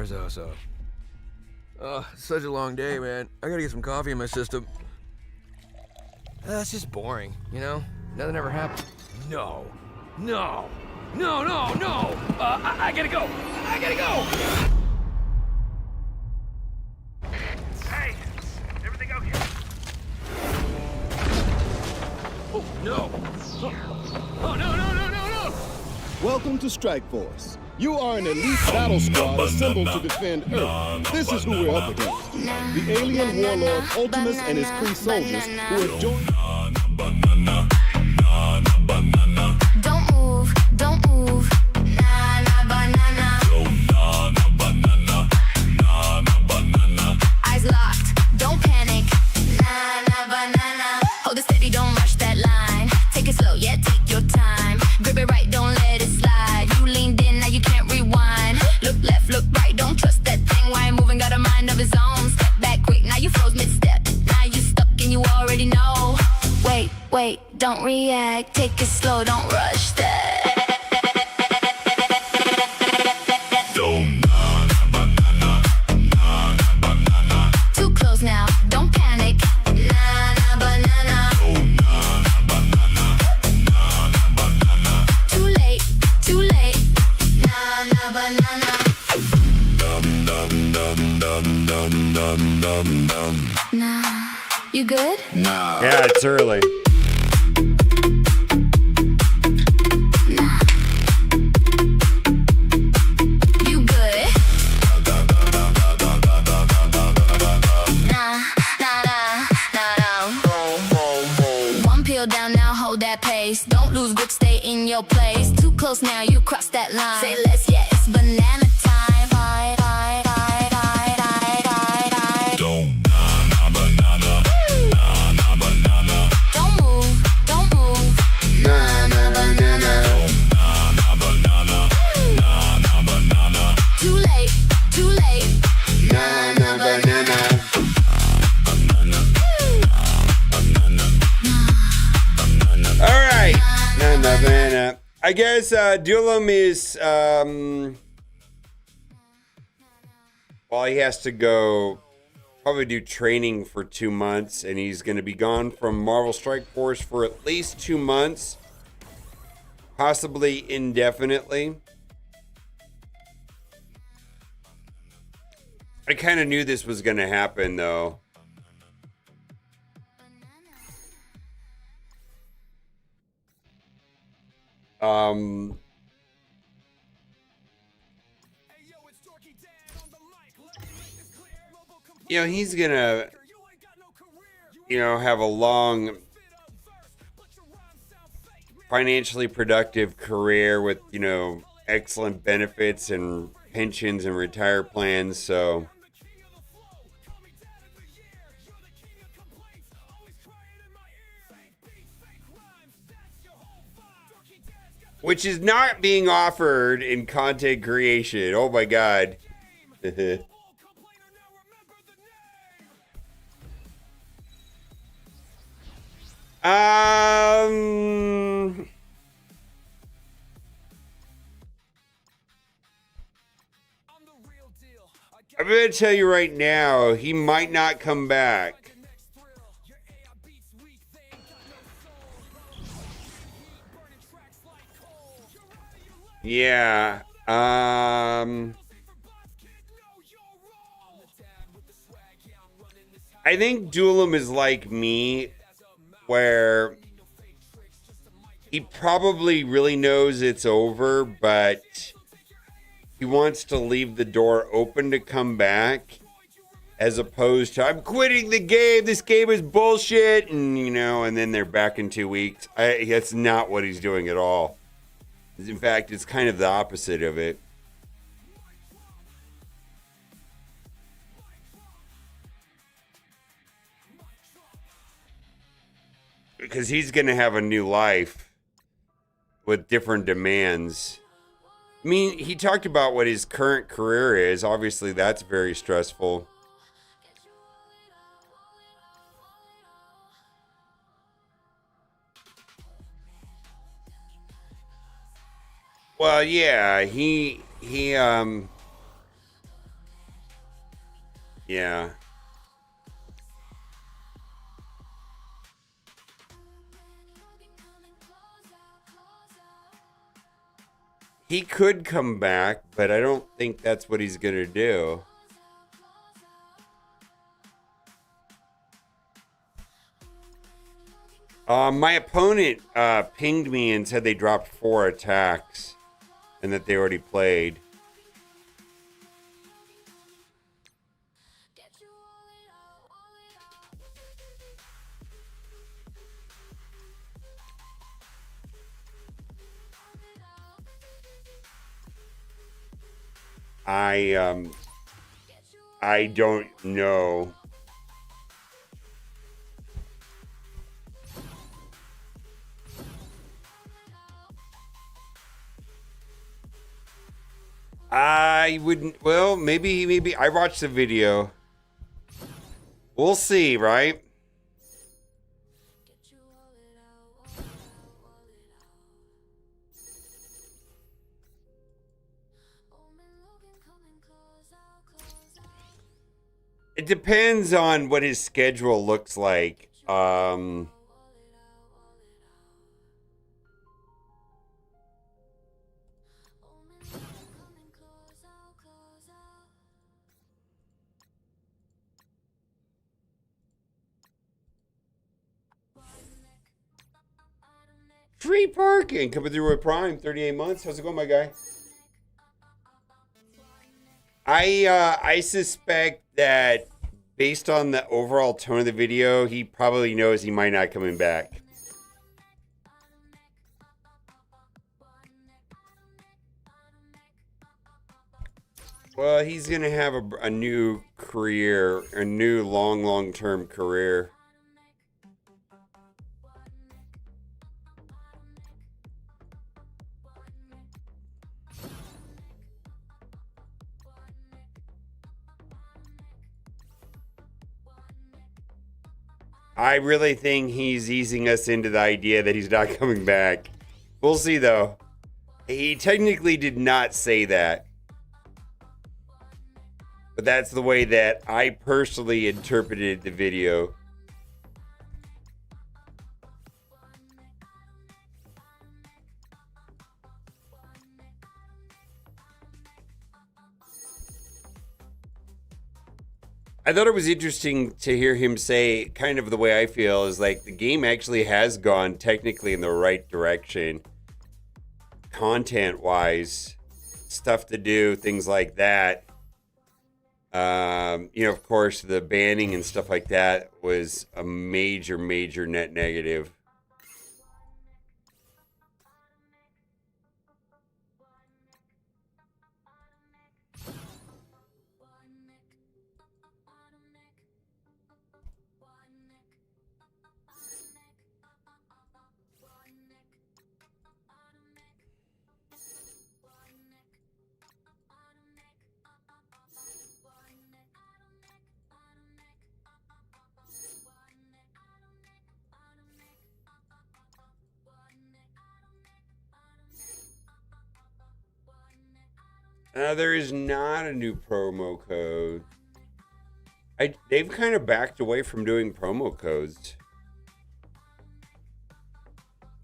hours though, so. Such a long day, man. I gotta get some coffee in my system. It's just boring, you know? Nothing ever happened. No. No. No, no, no! I gotta go! I gotta go! Hey! Everything okay? Oh, no! Oh, no, no, no, no, no! Welcome to Strike Force. You are an elite battle squad assembled to defend Earth. This is who we're up against. The alien warlord Ultimus and his Kree soldiers who have joined... Don't move, don't move. Banana, banana. Eyes locked, don't panic. Banana, banana. Hold it steady, don't rush that line. Take it slow, yeah, take your time. Grip it right, don't let it slide. You leaned in, now you can't rewind. Look left, look right, don't trust that thing. Why ain't moving, got a mind of his own. Step back quick, now you froze mid-step. Now you stuck and you already know. Wait, don't react, take it slow, don't rush that. Too close now, don't panic. Banana, banana. Too late, too late. Banana, banana. Nah, you good? Yeah, it's early. You good? Nah, no. One pill down now, hold that pace. Don't lose grip, stay in your place. Too close now, you cross that line. Say less, yeah, it's banana time. Bye, bye, bye, bye, bye, bye, bye. Don't move, don't move. Too late, too late. All right. I guess Dulam is, well, he has to go probably do training for 2 months, and he's going to be gone from Marvel Strike Force for at least 2 months, possibly indefinitely. I kind of knew this was going to happen, though. You know, he's gonna, have a long, financially productive career with, excellent benefits and pensions and retire plans, so. Which is not being offered in content creation. Oh my God. I'm going to tell you right now, he might not come back. Yeah. I think Dulam is like me, where he probably really knows it's over, but he wants to leave the door open to come back, as opposed to, I'm quitting the game, this game is bullshit, and and then they're back in 2 weeks. That's not what he's doing at all. In fact, it's kind of the opposite of it. Because he's going to have a new life with different demands. I mean, he talked about what his current career is. Obviously, that's very stressful. Well, yeah, he Yeah. He could come back, but I don't think that's what he's going to do. My opponent pinged me and said they dropped 4 attacks and that they already played. I don't know. I wouldn't. Well, maybe I watched the video. We'll see, right? It depends on what his schedule looks like. Free parking coming through with Prime, 38 months. How's it going, my guy? I suspect that based on the overall tone of the video, he probably knows he might not coming back. Well, he's gonna have a new career, a new long-term career. I really think he's easing us into the idea that he's not coming back. We'll see, though. He technically did not say that. But that's the way that I personally interpreted the video. I thought it was interesting to hear him say, kind of the way I feel, is like the game actually has gone technically in the right direction. Content-wise, stuff to do, things like that. Of course, the banning and stuff like that was a major net negative. There is not a new promo code. They've kind of backed away from doing promo codes.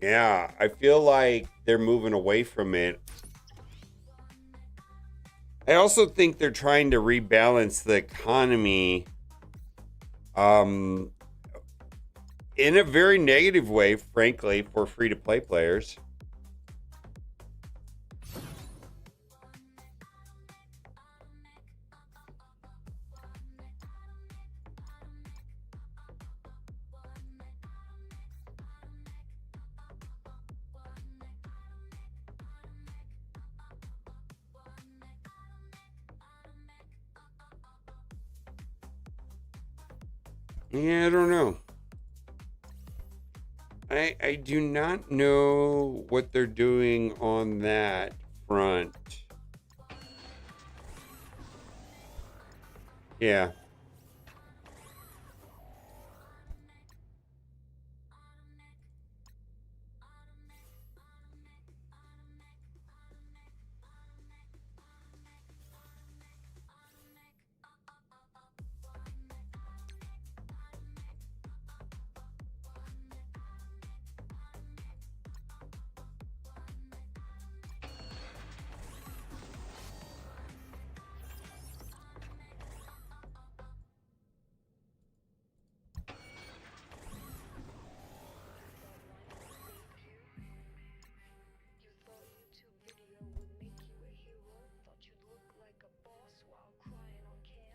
Yeah, I feel like they're moving away from it. I also think they're trying to rebalance the economy in a very negative way, frankly, for free-to-play players. Yeah, I don't know. I do not know what they're doing on that front. Yeah.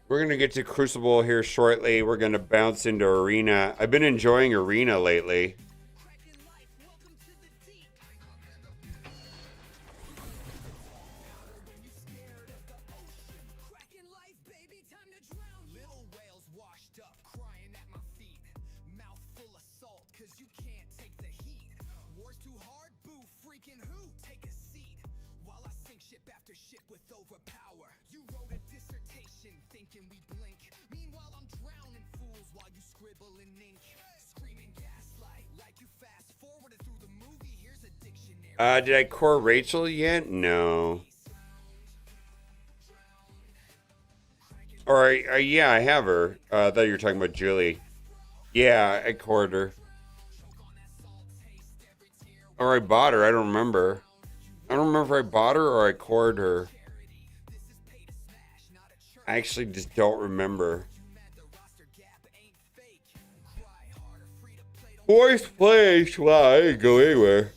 We're going to get to Crucible here shortly. We're going to bounce into Arena. I've been enjoying Arena lately. Did I core Rachel yet? No. Or, yeah, I have her. I thought you were talking about Julie. Yeah, I cored her. Or I bought her, I don't remember. I don't remember if I bought her or I cored her. I actually just don't remember. Fourth place? Wow, I didn't go anywhere.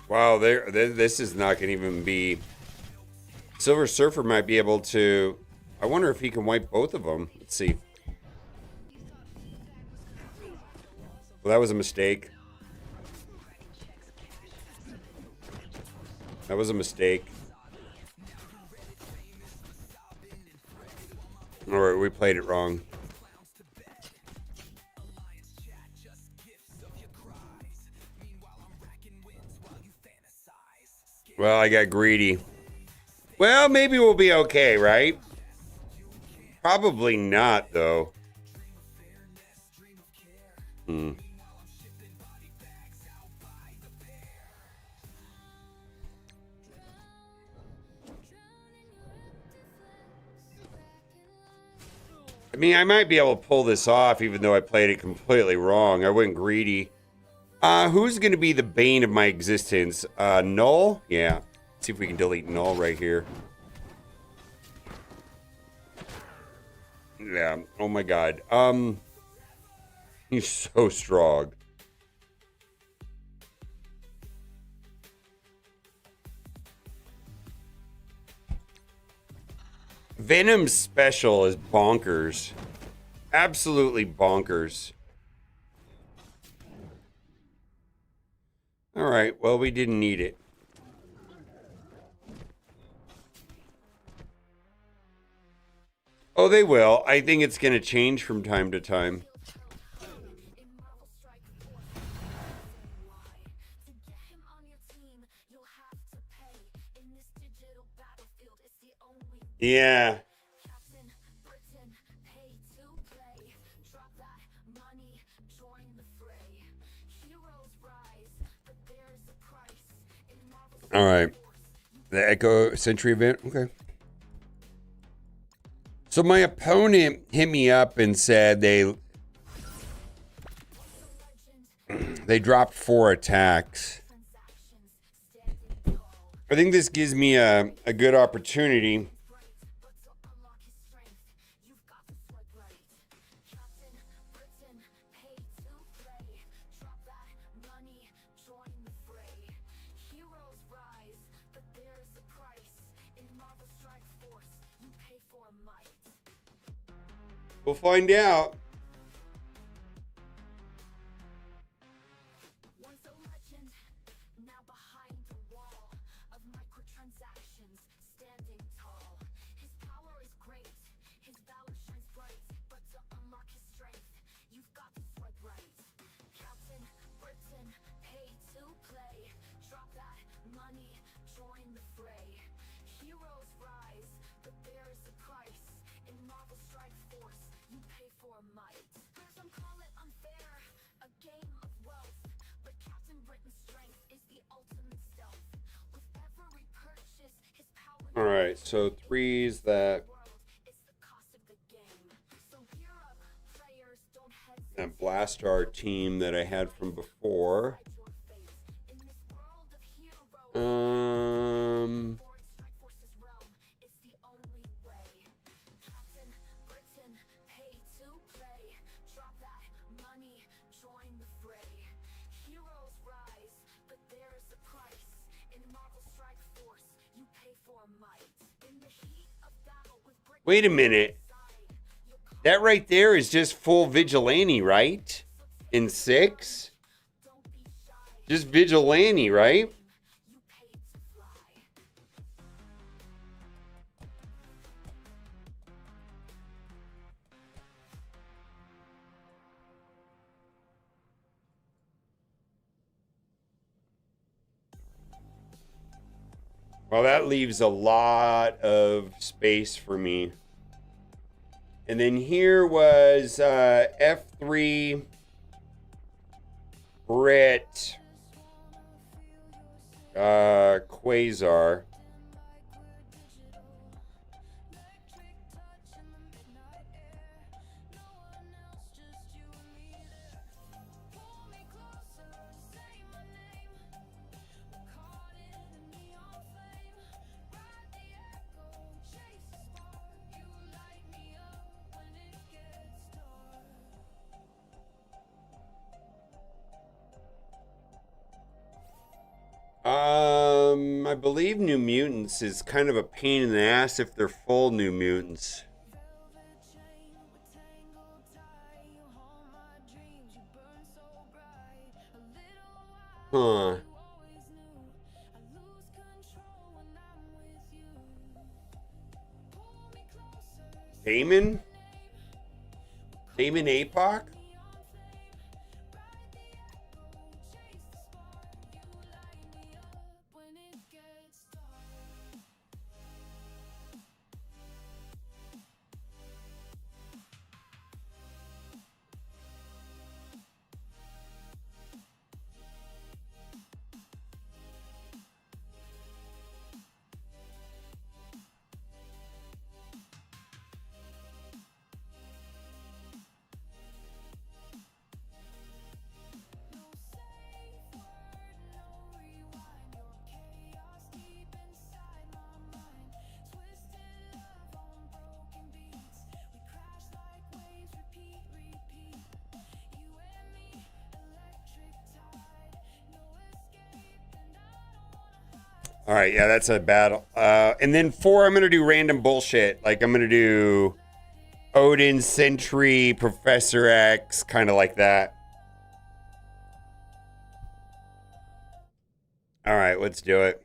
Wow, this is not going to even be... Silver Surfer might be able to... I wonder if he can wipe both of them. Let's see. Well, that was a mistake. That was a mistake. Alright, we played it wrong. Well, I got greedy. Well, maybe we'll be okay, right? Probably not, though. I mean, I might be able to pull this off, even though I played it completely wrong. I went greedy. Who's going to be the bane of my existence? Null? Yeah. Let's see if we can delete Null right here. Yeah. Oh my god. He's so strong. Venom's special is bonkers. Absolutely bonkers. Alright, well, we didn't need it. Oh, they will. I think it's going to change from time to time. Yeah. All right. The Echo Century event. Okay. So my opponent hit me up and said they dropped 4 attacks. I think this gives me a good opportunity. We'll find out. Heroes rise, but there is a price in Marvel Strike All right, so 3's that. That Blastar team that I had from before. Wait a minute. That right there is just full Vigilante, right? In 6? Just Vigilante, right? Well, that leaves a lot of space for me. And then here was F3 Brit Quasar. I believe New Mutants is kind of a pain in the ass if they're full New Mutants. Huh. Damon? Damon APOC? All right, yeah, that's a battle. And then 4, I'm going to do random bullshit. Like, I'm going to do Odin, Sentry, Professor X, kind of like that. All right, let's do it.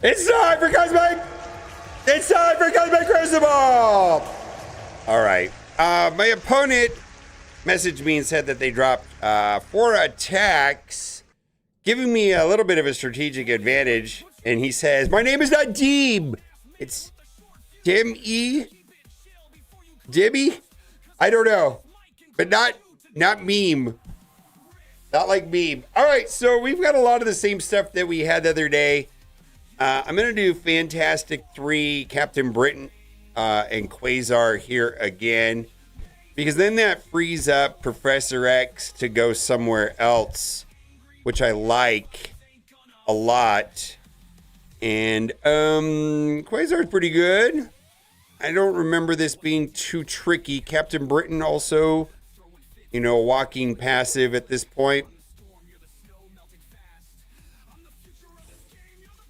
It's time for Cosmic! It's time for Cosmic Crucible! All right. My opponent messaged me and said that they dropped 4 attacks, giving me a little bit of a strategic advantage. And he says, my name is not Deeb. It's Demi? Dibby? I don't know. But not meme. Not like meme. All right, so we've got a lot of the same stuff that we had the other day. I'm going to do Fantastic 3, Captain Britain, and Quasar here again. Because then that frees up Professor X to go somewhere else, which I like a lot. And Quasar's pretty good. I don't remember this being too tricky. Captain Britain also, you know, walking passive at this point.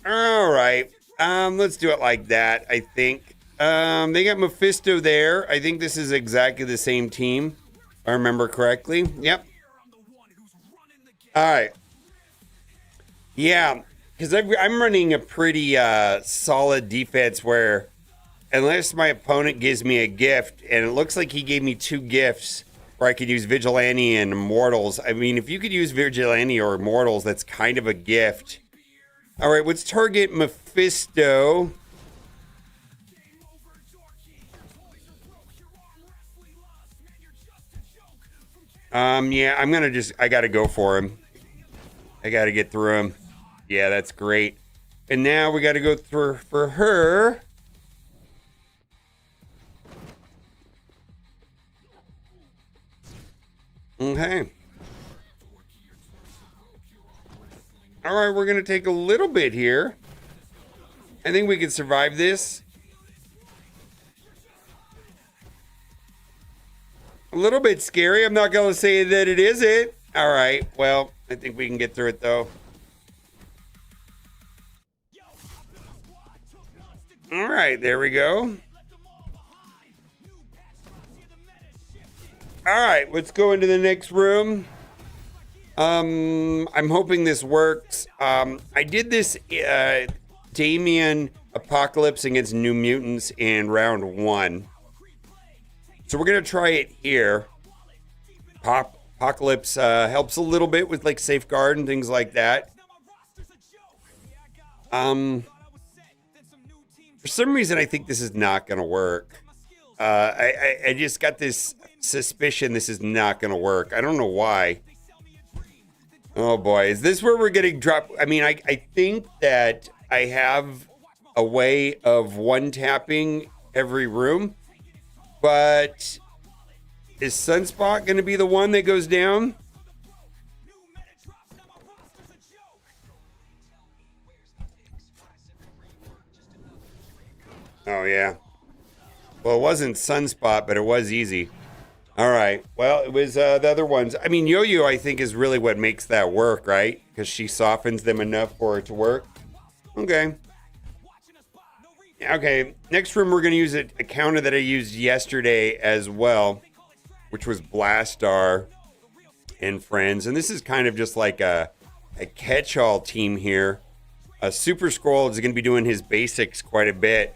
All right. Let's do it like that, I think. They got Mephisto there. I think this is exactly the same team, if I remember correctly. Yep. All right. Yeah, because I'm running a pretty solid defense where unless my opponent gives me a gift, and it looks like he gave me 2 gifts where I could use Vigilante and Immortals. I mean, if you could use Vigilante or Immortals, that's kind of a gift. All right, let's target Mephisto. Yeah, I gotta go for him. I gotta get through him. Yeah, that's great. And now we gotta go through for her. Okay. All right, we're gonna take a little bit here. I think we can survive this. A little bit scary. I'm not going to say that it isn't. All right. Well, I think we can get through it, though. All right. There we go. All right. Let's go into the next room. I'm hoping this works. I did this Damien Apocalypse against New Mutants in round 1. So we're going to try it here. Apocalypse helps a little bit with like safeguard and things like that. For some reason, I think this is not going to work. I just got this suspicion this is not going to work. I don't know why. Oh boy, is this where we're getting dropped? I mean, I think that I have a way of one-tapping every room. But is Sunspot going to be the one that goes down? Oh, yeah. Well, it wasn't Sunspot, but it was easy. All right. Well, it was the other ones. I mean, Yo-Yo, I think, is really what makes that work, right? Because she softens them enough for it to work. Okay. Okay, next room we're going to use a counter that I used yesterday as well, which was Blastar and Friends. And this is kind of just like a catch-all team here. Super Scroll is going to be doing his basics quite a bit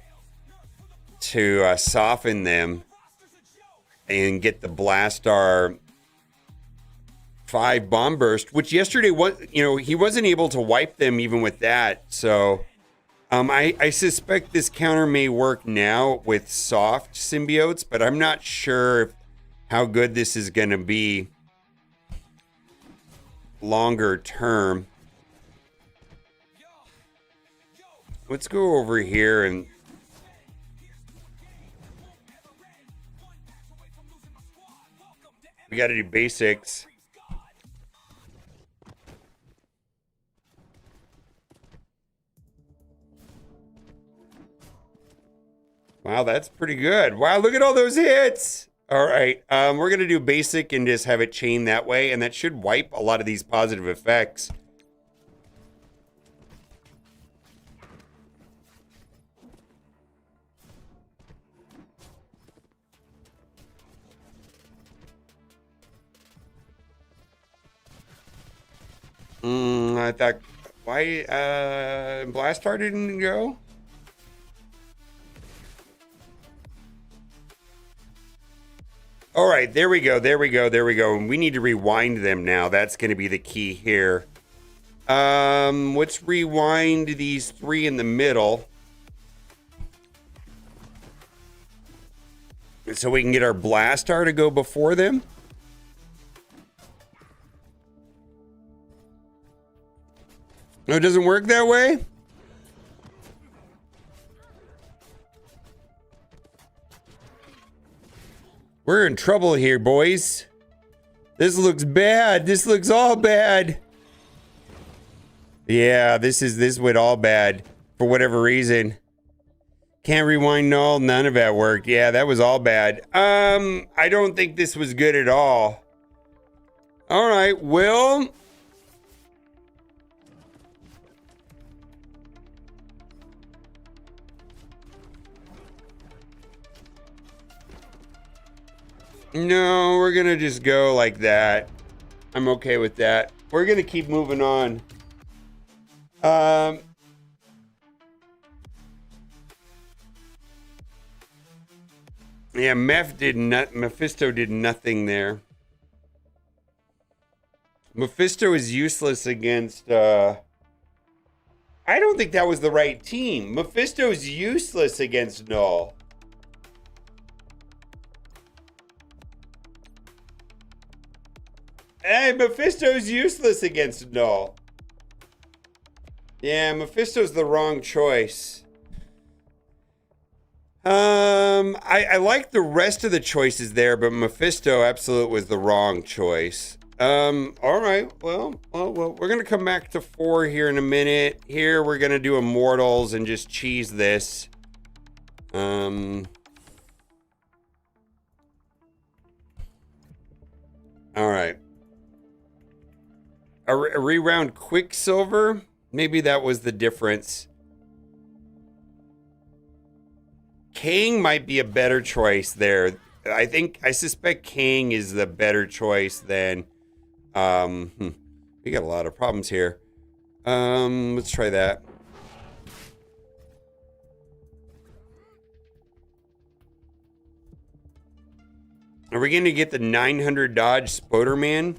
to soften them and get the Blastar 5 Bomb Burst, which yesterday was, he wasn't able to wipe them even with that. So I suspect this counter may work now with soft symbiotes, but I'm not sure how good this is going to be longer term. Let's go over here and we got to do basics. Wow, that's pretty good. Wow, look at all those hits. All right, we're going to do basic and just have it chain that way, and that should wipe a lot of these positive effects. I thought, why Blastar didn't go? All right, there we go. And we need to rewind them now. That's going to be the key here. Let's rewind these 3 in the middle. So we can get our Blastar to go before them. No, it doesn't work that way? We're in trouble here, boys. This looks bad. This looks all bad. Yeah, this went all bad for whatever reason. Can't rewind null. None of that worked. Yeah, that was all bad. I don't think this was good at all. All right, well. No, we're going to just go like that. I'm okay with that. We're going to keep moving on. Yeah, Mephisto did nothing there. Mephisto is useless against I don't think that was the right team. Mephisto's useless against Null. Hey, Mephisto's useless against Null. Yeah, Mephisto's the wrong choice. I like the rest of the choices there, but Mephisto absolutely was the wrong choice. All right. Well, we're gonna come back to 4 here in a minute. Here we're gonna do Immortals and just cheese this. All right. A reround Quicksilver. Maybe that was the difference. King might be a better choice there. I suspect King is the better choice than we got a lot of problems here. Let's try that. Are we going to get the 900 dodge Spoderman?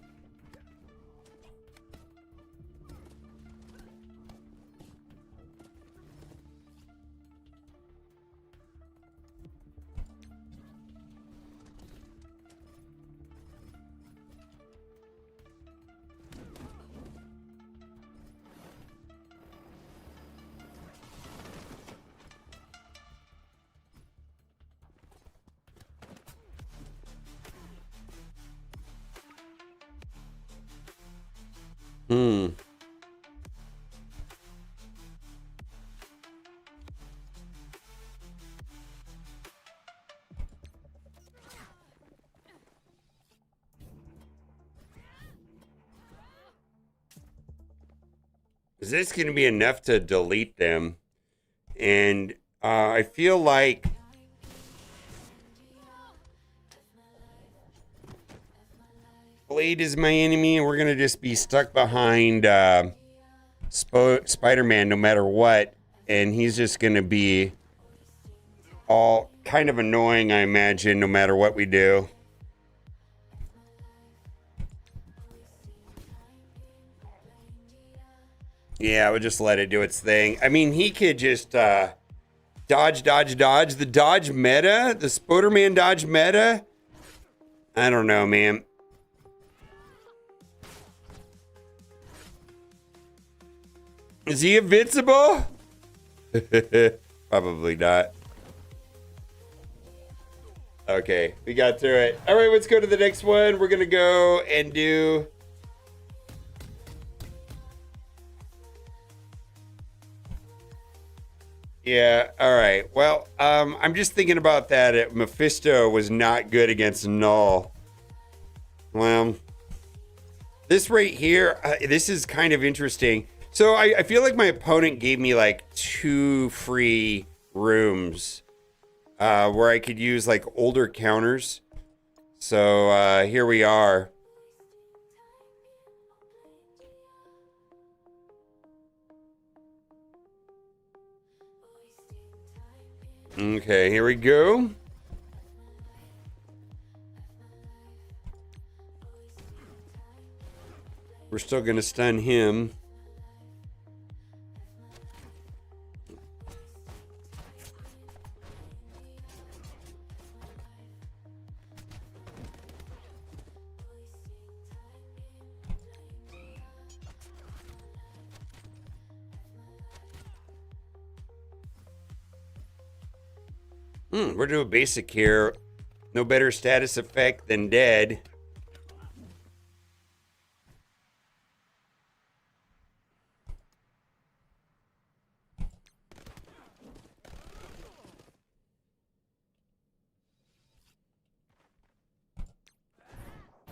Is this going to be enough to delete them? And I feel like Blade is my enemy, and we're going to just be stuck behind Spider-Man no matter what. And he's just going to be all kind of annoying, I imagine, no matter what we do. Yeah, we'll just let it do its thing. I mean, he could just dodge. The dodge meta? The Spoderman dodge meta? I don't know, man. Is he invincible? Probably not. Okay, we got through it. All right, let's go to the next one. We're going to go and do... Yeah, all right. Well, I'm just thinking about that. Mephisto was not good against Null. Well, this right here, this is kind of interesting. So I feel like my opponent gave me like 2 free rooms where I could use like older counters. So here we are. Okay, here we go. We're still going to stun him. We're doing basic here. No better status effect than dead.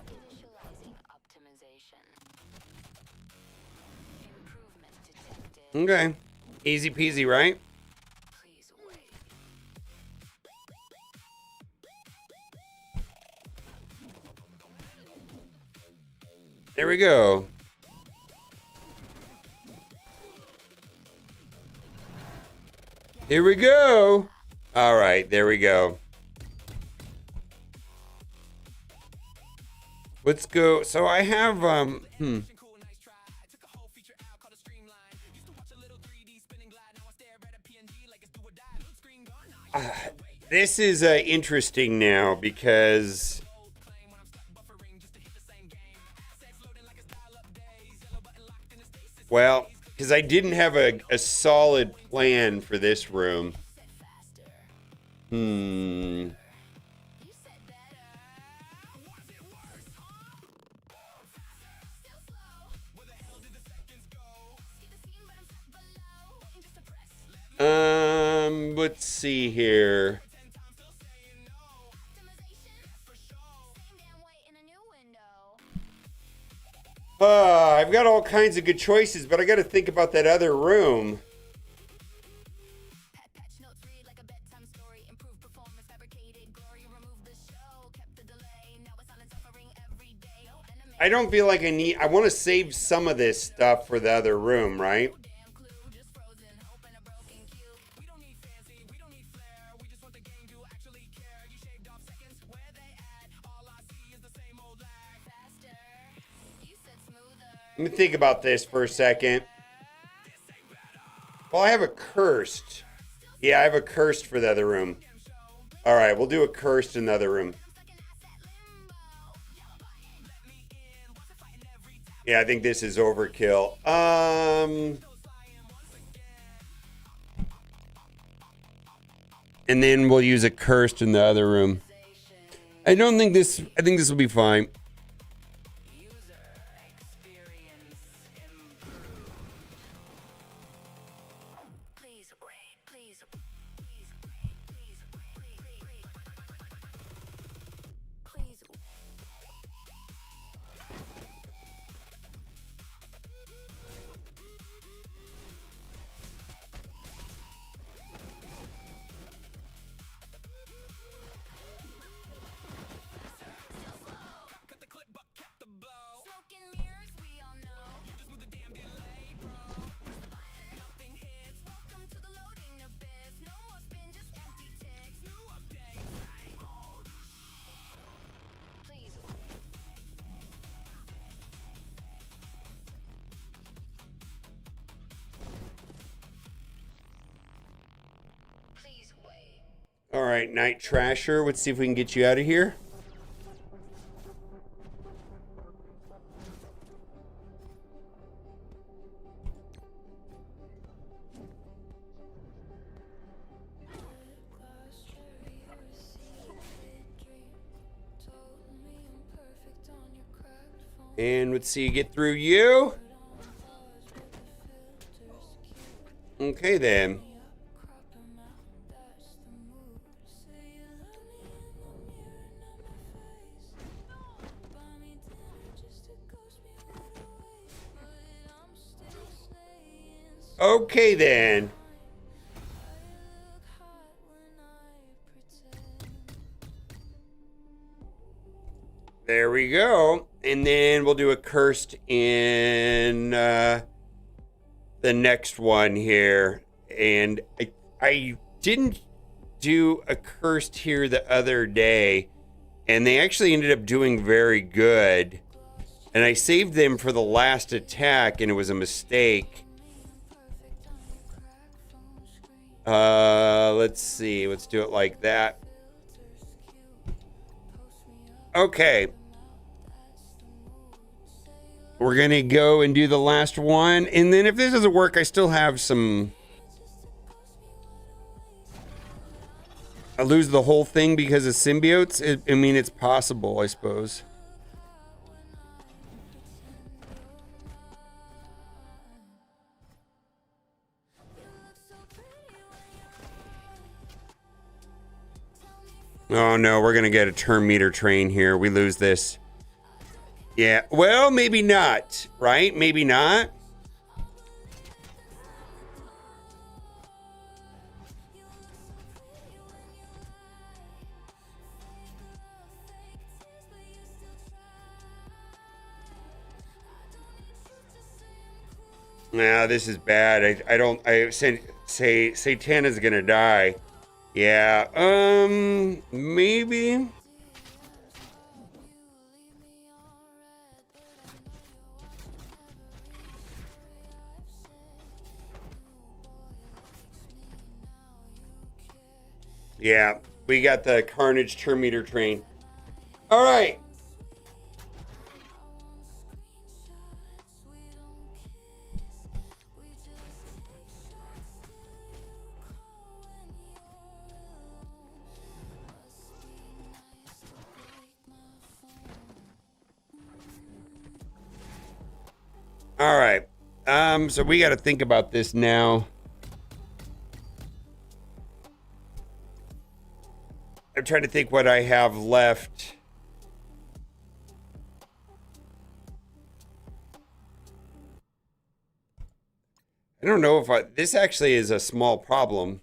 Initializing optimization. Improvement detected. Okay. Easy peasy, right? Please wait. There we go. Here we go. All right, there we go. Let's go. So I have This is interesting now because, well, because I didn't have a solid plan for this room. Let's see here. I've got all kinds of good choices, but I got to think about that other room. I don't feel like I want to save some of this stuff for the other room, right? Let me think about this for a second. Well, I have a cursed. Yeah, I have a cursed for the other room. All right, we'll do a cursed in the other room. Yeah, I think this is overkill. And then we'll use a cursed in the other room. I think this will be fine. All right, Night Trasher. Let's see if we can get you out of here. And let's see, get through you. Okay, then. Okay, then. There we go. And then we'll do a cursed in the next one here. And I didn't do a cursed here the other day, and they actually ended up doing very good. And I saved them for the last attack, and it was a mistake. Let's see. Let's do it like that. Okay. We're going to go and do the last one. And then if this doesn't work, I still have some... I lose the whole thing because of symbiotes? I mean, it's possible, I suppose. Oh no, we're gonna get a turn meter train here. We lose this. Yeah, well, maybe not, right? Maybe not. Nah, this is bad. I say Satana's gonna die. Yeah, maybe. Yeah, we got the Carnage Terminator train. All right. All right. So we got to think about this now. I'm trying to think what I have left. I don't know if this actually is a small problem.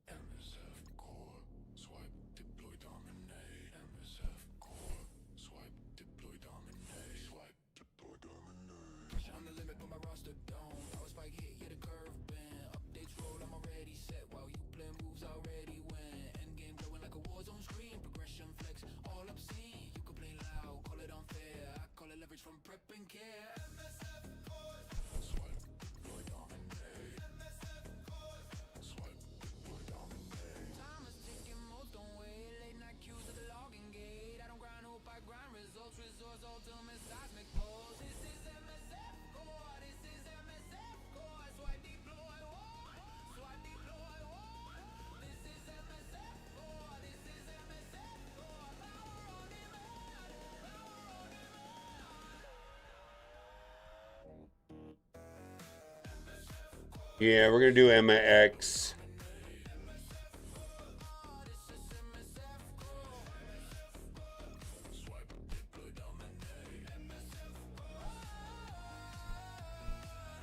MSF core, swipe, deploy, dominate. MSF core, swipe, deploy, dominate. Swipe, deploy, dominate. I'm the limit, but my roster don't. Power spike hit, yeah, the curve bend. Updates roll, I'm already set. While you play moves already win. Endgame glowing like a war zone screen. Progression flex, all obscene. You can play loud, call it unfair. I call it leverage from prep and care. MSF core, swipe, deploy, dominate. MSF core, swipe, deploy, dominate. Time is ticking, most don't wait. Late night queues at the login gate. I don't grind, hope I grind results. Resource ultimate seismic pulse. This is MSF core. This is MSF core. Swipe, deploy, war. Swipe, deploy, war. This is MSF core. This is MSF core. Power on demand. Power on demand. Yeah, we're going to do Emma X.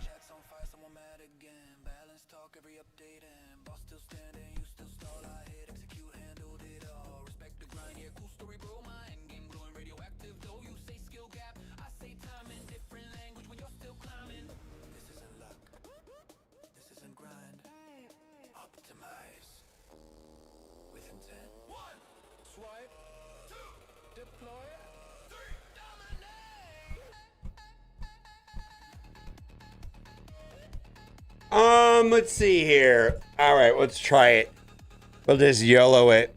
Chats on fire, someone mad again. Balance talk, every update and boss still standing, you still stall. I hit, execute, handled it all. Respect the grind, yeah, cool story, bro. My endgame glowing, radioactive. Though you say skill gap, I say time in different language when you're still climbing. This isn't luck. This isn't grind. Optimize with intent. One, swipe. Two, deploy. Three, dominate. Let's see here. All right, let's try it. We'll just YOLO it.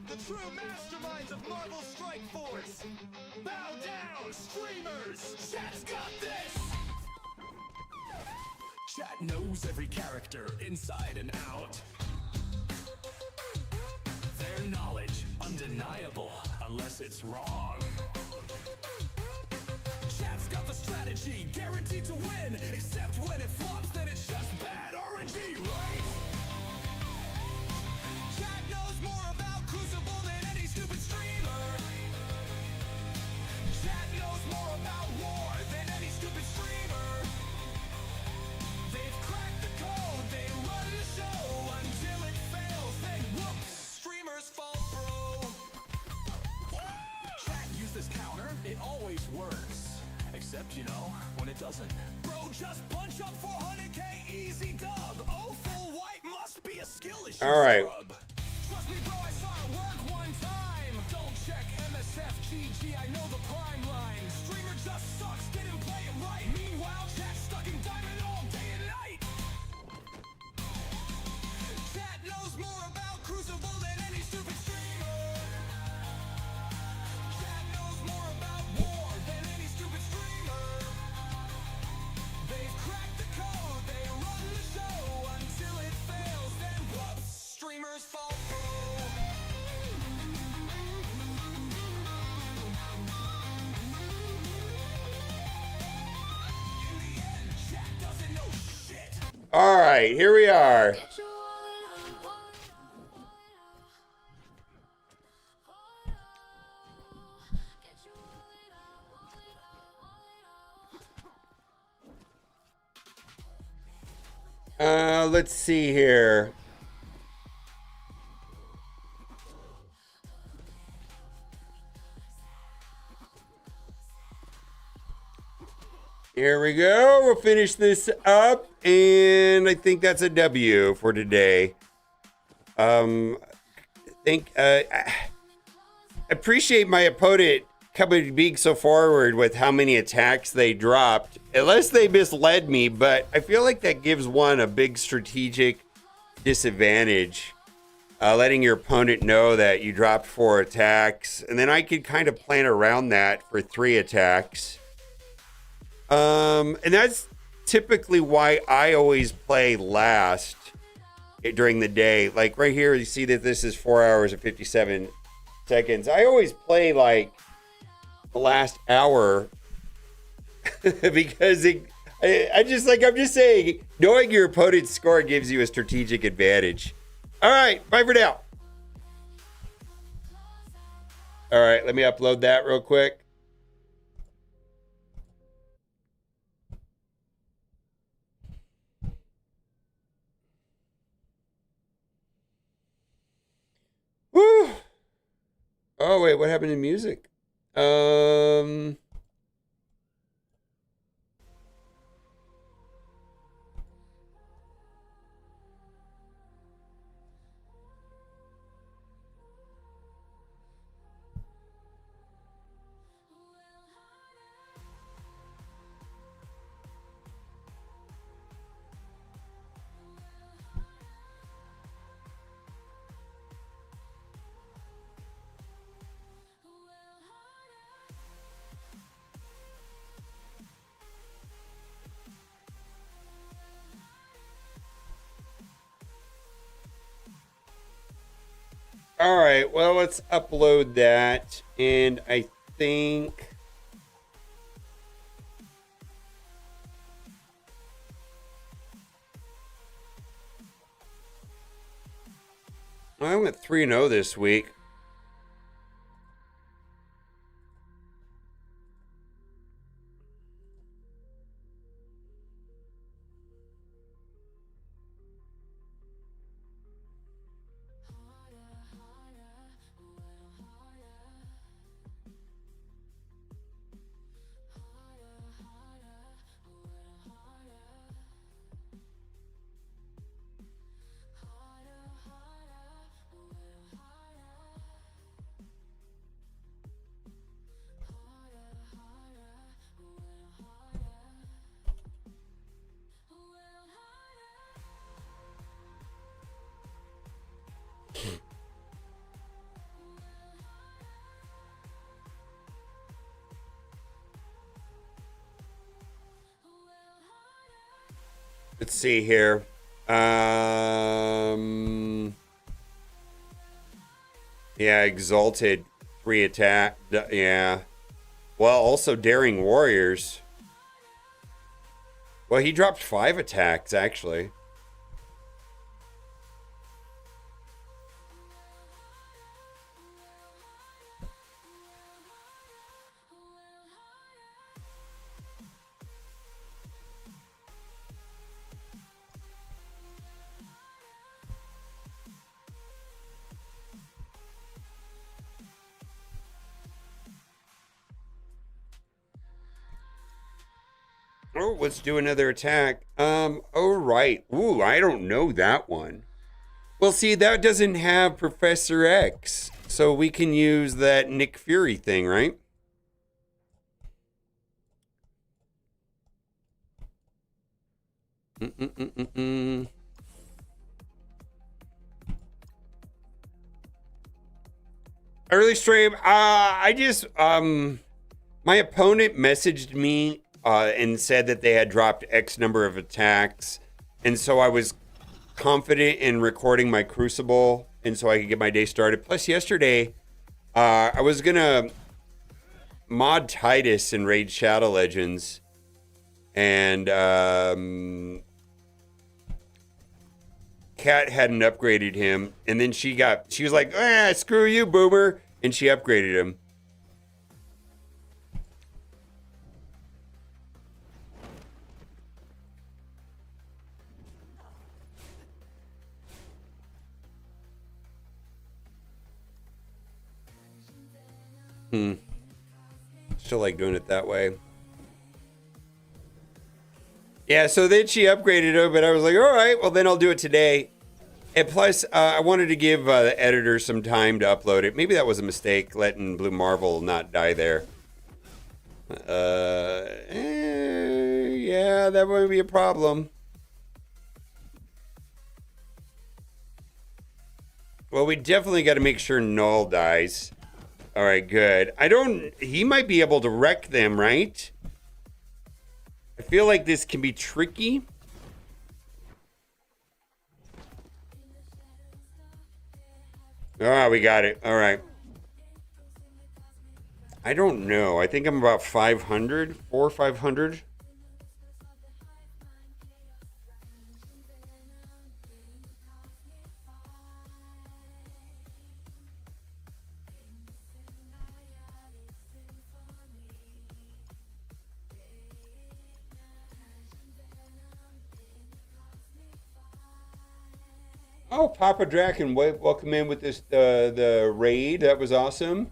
The true masterminds of Marvel Strike Force! Bow down, streamers! Chat's got this! Chat knows every character inside and out. Their knowledge undeniable unless it's wrong. Chat's got the strategy guaranteed to win, except when it flops, then it's just bad RNG, right? Chat knows more about Crucible than any stupid streamer. Chat knows more about war than any stupid streamer. They've cracked the code, they run the show until it fails, then whoops, streamers fall bro. Chat use this counter, it always works. Except, you know, when it doesn't. Bro, just punch up 400k easy dub. Oh, full white must be a skill issue. All right. Scrub. Trust me, bro, I saw it work one time. Don't check MSF GG, I know the prime line. Streamer just sucks, didn't play it right. Meanwhile, chat stuck in diamond all day and night. Chat knows more about Crucible than any stupid streamer. Chat knows more about war than any stupid streamer. They've cracked the code, they run the show until it fails, then whoops, streamers fall pro. In the end, chat doesn't know shit. All right, here we are. Let's see here. Here we go. We'll finish this up, and I think that's a W for today. I appreciate my opponent being so forward with how many attacks they dropped, unless they misled me, but I feel like that gives one a big strategic disadvantage, letting your opponent know that you dropped 4 attacks, and then I could kind of plan around that for 3 attacks. And that's typically why I always play last during the day. Like right here, you see that this is 4 hours and 57 seconds. I always play like the last hour because I'm just saying, knowing your opponent's score gives you a strategic advantage. All right, bye for now. All right, let me upload that real quick. Woo! Oh wait, what happened to music? All right, well, let's upload that, and I think I went 3-0 this week. Let's see here. Yeah, Exalted 3 attack. Yeah. Well, also Daring Warriors. Well, he dropped 5 attacks, actually. Oh, let's do another attack. Oh, right. Ooh, I don't know that one. Well, see, that doesn't have Professor X, so we can use that Nick Fury thing, right? Early stream. My opponent messaged me and said that they had dropped X number of attacks, and so I was confident in recording my Crucible, and so I could get my day started. Plus, yesterday, I was gonna mod Titus in Raid Shadow Legends, and Kat hadn't upgraded him, and then she was like, screw you, boomer, and she upgraded him. Still like doing it that way. Yeah, so then she upgraded it, but I was like, all right, well, then I'll do it today. And plus, I wanted to give the editor some time to upload it. Maybe that was a mistake, letting Blue Marvel not die there. Yeah, that would be a problem. Well, we definitely got to make sure Null dies. All right, good. He might be able to wreck them, right? I feel like this can be tricky. Ah, we got it. All right. I don't know. I think I'm about 500, 400 or 500. Oh, Papa Draken, welcome in with this the raid. That was awesome.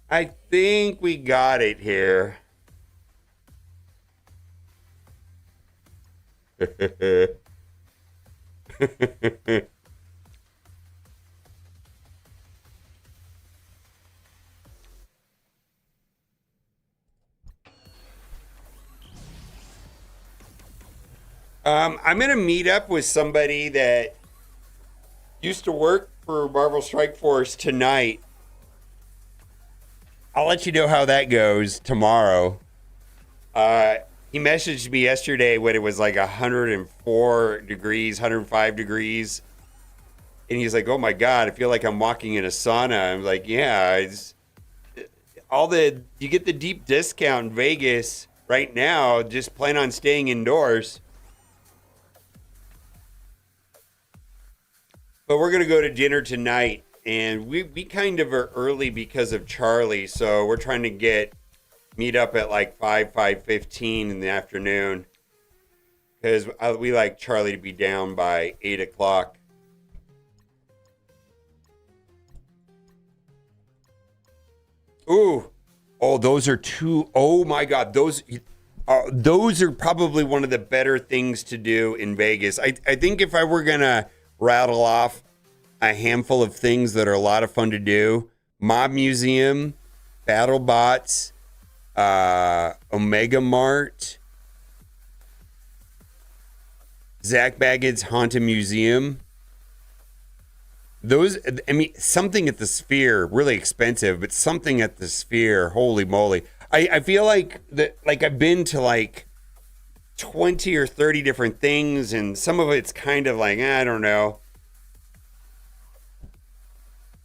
I think we got it here. I'm gonna meet up with somebody that used to work for Marvel Strike Force tonight. I'll let you know how that goes tomorrow. He messaged me yesterday when it was like 104 degrees, 105 degrees. And he's like, oh my God, I feel like I'm walking in a sauna. I'm like, yeah, you get the deep discount in Vegas right now. Just plan on staying indoors. But we're going to go to dinner tonight. And we kind of are early because of Charlie. So we're trying to meet up at like 5:15 in the afternoon. Because we like Charlie to be down by 8 o'clock. Ooh. Oh, those are two. Oh my God. Those are probably one of the better things to do in Vegas. I think if I were going to rattle off a handful of things that are a lot of fun to do: Mob Museum, BattleBots, Omega Mart, Zach Baggett's Haunted Museum. Those, I mean, something at the Sphere, really expensive, but something at the Sphere, holy moly. I feel like I've been to like 20 or 30 different things, and some of it's kind of like, I don't know.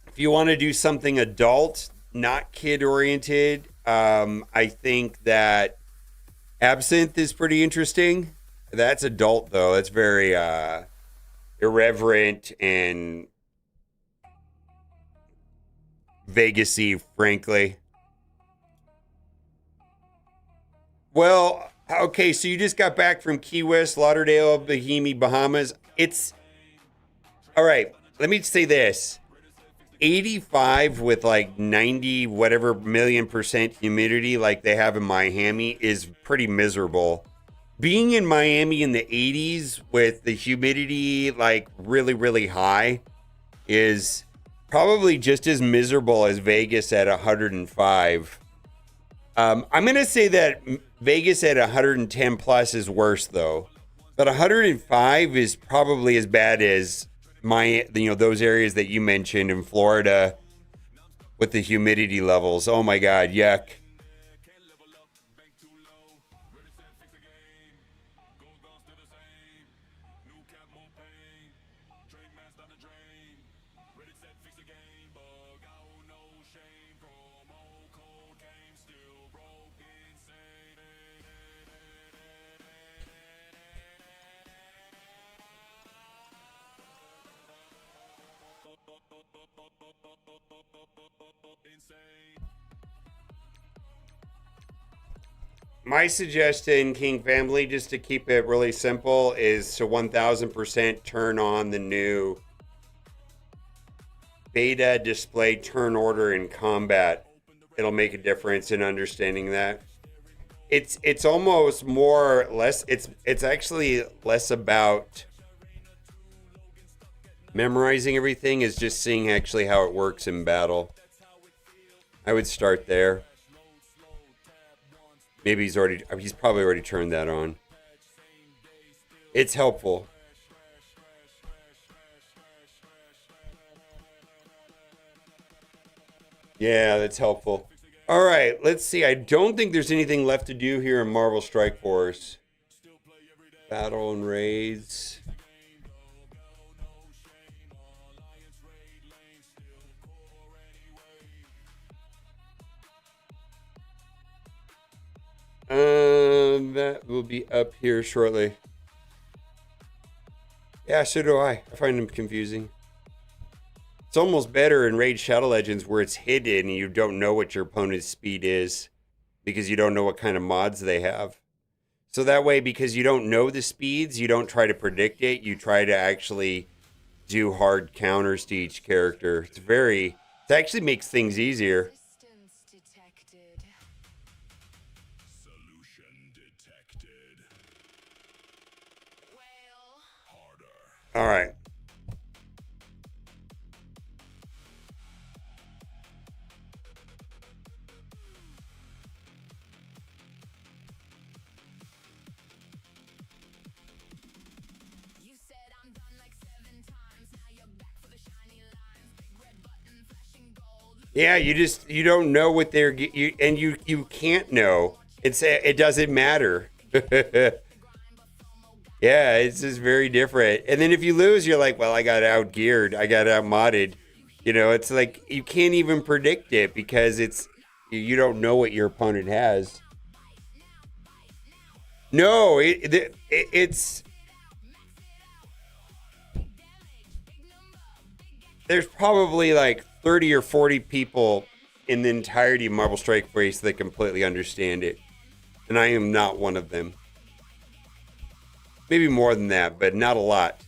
If you want to do something adult, not kid oriented, I think that Absinthe is pretty interesting. That's adult though. That's very irreverent and Vegas-y, frankly. Well, okay, so you just got back from Key West, Lauderdale, Bahamas. It's all right. Let me say this: 85 with like 90 whatever million% humidity, like they have in Miami, is pretty miserable. Being in Miami in the 80s with the humidity like really, really high is probably just as miserable as Vegas at 105. I'm going to say that Vegas at 110 plus is worse though. But 105 is probably as bad as those areas that you mentioned in Florida with the humidity levels. Oh my God, yuck. My suggestion, King Family, just to keep it really simple, is to 1000% turn on the new beta display turn order in combat. It'll make a difference in understanding that. it's almost more or less it's actually less about memorizing everything, is just seeing actually how it works in battle. I would start there. Maybe he's probably already turned that on. It's helpful. Yeah, that's helpful. All right, let's see. I don't think there's anything left to do here in Marvel Strike Force. Battle and raids. That will be up here shortly. Yeah, so do I. I find them confusing. It's almost better in Raid Shadow Legends where it's hidden and you don't know what your opponent's speed is because you don't know what kind of mods they have. So that way, because you don't know the speeds, you don't try to predict it. You try to actually do hard counters to each character. It actually makes things easier. All right. Yeah, you don't know what you can't know. It doesn't matter. Yeah, it's just very different. And then if you lose, you're like, well, I got outgeared, I got outmodded. You know, it's like you can't even predict it because you don't know what your opponent has. No, it's there's probably like 30 or 40 people in the entirety of Marvel Strike Force that completely understand it. And I am not one of them. Maybe more than that, but not a lot.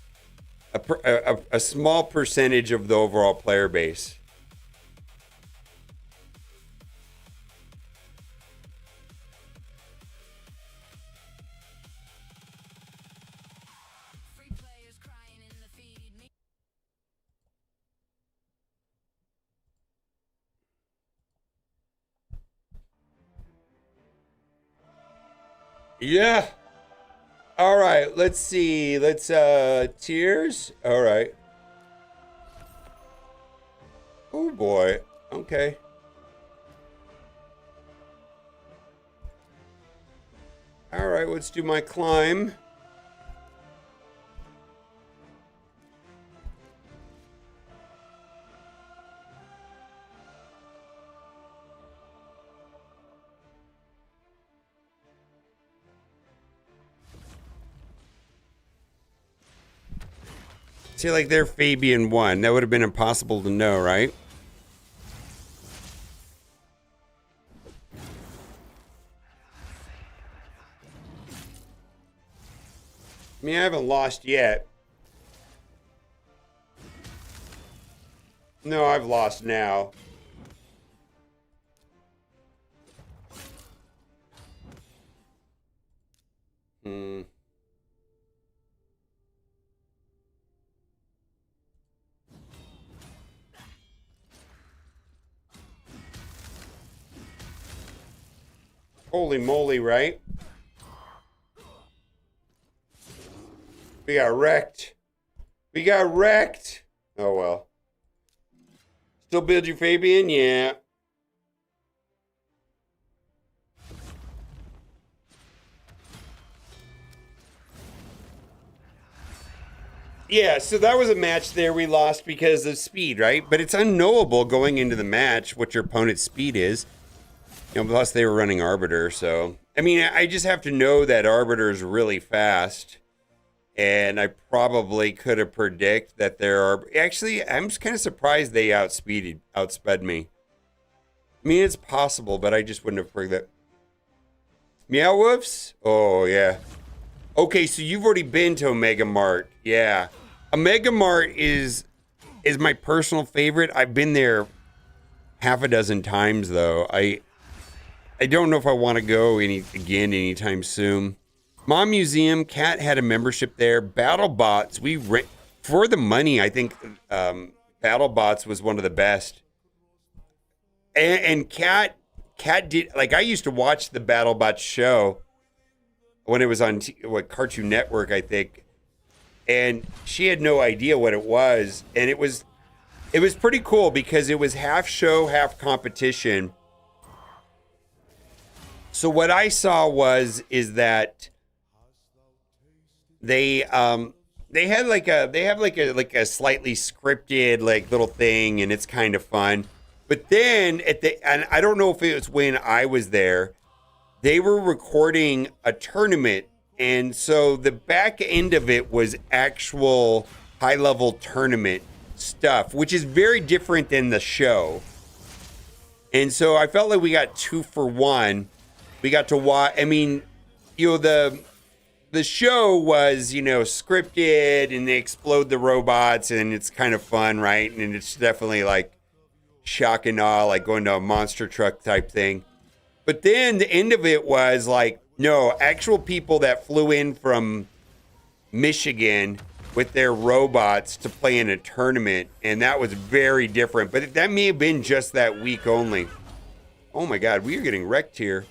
A small percentage of the overall player base. Yeah. All right, let's see. Tears. All right. Oh boy. Okay. All right, let's do my climb. See, like they're Fabian 1. That would have been impossible to know, right? I mean, I haven't lost yet. No, I've lost now. Holy moly, right? We got wrecked. We got wrecked. Oh, well. Still build your Fabian? Yeah. Yeah, so that was a match there we lost because of speed, right? But it's unknowable going into the match what your opponent's speed is. You know, plus they were running Arbiter, so... I mean, I just have to know that Arbiter is really fast. And I probably could have predicted that there are... Actually, I'm just kind of surprised they outsped me. I mean, it's possible, but I just wouldn't have predicted that. Meow Wolves? Oh, yeah. Okay, so you've already been to Omega Mart. Yeah. Omega Mart is my personal favorite. I've been there half a dozen times, though. I don't know if I want to go again anytime soon. Mom Museum, Cat had a membership there. BattleBots, we rent for the money. I think BattleBots was one of the best. And Cat did, like, I used to watch the BattleBots show when it was on Cartoon Network, I think. And she had no idea what it was, and it was pretty cool because it was half show, half competition. So what I saw is that they have like a slightly scripted like little thing, and it's kind of fun. But then and I don't know if it was when I was there, they were recording a tournament, and so the back end of it was actual high level tournament stuff, which is very different than the show. And so I felt like we got 2 for 1. We got to watch. I mean, the show was, scripted, and they explode the robots, and it's kind of fun, right? And it's definitely like shock and awe, like going to a monster truck type thing. But then the end of it was like, no, actual people that flew in from Michigan with their robots to play in a tournament, and that was very different. But that may have been just that week only. Oh my God, we are getting wrecked here.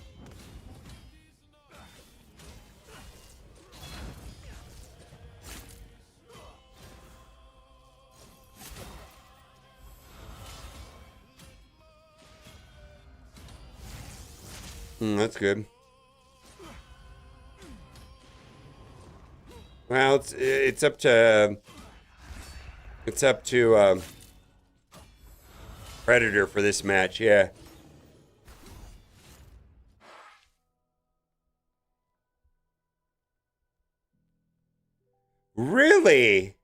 That's good. Well, it's up to Predator for this match, yeah. Really?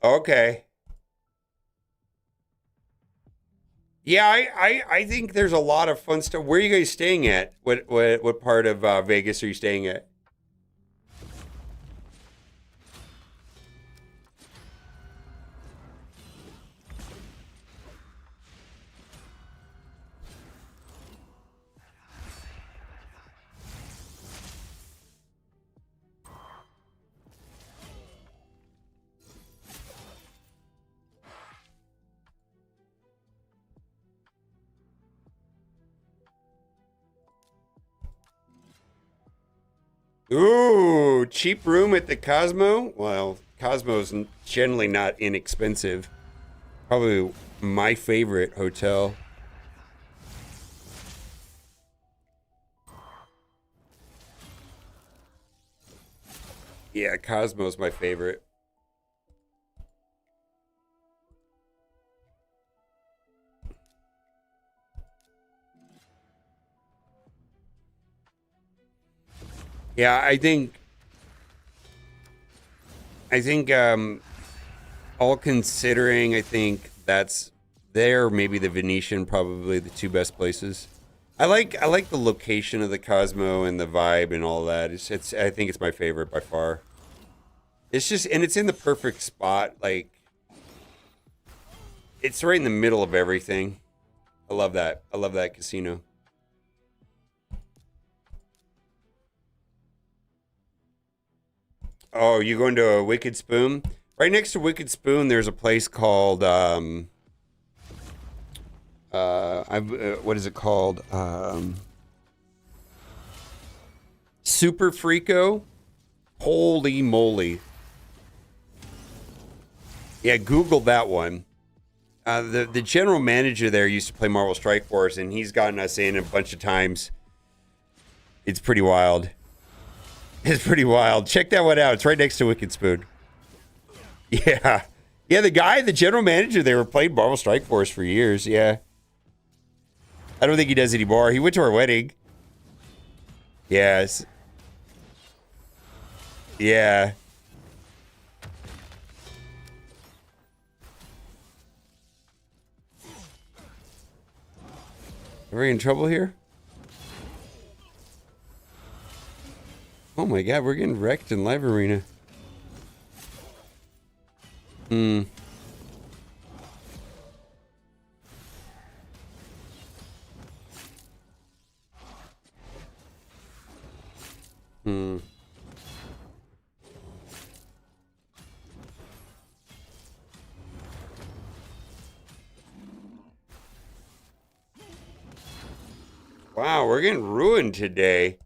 Okay. Yeah, I think there's a lot of fun stuff. Where are you guys staying at? What part of Vegas are you staying at? Ooh, cheap room at the Cosmo? Well, Cosmo's generally not inexpensive. Probably my favorite hotel. Yeah, Cosmo's my favorite. Yeah, I think all considering, I think maybe the Venetian, probably the 2 best places. I like the location of the Cosmo and the vibe and all that. I think it's my favorite by far. It's just, and it's in the perfect spot. Like, it's right in the middle of everything. I love that. I love that casino. Oh, you going to a Wicked Spoon? Right next to Wicked Spoon, there's a place called what is it called? Super Frico. Holy moly! Yeah, Google that one. The general manager there used to play Marvel Strike Force, and he's gotten us in a bunch of times. It's pretty wild. It's pretty wild. Check that one out. It's right next to Wicked Spoon. Yeah. Yeah, the general manager there played Marvel Strike Force for years. Yeah. I don't think he does anymore. He went to our wedding. Yes. Yeah. Are we in trouble here? Oh my God, we're getting wrecked in Live Arena. Hmm. Wow, we're getting ruined today.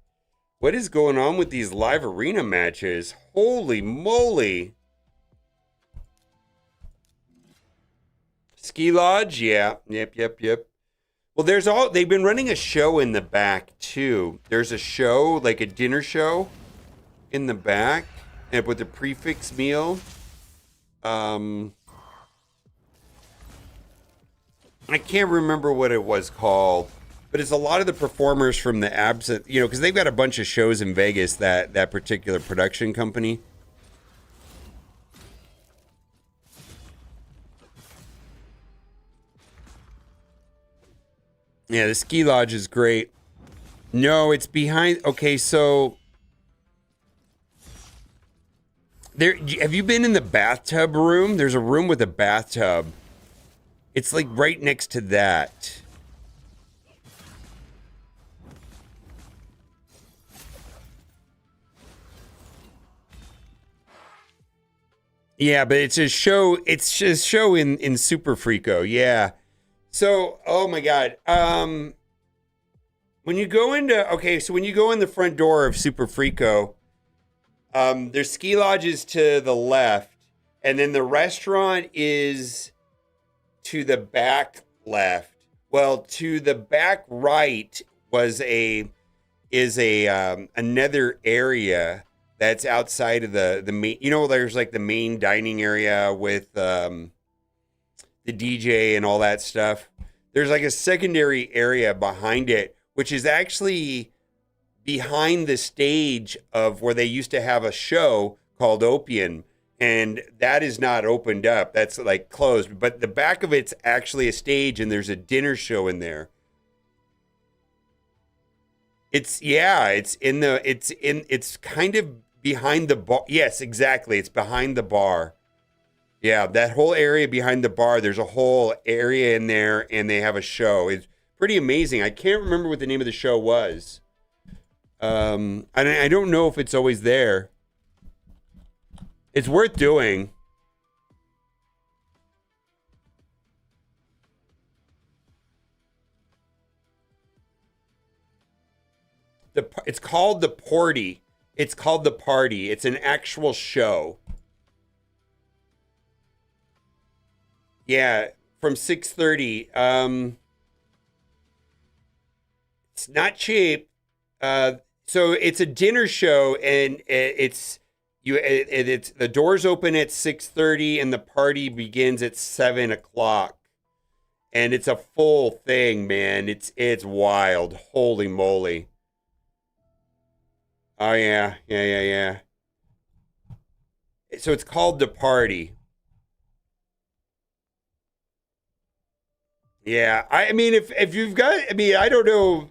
What is going on with these live arena matches? Holy moly. Ski Lodge? Yeah. Yep. Well, they've been running a show in the back too. There's a show, like a dinner show in the back and with a prefix meal. I can't remember what it was called, but it's a lot of the performers from the Absinthe, you know, because they've got a bunch of shows in Vegas, that particular production company. Yeah, the Ski Lodge is great. No, it's behind. Okay, so there. Have you been in the bathtub room? There's a room with a bathtub. It's like right next to that. Yeah, but it's a show. It's a show in Super Freako. Yeah. So, oh my God. When you go into when you go in the front door of Super Freako, there's ski lodges to the left, and then the restaurant is to the back left. Well, to the back right is another area that's outside of the main. You know, there's like the main dining area with the DJ and all that stuff. There's like a secondary area behind it, which is actually behind the stage of where they used to have a show called Opium. And that is not opened up. That's like closed. But the back of it's actually a stage, and there's a dinner show in there. It's kind of behind the bar. Yes, exactly. It's behind the bar. Yeah, that whole area behind the bar, there's a whole area in there, and they have a show. It's pretty amazing. I can't remember what the name of the show was. And I don't know if it's always there. It's worth doing. It's called the Party. It's called the Party. It's an actual show. Yeah, from 6:30. It's not cheap. So it's a dinner show, and it's the doors open at 6:30, and the party begins at 7 o'clock, and it's a full thing, man. It's wild. Holy moly! Oh yeah. So it's called the Party. Yeah, I mean, if you've got, I mean, I don't know,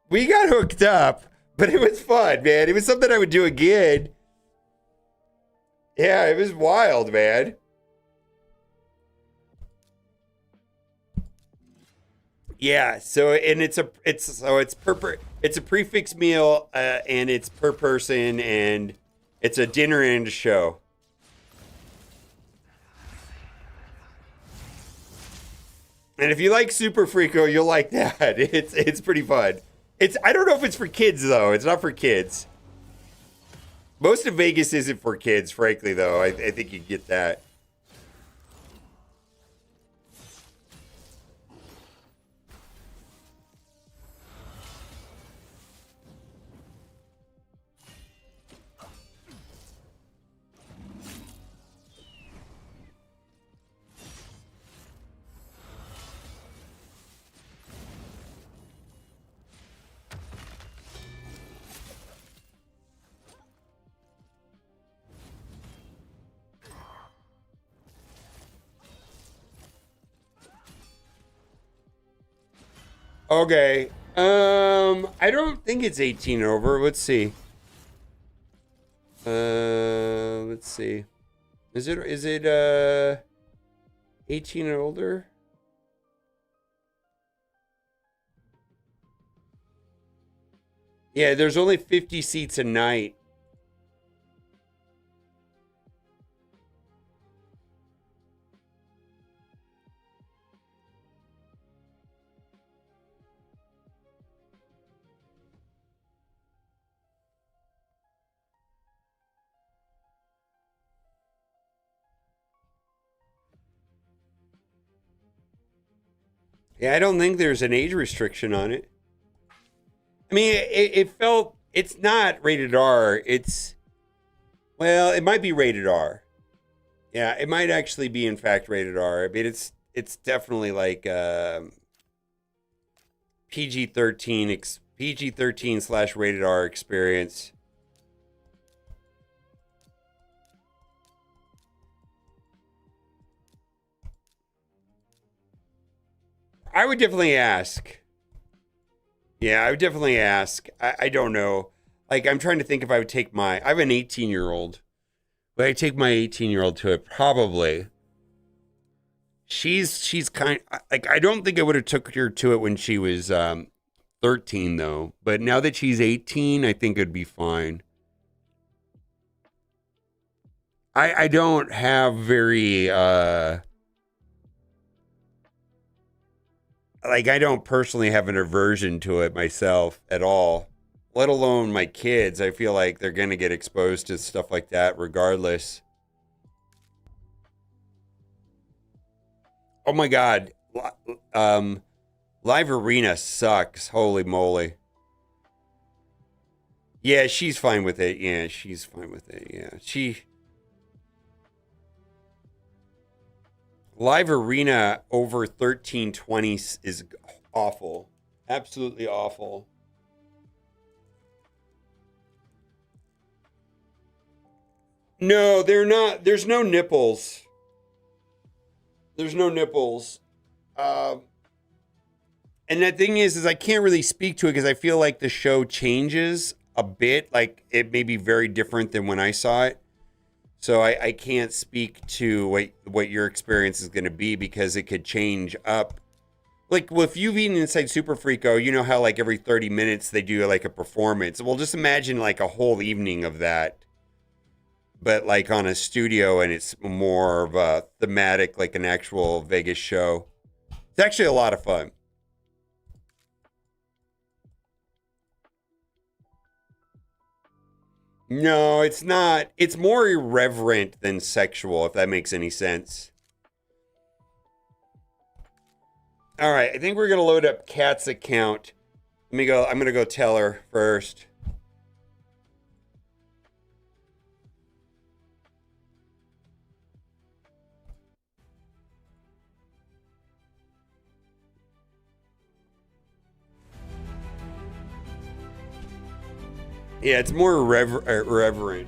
we got hooked up, but it was fun, man. It was something I would do again. Yeah, it was wild, man. Yeah, so and it's a prefix meal, and it's per person, and it's a dinner and a show. And if you like Super Freako, you'll like that. It's pretty fun. I don't know if it's for kids though. It's not for kids. Most of Vegas isn't for kids, frankly, though. I think you get that. Okay. I don't think it's 18 over. Let's see. Let's see. Is it 18 or older? Yeah, there's only 50 seats a night. Yeah, I don't think there's an age restriction on it. I mean, it felt, it's not rated R. It's, well, it might be rated R. Yeah, it might actually be, in fact, rated R. I mean, it's definitely like PG-13, PG-13 / rated R experience. I would definitely ask. Yeah, I would definitely ask. I don't know. Like, I'm trying to think if I would take my, I have an 18-year-old. Would I take my 18-year-old to it? Probably. She's kind, like, I don't think I would have took her to it when she was 13 though. But now that she's 18, I think it'd be fine. I don't have very like, I don't personally have an aversion to it myself at all, let alone my kids. I feel like they're going to get exposed to stuff like that regardless. Oh my God. Live Arena sucks. Holy moly. Yeah, she's fine with it. Yeah, she's fine with it. Yeah, Live Arena over 1320 is awful. Absolutely awful. No, they're not. There's no nipples. There's no nipples. And the thing is I can't really speak to it because I feel like the show changes a bit. Like, it may be very different than when I saw it. So I can't speak to what your experience is going to be because it could change up. Like, well, if you've eaten inside Super Frico, you know how like every 30 minutes they do like a performance. Well, just imagine like a whole evening of that, but like on a studio, and it's more of a thematic, like an actual Vegas show. It's actually a lot of fun. No, it's not. It's more irreverent than sexual, if that makes any sense. All right, I think we're going to load up Kat's account. Let me go. I'm going to go tell her first. Yeah, it's more irreverent.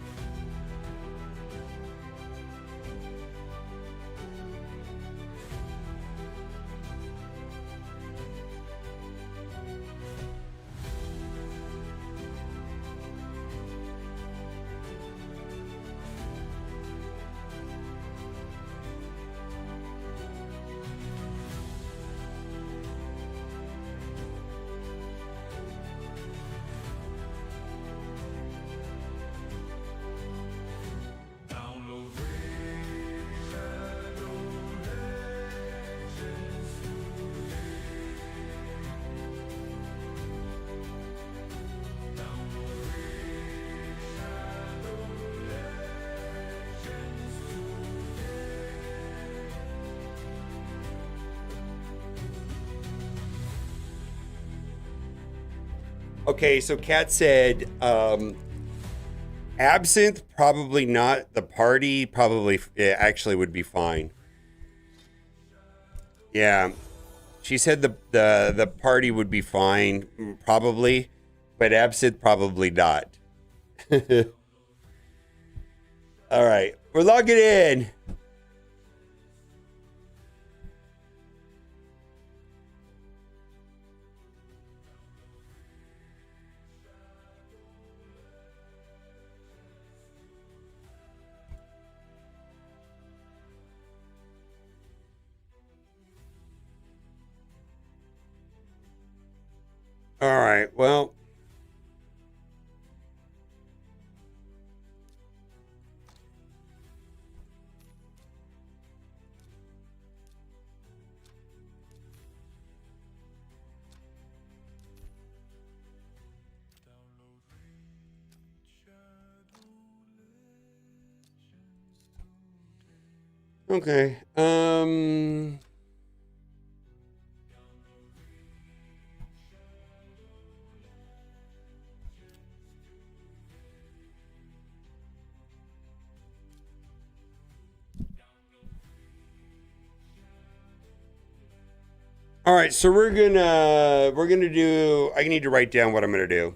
Okay, so Kat said, absinthe, probably not. The party probably actually would be fine. Yeah, she said the party would be fine, probably, but absinthe probably not. All right, we're logging in. All right, well, Okay. All right, so we're gonna do. I need to write down what I'm gonna do.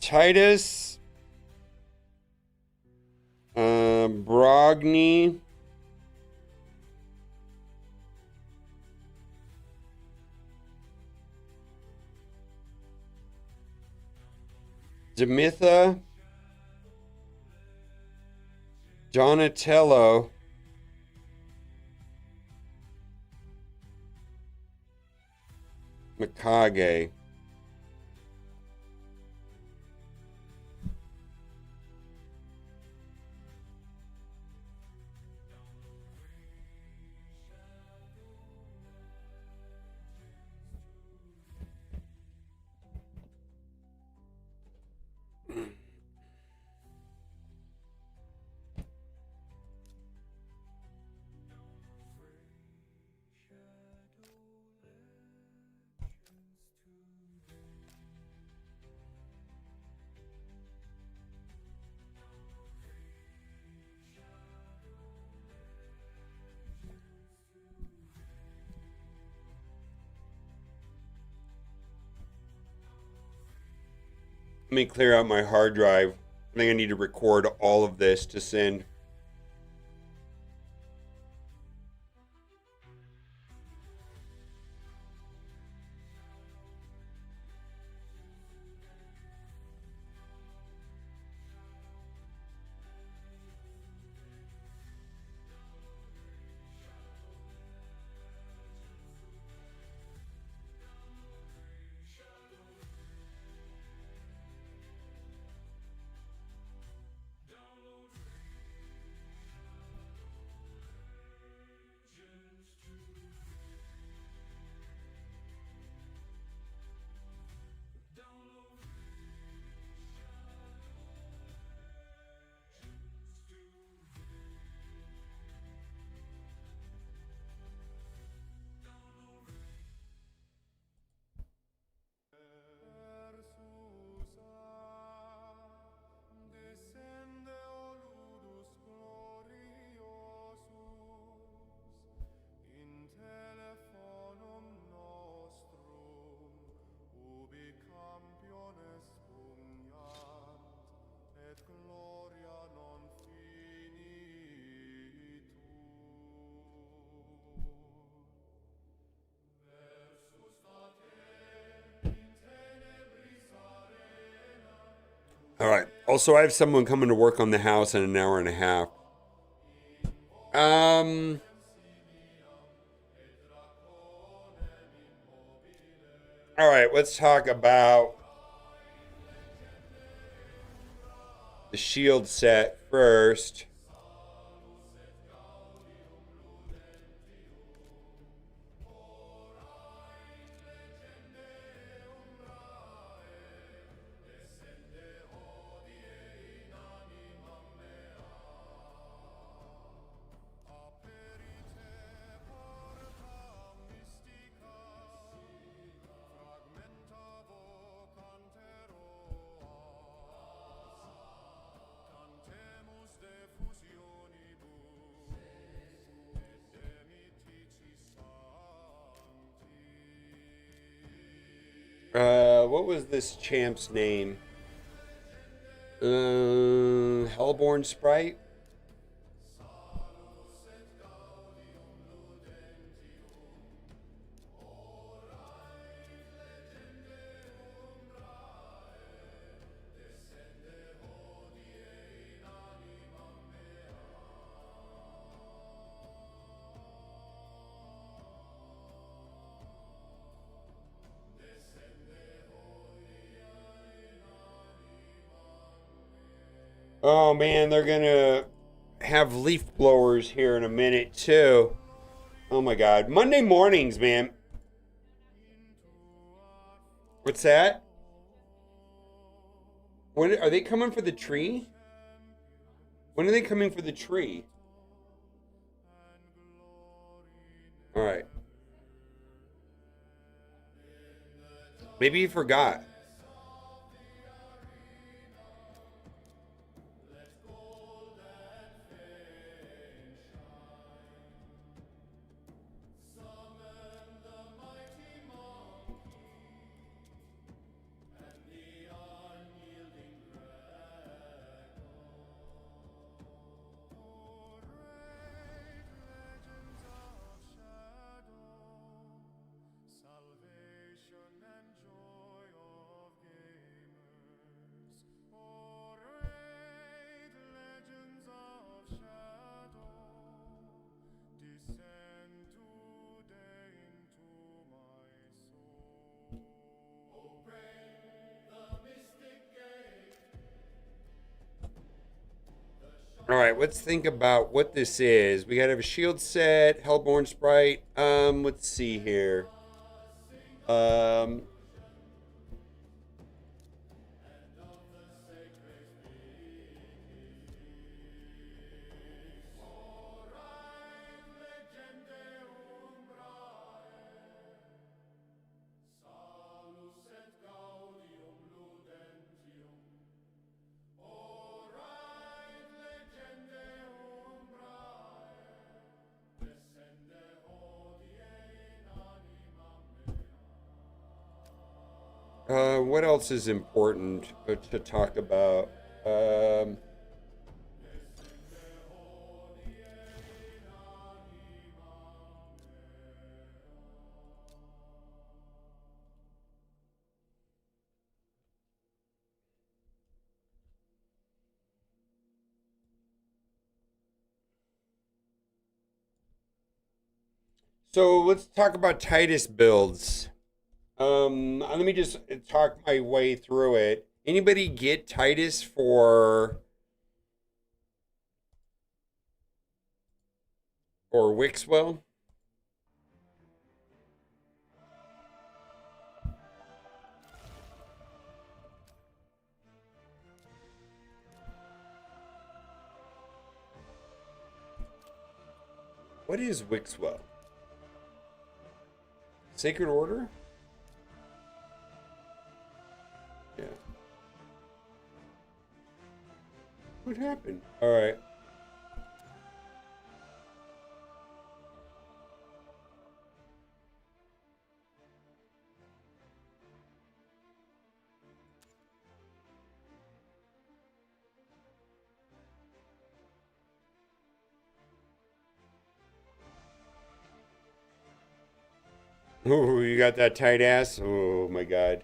Titus, Brogni, Demitha, Donatello, Mikage. Let me clear out my hard drive. I think I need to record all of this to send. Descende o ludus gloriosus in telefonum nostrum ubi campiones pugnant et gloria non finitur versus te in tenebris arena. All right. Also, I have someone coming to work on the house in an hour and a half. All right. Let's talk about the shield set first. What was this champ's name? Hellborn Sprite? Oh man, they're gonna have leaf blowers here in a minute too. Oh my god. Monday mornings, man. What's that? When are they coming for the tree? When are they coming for the tree? All right. Maybe you forgot. Salvation and joy of gamers. Oh, great legends of shadow, descend today into my soul. Open the mystic gate. All right, let's think about what this is. We gotta have a shield set, Hellborn sprite. Let's see here. Um, Salus et gaudium ludentium. Orate legende umbrae. Descende hodie in anima mea. what else is important to talk about? So let's talk about Titus builds. Let me just talk my way through it. Anybody get Titus for or Wixwell? What is Wixwell? Sacred Order? Yeah. What happened? All right. Oh, you got that tight ass? Oh my god.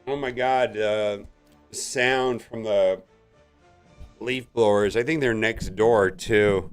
Oh my god, sound from the leaf blowers. I think they're next door too.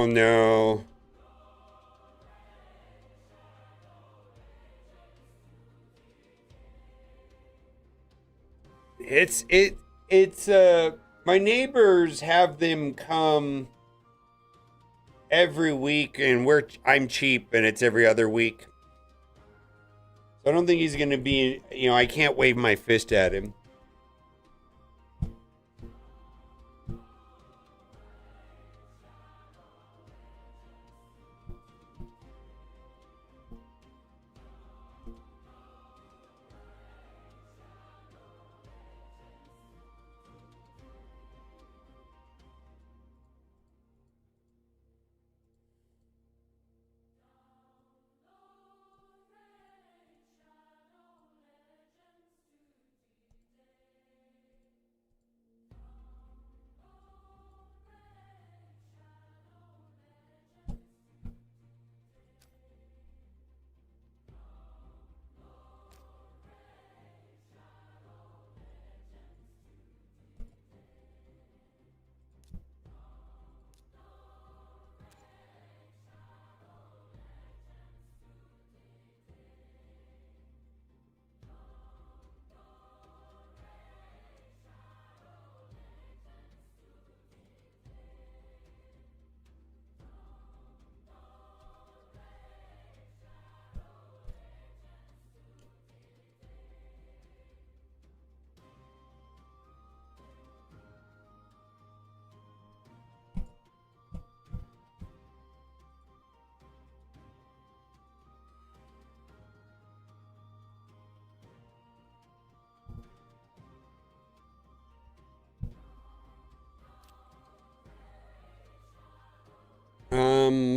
Oh no. It's my neighbors have them come every week, and I'm cheap and it's every other week. So I don't think he's gonna be, I can't wave my fist at him.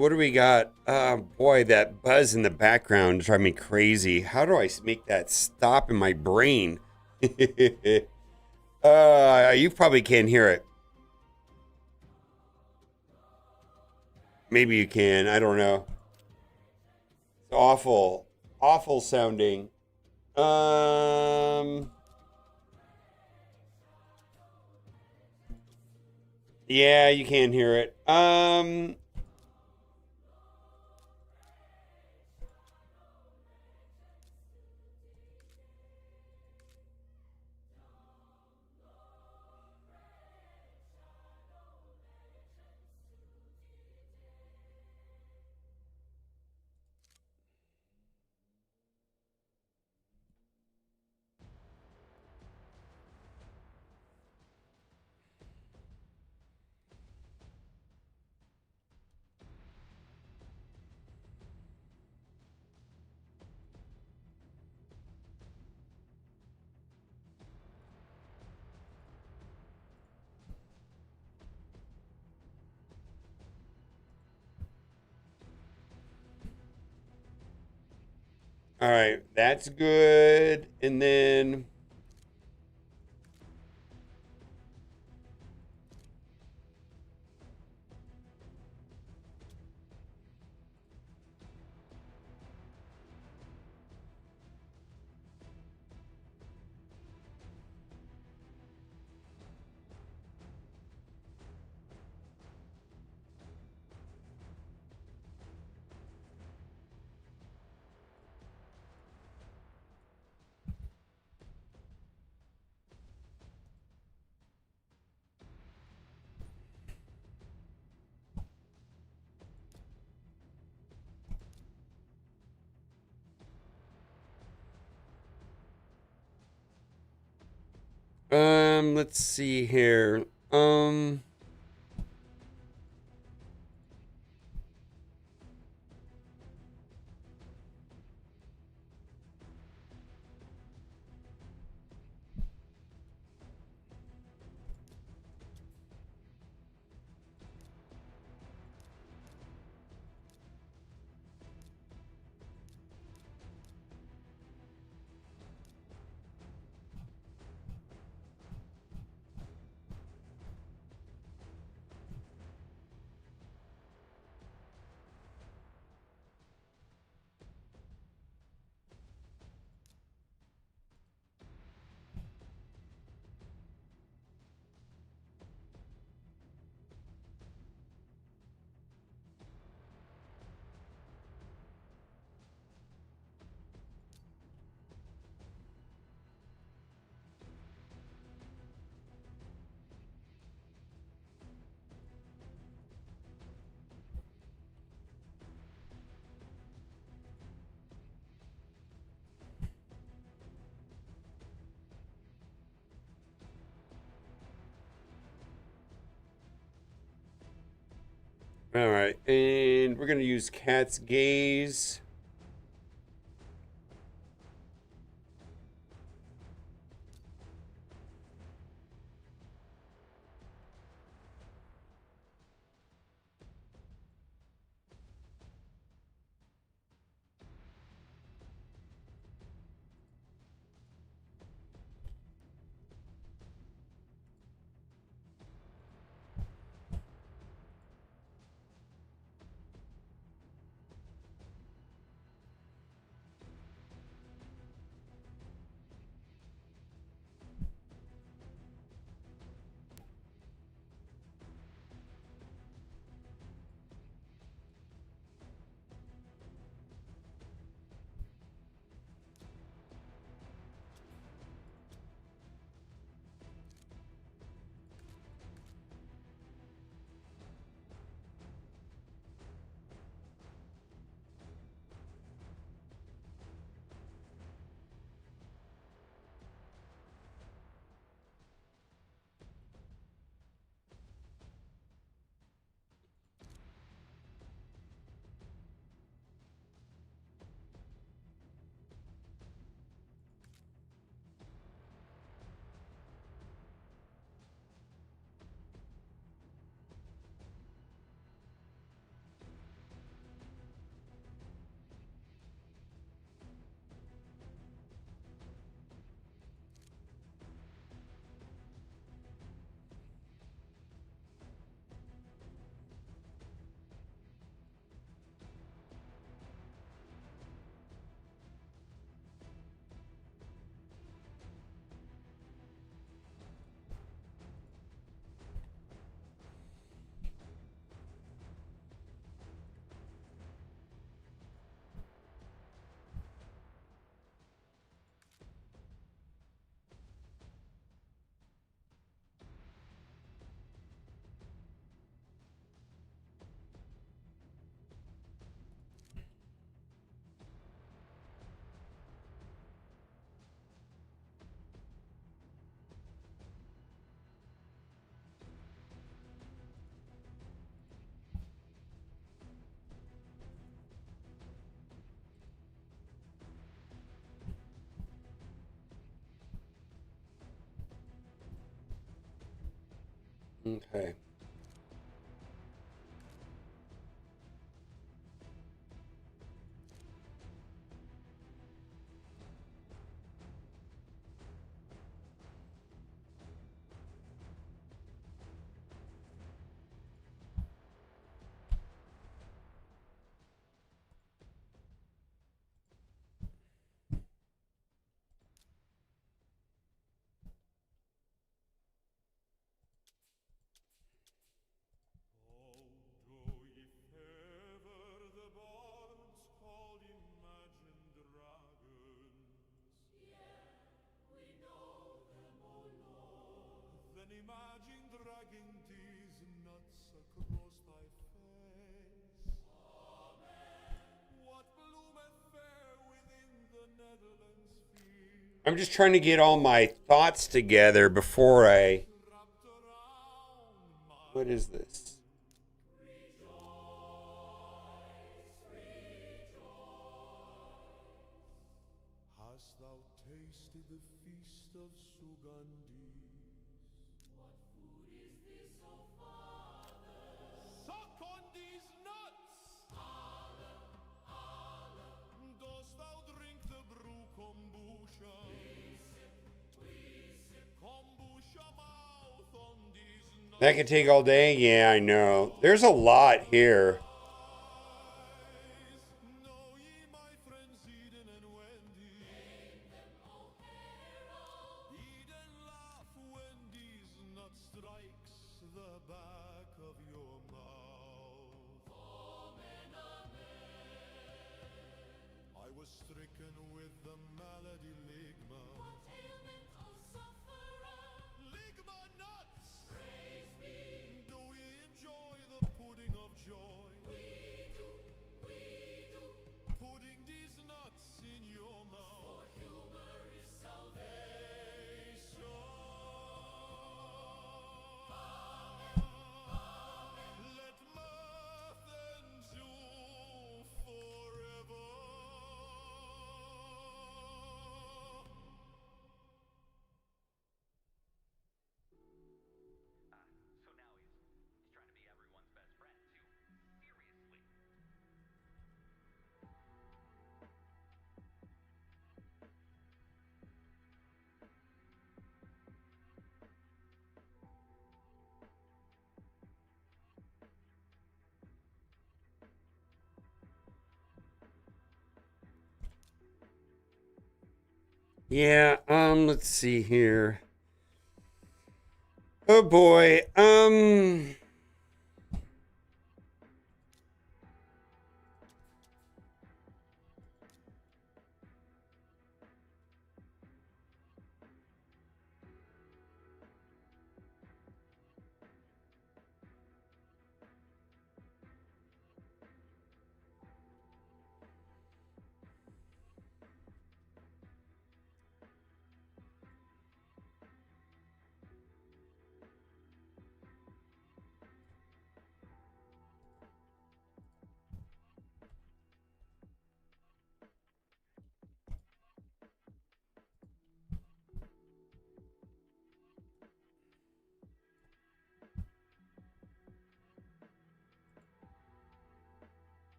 What do we got? Boy, that buzz in the background drives me crazy. How do I make that stop in my brain? You probably can't hear it. Maybe you can. I don't know. It's awful. Awful sounding. Yeah, you can hear it. All right, that's good. And then let's see here. All right, and we're gonna use Cat's Gaze. Okay. Imagine dragging these nuts across thy face. Amen. What bloometh fair within the Netherlands field, I'm just trying to get all my thoughts together before I. wrapped around my What is this? Hast thou tasted the feast of Sugandhis? What food is this, O Father? Suck on these nuts! Dost thou drink the brew kombucha? Kombucha mouth on these nuts. That could take all day? Yeah, I know. There's a lot here. Know ye, my friends, Eden and Wendy? Eat and laugh when these nuts strikes the back of your mouth. I was stricken with the malady ligma. What ailment, O sufferer? Ligma nuts! Praise be! Do we enjoy the pudding of joy? We do, putting these nuts in your mouth. For humor is salvation. Let mirth Yeah, let's see here. Oh boy.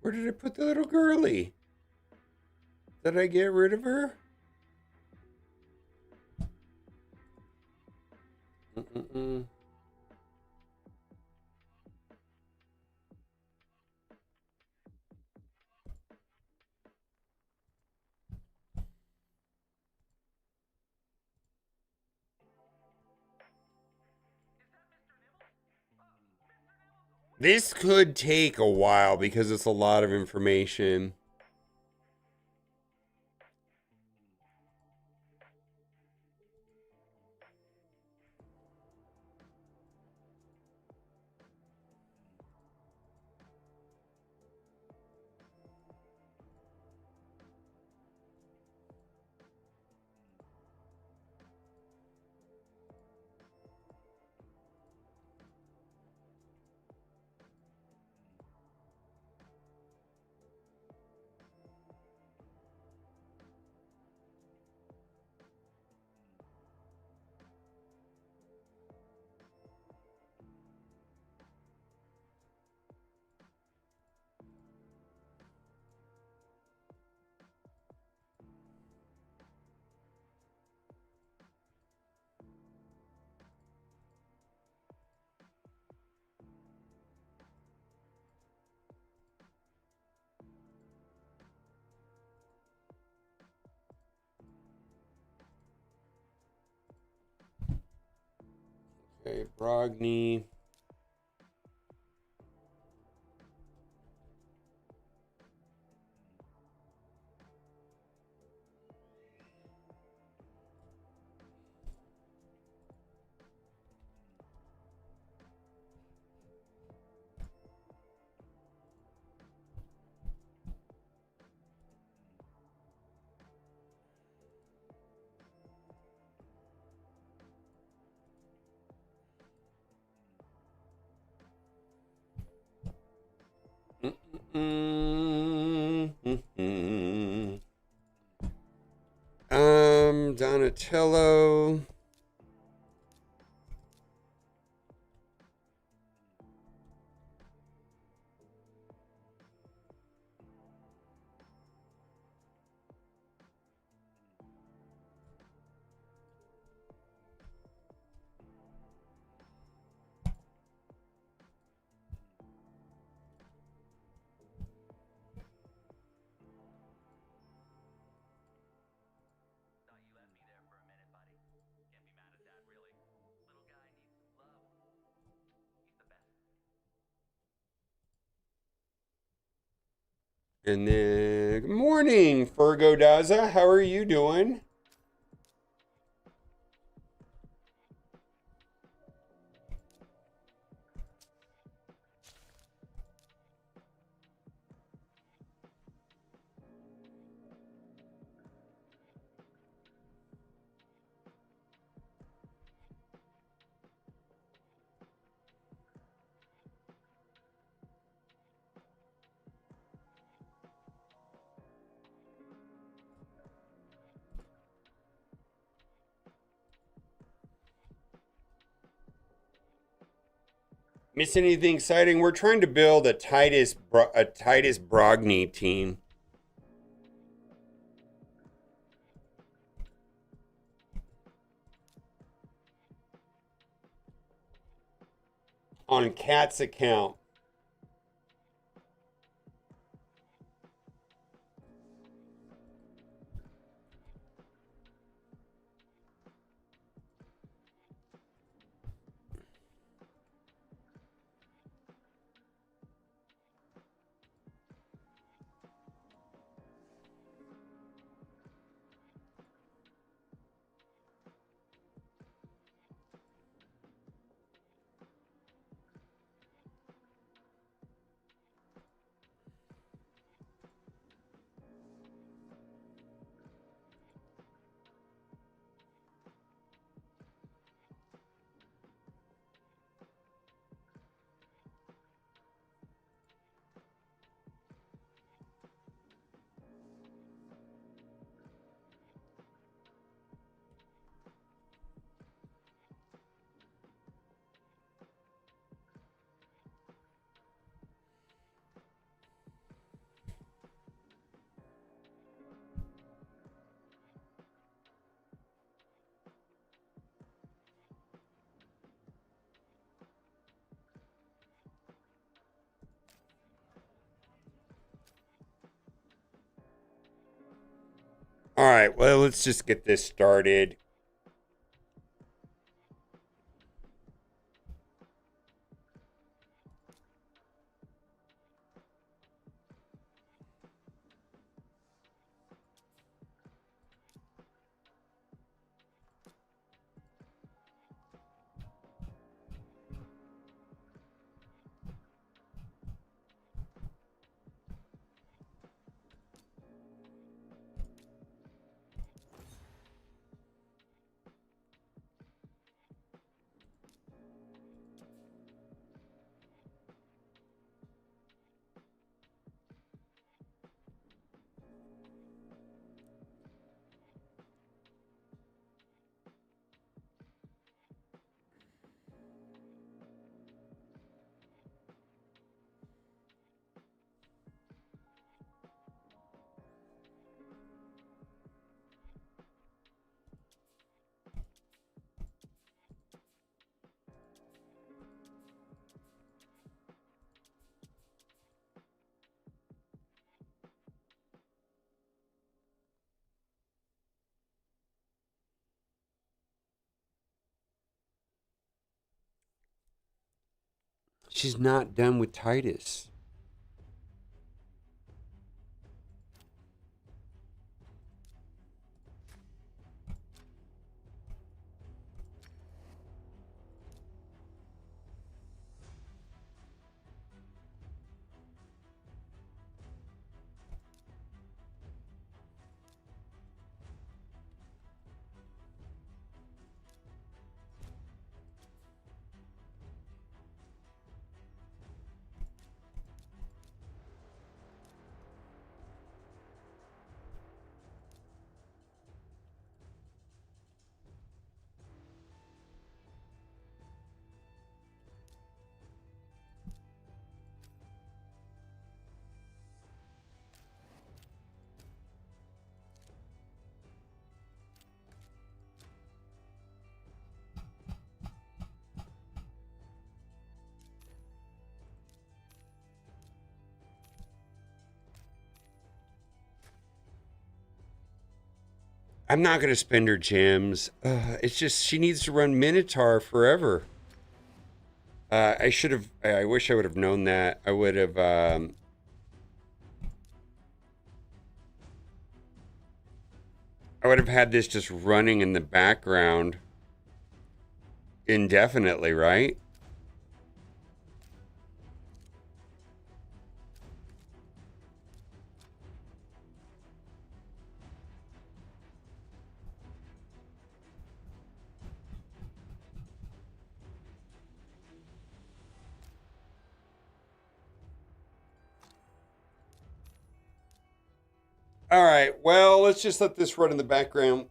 Where did I put the little girlie? Did I get rid of her? Mm-mm-mm. This could take a while because it's a lot of information. Okay, Brogni. Mm-mm-mm. Donatello. And then, good morning, Fergo Daza. How are you doing? Miss anything exciting? We're trying to build a Titus Brogni team. On Cat's account. All right, well, let's just get this started. She's not done with Titus. I'm not going to spend her gems. It's just she needs to run Minotaur forever. I should have. I wish I would have known that. I would have. I would have had this just running in the background indefinitely, right? All right, well, let's just let this run in the background.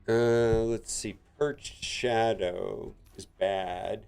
Let's see. Perched Shadow is bad.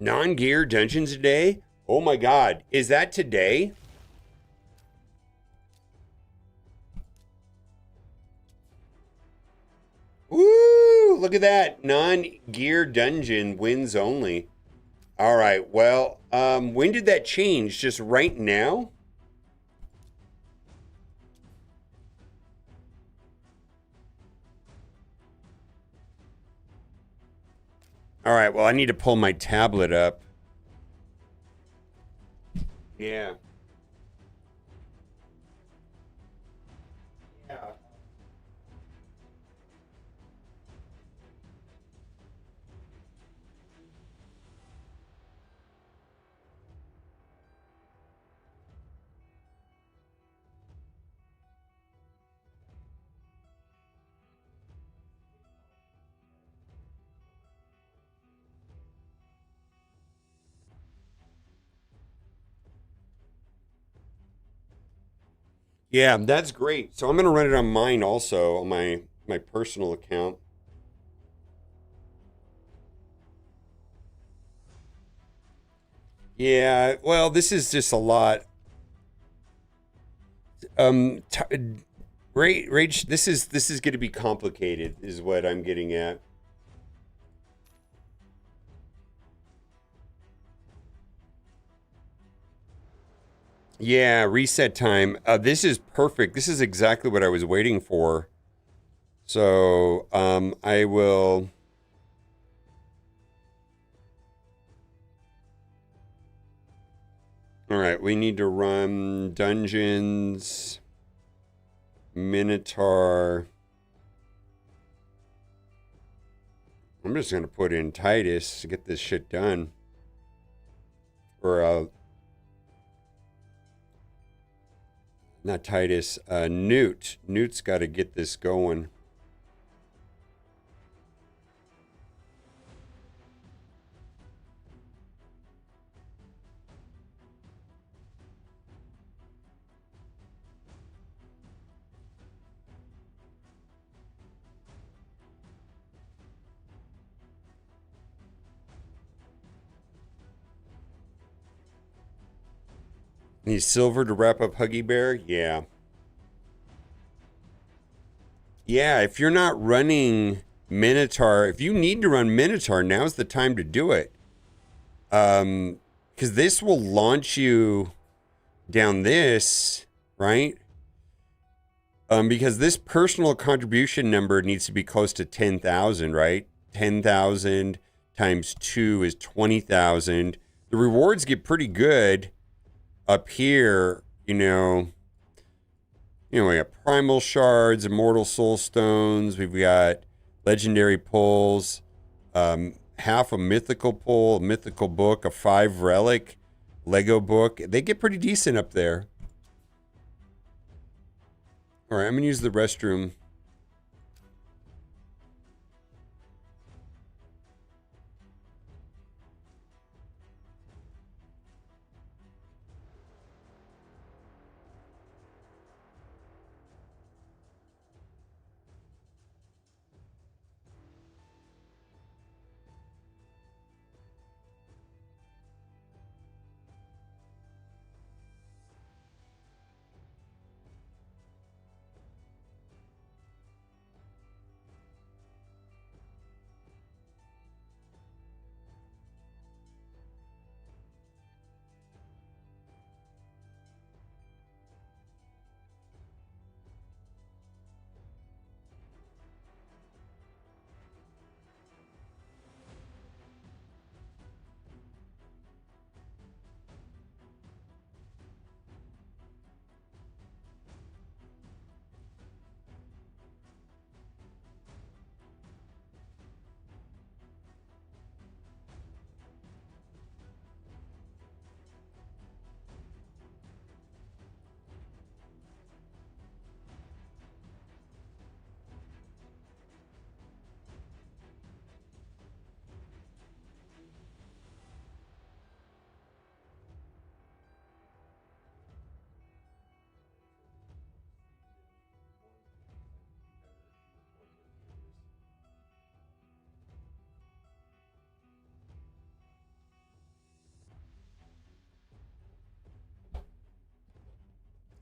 Non-gear dungeons today? Oh my god. Is that today? Woo! Look at that. Non-gear dungeon wins only. All right. Well, when did that change? Just right now? All right. Well, I need to pull my tablet up. Yeah. Yeah. Yeah, that's great. So I'm gonna run it on mine also, on my personal account. Yeah, well, this is just a lot. Rage. This is going to be complicated, is what I'm getting at. Yeah, reset time. This is perfect. This is exactly what I was waiting for. So, I will. All right, we need to run dungeons, Minotaur. I'm just gonna put in Titus to get this shit done. Or not Titus, Newt. Newt's got to get this going. Need silver to wrap up Huggy Bear? Yeah. Yeah, if you're not running Minotaur, if you need to run Minotaur, now's the time to do it. Because this will launch you down this, right? Because this personal contribution number needs to be close to 10,000, right? 10,000 times 2 is 20,000. The rewards get pretty good up here, we got primal shards, immortal soul stones. We've got legendary pulls, half a mythical pull, a mythical book, a 5 relic, Lego book. They get pretty decent up there. All right, I'm gonna use the restroom.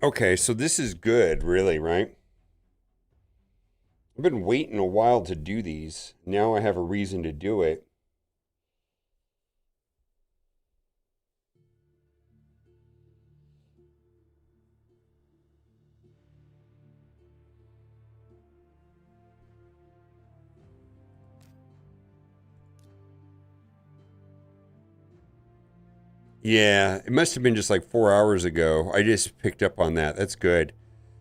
Okay, so this is good, really, right? I've been waiting a while to do these. Now I have a reason to do it. Yeah, it must have been just like 4 hours ago. I just picked up on that. That's good.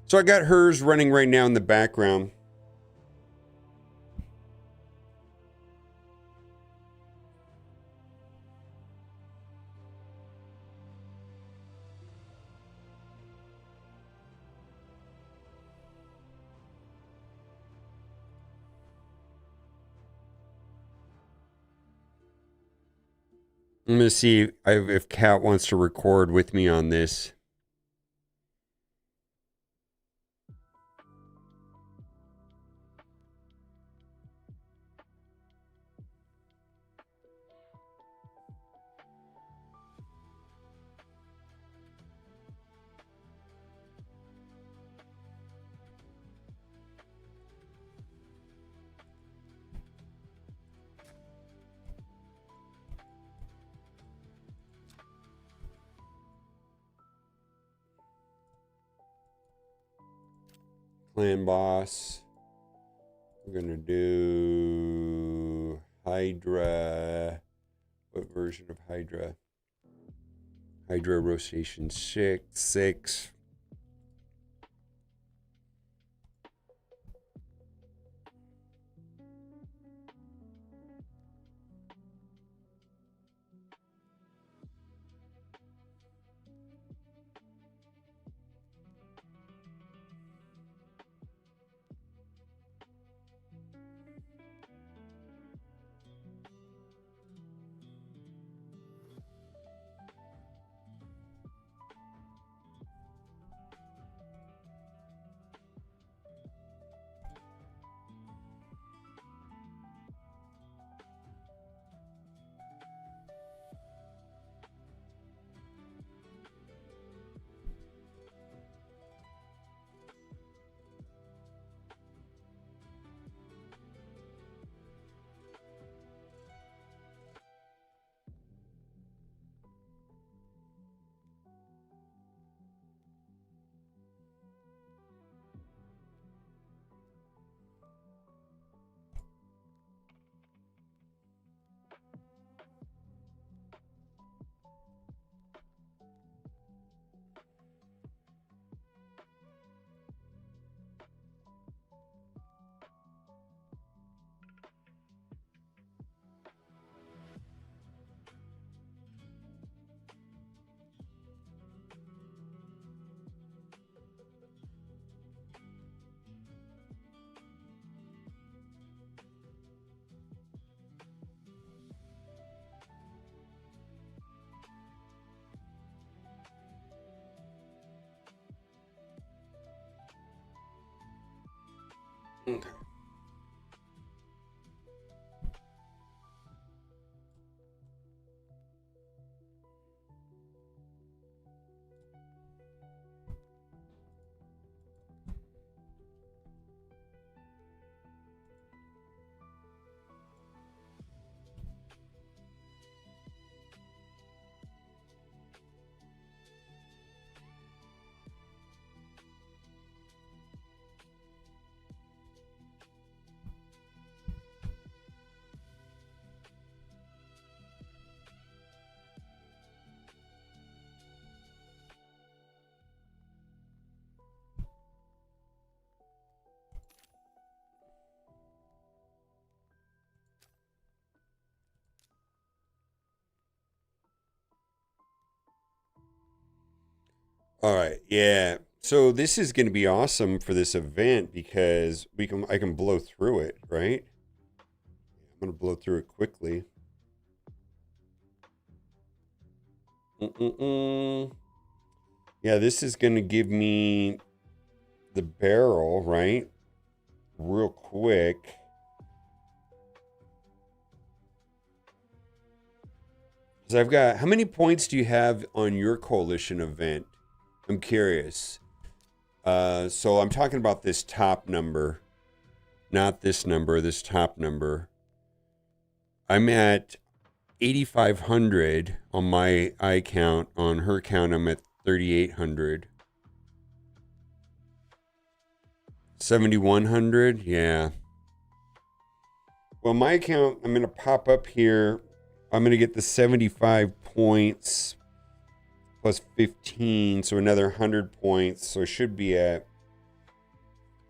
So I got hers running right now in the background. I'm gonna see if Kat wants to record with me on this. Clan boss. We're gonna do Hydra. What version of Hydra? Hydra rotation 6. Okay. All right. Yeah. So this is going to be awesome for this event because I can blow through it, right? I'm going to blow through it quickly. Yeah, this is going to give me the barrel, right? Real quick. Because I've got, how many points do you have on your coalition event? I'm curious. So I'm talking about this top number, not this number, this top number. I'm at 8,500 on my eye count. On her count, I'm at 3,800. 7,100, yeah. Well, my account, I'm going to pop up here. I'm going to get the 75 points plus 15, so another 100 points. So it should be at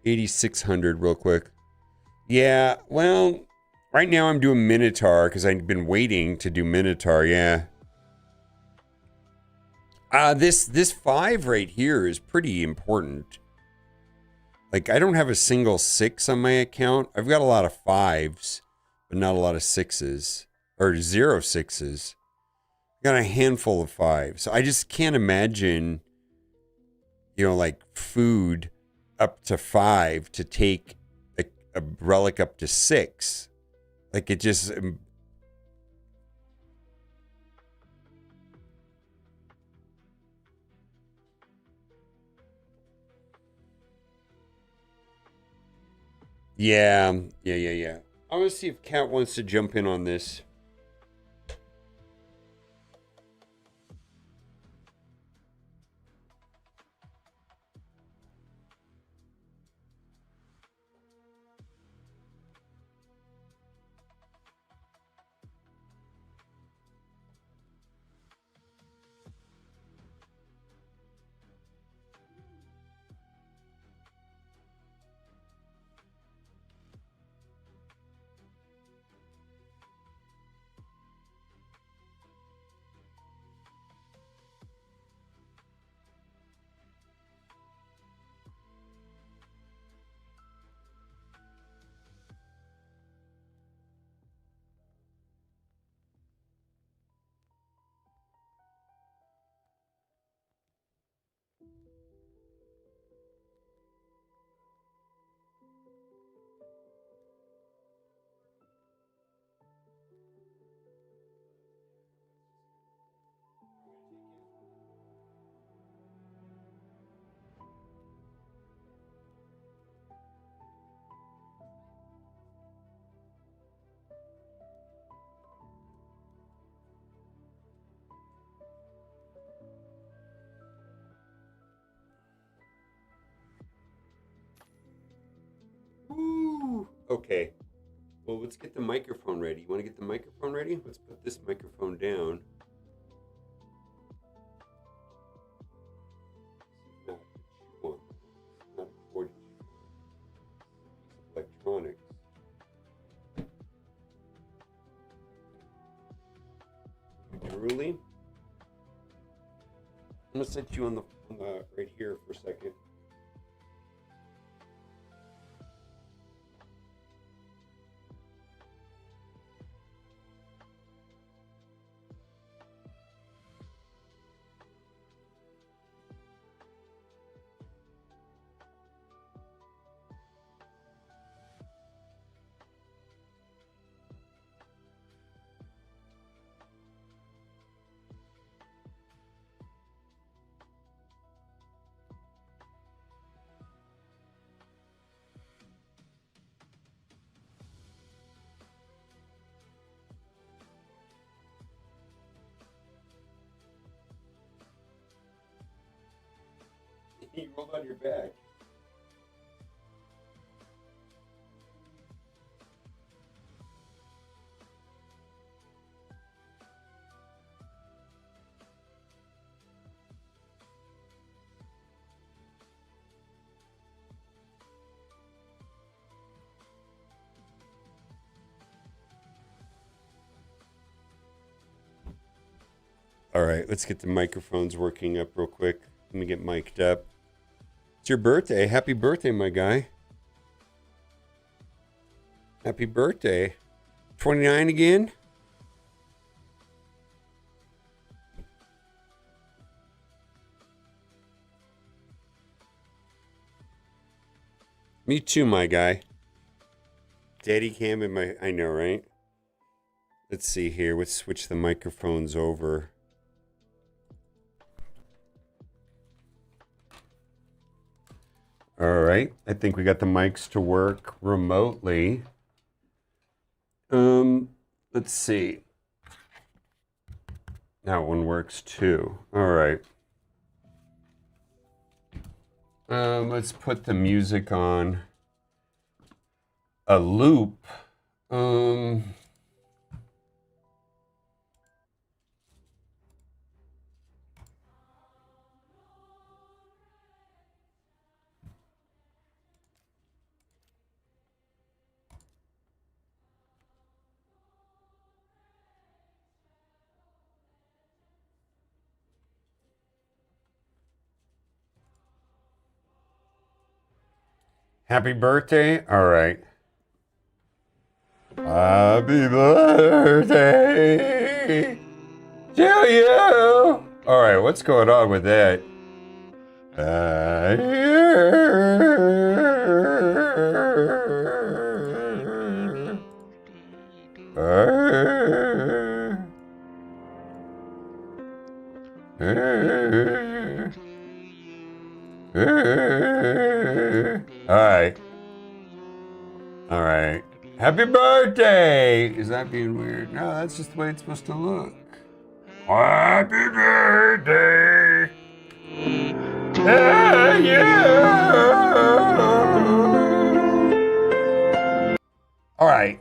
8,600 real quick. Yeah, well, right now I'm doing Minotaur because I've been waiting to do Minotaur, yeah. This 5 right here is pretty important. Like, I don't have a single 6 on my account. I've got a lot of 5s, but not a lot of 6s. Or 0 6s. I've got a handful of 5s. I just can't imagine, you know, like, food up to 5 to take a relic up to 6. Like, it just... Yeah. I want to see if Kat wants to jump in on this. Ooh, okay. Well, let's get the microphone ready. You want to get the microphone ready? Let's put this microphone down. Not what you want. Not 40 electronics. Truly. I'm gonna set you on the right here for a second. You rolled on your back. All right, let's get the microphones working up real quick. Let me get mic'd up. It's your birthday. Happy birthday, my guy. Happy birthday. 29 again? Me too, my guy. Daddy cam in my... I know, right? Let's see here. Let's switch the microphones over. All right. I think we got the mics to work remotely. Let's see. That one works too. All right. Let's put the music on a loop. Happy birthday. All right. Happy birthday to you. All right, what's going on with that? All right. Happy birthday! Is that being weird? No, that's just the way it's supposed to look. Happy birthday to you! All right.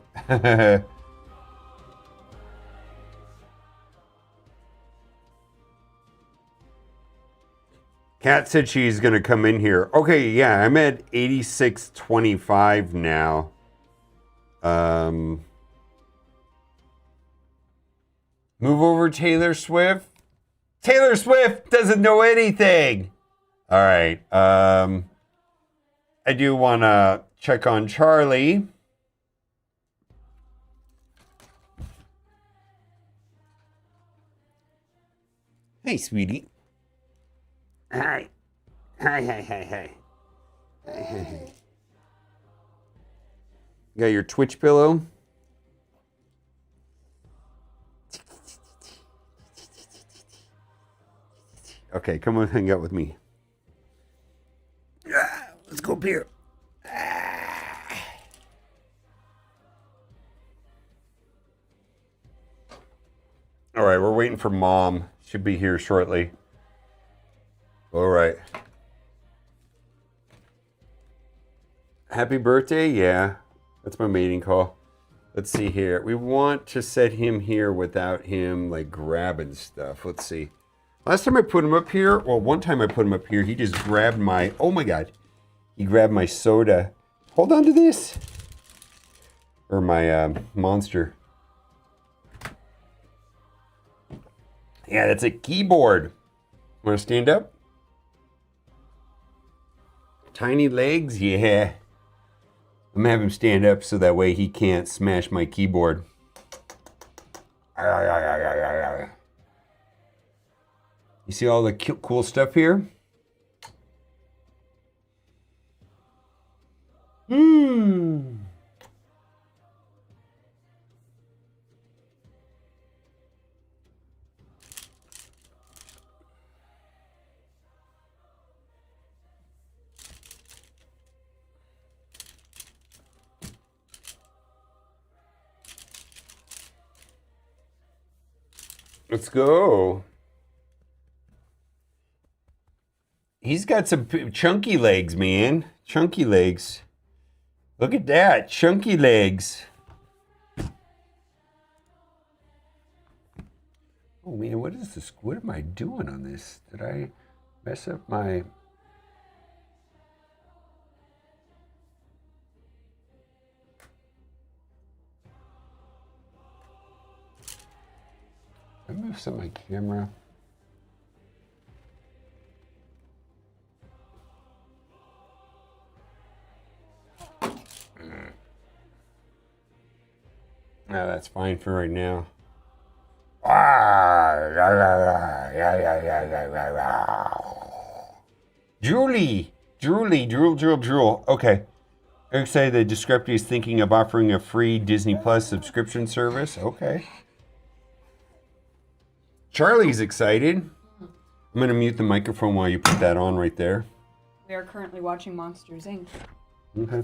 Kat said she's going to come in here. Okay, yeah, I'm at 86.25 now. Move over Taylor Swift. Taylor Swift doesn't know anything. All right. I do want to check on Charlie. Hey, sweetie. Hi. Hi. You got your Twitch pillow? Okay, come on, hang out with me. Let's go up here. All right, we're waiting for Mom. Should be here shortly. All right. Happy birthday? Yeah, that's my mating call. Let's see here. We want to set him here without him like grabbing stuff. Let's see. Last time I put him up here, well, one time I put him up here, he just grabbed my, oh my God, he grabbed my soda. Hold on to this. Or my Monster. Yeah, that's a keyboard. Want to stand up? Tiny legs? Yeah. I'm going to have him stand up so that way he can't smash my keyboard. You see all the cool stuff here? Let's go. He's got some chunky legs, man. Chunky legs. Look at that. Chunky legs. Oh, man, what is this? What am I doing on this? Did I mess up my... I move some of my camera. No, that's fine for right now. Julie, drool. Okay. Eric said that Discrepancy is thinking of offering a free Disney Plus subscription service. Okay. Charlie's excited. I'm going to mute the microphone while you put that on right there. We are currently watching Monsters, Inc. Okay.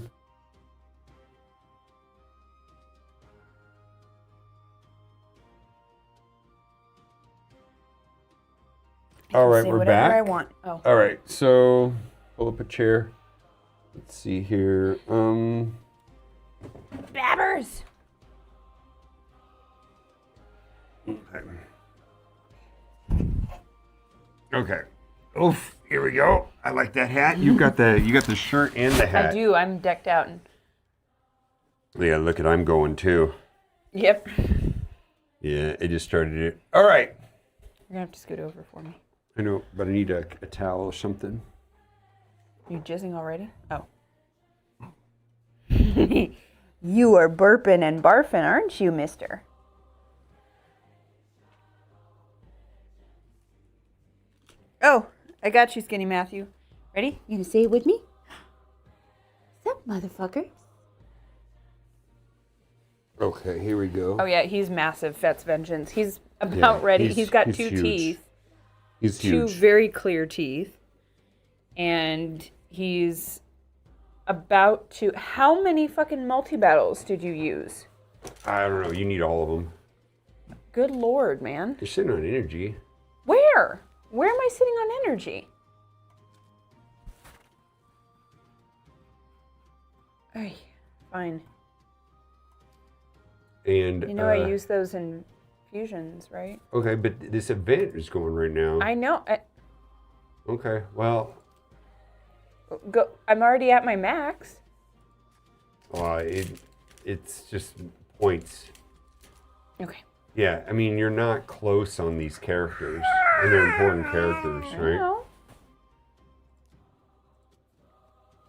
All right, Say we're whatever back. I want. Oh. All right, so pull up a chair. Let's see here. Babbers! Okay. Oof. Here we go. I like that hat. You got the shirt and the hat. I do. I'm decked out. Yeah, look at I'm going too. Yep. Yeah, it just started it. All right. You're gonna have to scoot over for me. I know, but I need a towel or something. You jizzing already? Oh. You are burping and barfing, aren't you, mister? Oh, I got you, Skinny Matthew. Ready? You gonna say it with me? What's up, motherfuckers? Okay, here we go. Oh yeah, he's massive. Fet's vengeance. He's about ready. He's got two huge. teeth. He's Two huge. very clear teeth. And he's about to... How many fucking multi-battles did you use? I don't know. You need all of them. Good lord, man. You're sitting on energy. Where? Where am I sitting on energy? Ay, fine. And You know I use those in fusions, right? Okay, but this event is going right now. I know. Okay, well, I'm already at my max. it's just points. Okay. Yeah, I mean, you're not close on these characters, and they're important characters, right? No.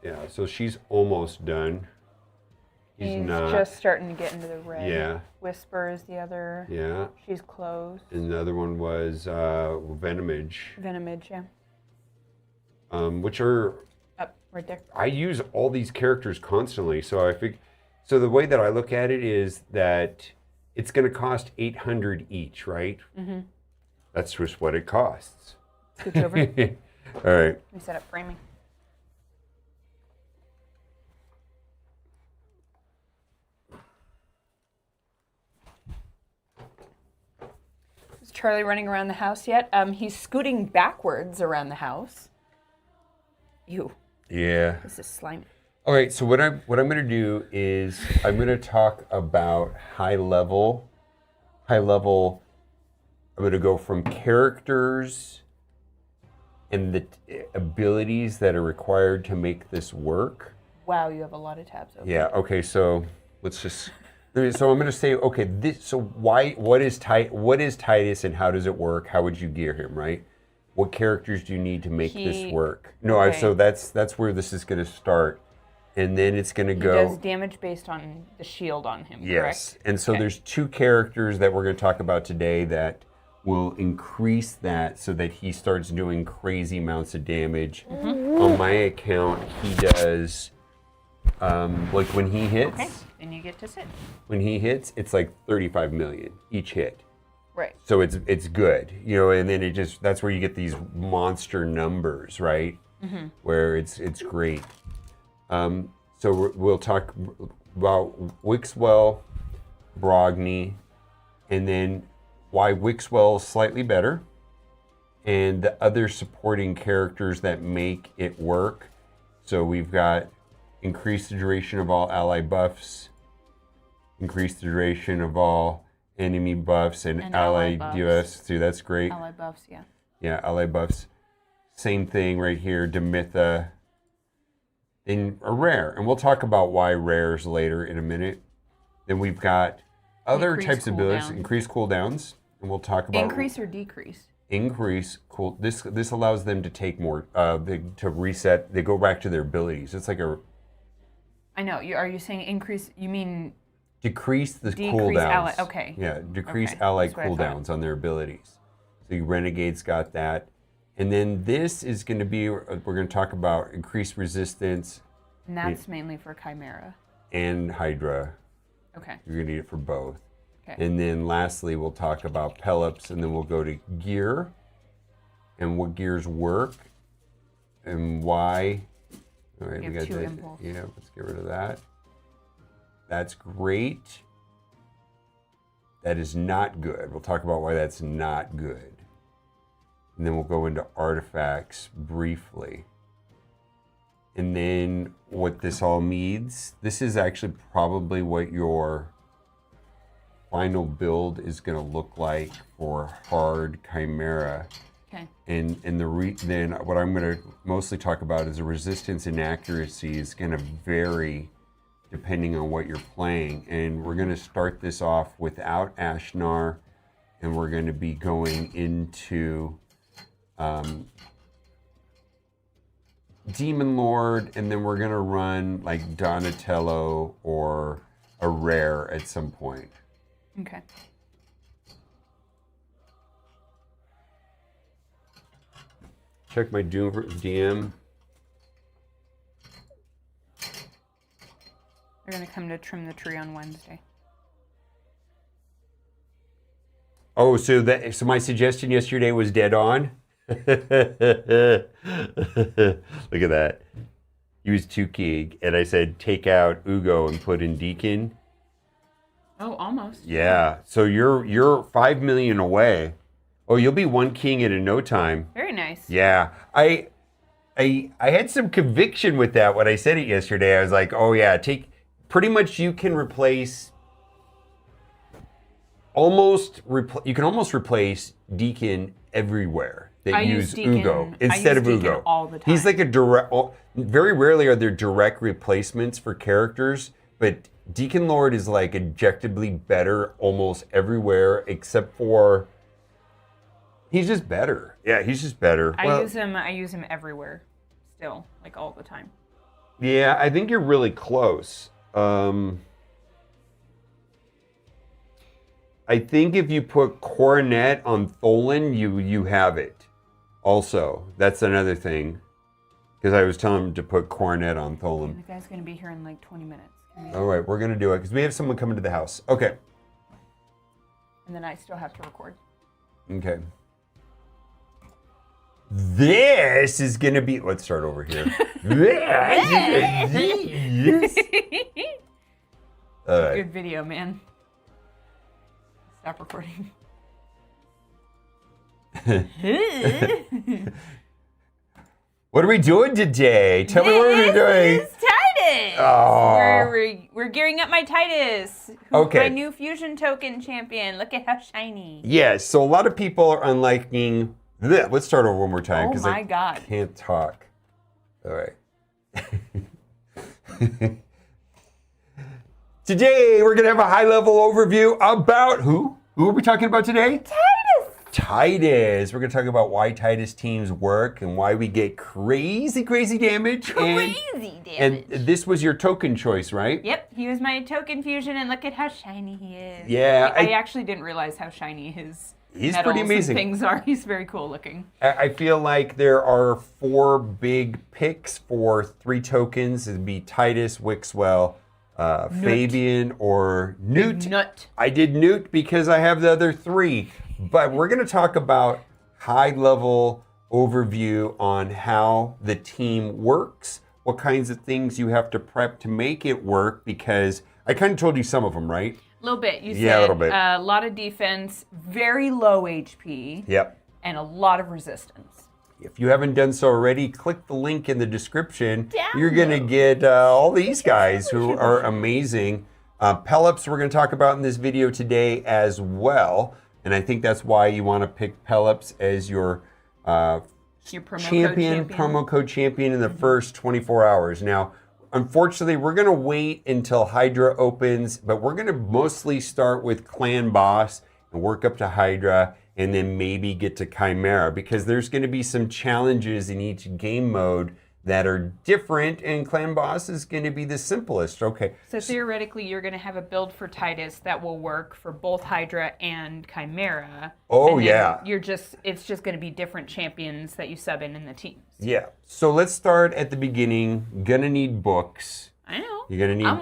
Yeah, so she's almost done. He's not. Just starting to get into the red. Yeah. Whisper is the other. Yeah, She's close. and the other one was Venomage, Venomage, yeah. which are Up, right there. I use all these characters constantly, so so the way that I look at it is that it's going to cost 800 each, right? Mm-hmm. That's just what it costs. Scooch over. Let All right. me set up framing. Is Charlie running around the house yet? He's scooting backwards around the house. Ew, Yeah. this is slimy. All right. So what I'm going to do is I'm going to talk about high level. I'm going to go from characters and the abilities that are required to make this work. Wow, you have a lot of tabs open. Yeah. Okay. So let's just. So I'm going to say, okay. What is Titus and how does it work? How would you gear him, right? What characters do you need to make this work? No, okay. So that's where this is going to start, and then it's going to He go. does damage based on the shield on him, Yes. correct? And so Okay. there's two characters that we're going to talk about today that will increase that so that he starts doing crazy amounts of damage. Mm-hmm. On my account, he does, like when he hits, Okay, then you get to sit. when he hits, it's like 35 million each hit. Right. So it's good, and then that's where you get these monster numbers, right? Mm-hmm. Where it's great. So we'll talk about Wixwell, Brogni, and then why Wixwell is slightly better, and the other supporting characters that make it work. So we've got increase the duration of all ally buffs, increase the duration of all enemy buffs, and ally buffs. DOS too. That's great. Ally buffs, yeah. Yeah, ally buffs. Same thing right here, Demitha. And a rare. And we'll talk about why rares later in a minute. Then we've got other Increase types of abilities. cooldowns. Increase cooldowns. And we'll talk about Increase or decrease? increase cool. This allows them to take more to reset. They go back to their abilities. It's like a I know. Are you saying increase? You mean decrease the Decrease cooldowns. ally- okay. Yeah, decrease Okay, ally that's what I thought. cooldowns on their abilities. So Renegade's got that. And then this is going to be, we're going to talk about increased resistance and that's mainly for Chimera. and Hydra. Okay. You're going to need it for both. Okay. And then lastly, we'll talk about Pelops, and then we'll go to gear and what gears work. And Y. All right, We we have got 2 that. impulse. Yeah, let's get rid of that. That's great. That is not good. We'll talk about why that's not good. And then we'll go into artifacts briefly. And then what this all means, this is actually probably what your final build is going to look like for hard Chimera. Okay. And then what I'm going to mostly talk about is the resistance and accuracy is going to vary depending on what you're playing. And we're going to start this off without Ashnar, and we're going to be going into Demon Lord, and then we're going to run like Donatello or a rare at some point. Okay. Check my DM. They're gonna come to trim the tree on Wednesday. Oh, so my suggestion yesterday was dead on? Look at that. Use 2 King, and I said take out Ugo and put in Deacon. Oh, almost. Yeah. So you're 5 million away. Oh, you'll be 1 king in no time. Very nice. Yeah. I had some conviction with that when I said it yesterday. I was like, oh yeah, pretty much you can replace you can almost replace Deacon everywhere that I use Deacon- Ugo I instead use of Deacon Ugo. all the He's time. like a direct. Very rarely are there direct replacements for characters, but Deacon Lord is like objectively better almost everywhere except for. He's just better. Yeah, he's just better. I use him everywhere, still, like all the time. Yeah, I think you're really close. I think if you put Coronet on Tholen, you have it. Also, that's another thing. Because I was telling him to put Coronet on And Tholen. the guy's gonna be here in like 20 minutes. All right, we're going to do it. Because we have someone coming to the house. Okay. And then I still have to record. Okay. This is going to be... Let's start over here. This. All right. Good video, man. Stop recording. What are we doing today? Tell me what we're doing. This is Titus. Oh. We're gearing up my Titus. Who's Okay. my new fusion token champion. Look at how shiny. Yes, so a lot of people are unliking this. Let's start over one more time. Oh 'cause my I God. can't talk. All right. Today, we're going to have a high-level overview about who? Who are we talking about today? Titus. We're going to talk about why Titus teams work and why we get crazy damage. Crazy damage. And this was your token choice, right? Yep, he was my token fusion, and look at how shiny he is. Yeah, I actually didn't realize how shiny his He's metals pretty amazing. and things are. He's very cool looking. I feel like there are 4 big picks for 3 tokens. It'd be Titus, Wixwell, Fabian, or Newt. Nut. I did Newt because I have the other 3. But we're going to talk about high-level overview on how the team works, what kinds of things you have to prep to make it work, because I kind of told you some of them, right? A little bit. You Yeah, a said little bit. a lot of defense, very low HP, Yep. and a lot of resistance. If you haven't done so already, click the link in the description. You're going to get all these guys who are amazing. Pelops we're going to talk about in this video today as well. And I think that's why you want to pick Pelops as your promo code champion in the first 24 hours. Now, unfortunately, we're going to wait until Hydra opens, but we're going to mostly start with Clan Boss and work up to Hydra, and then maybe get to Chimera, because there's going to be some challenges in each game mode that are different, and Clan Boss is going to be the simplest. Okay. So theoretically, you're going to have a build for Titus that will work for both Hydra and Chimera. Oh, and then yeah. it's just going to be different champions that you sub in the teams. Yeah. So let's start at the beginning. Gonna need books. I know. You're gonna need. I'm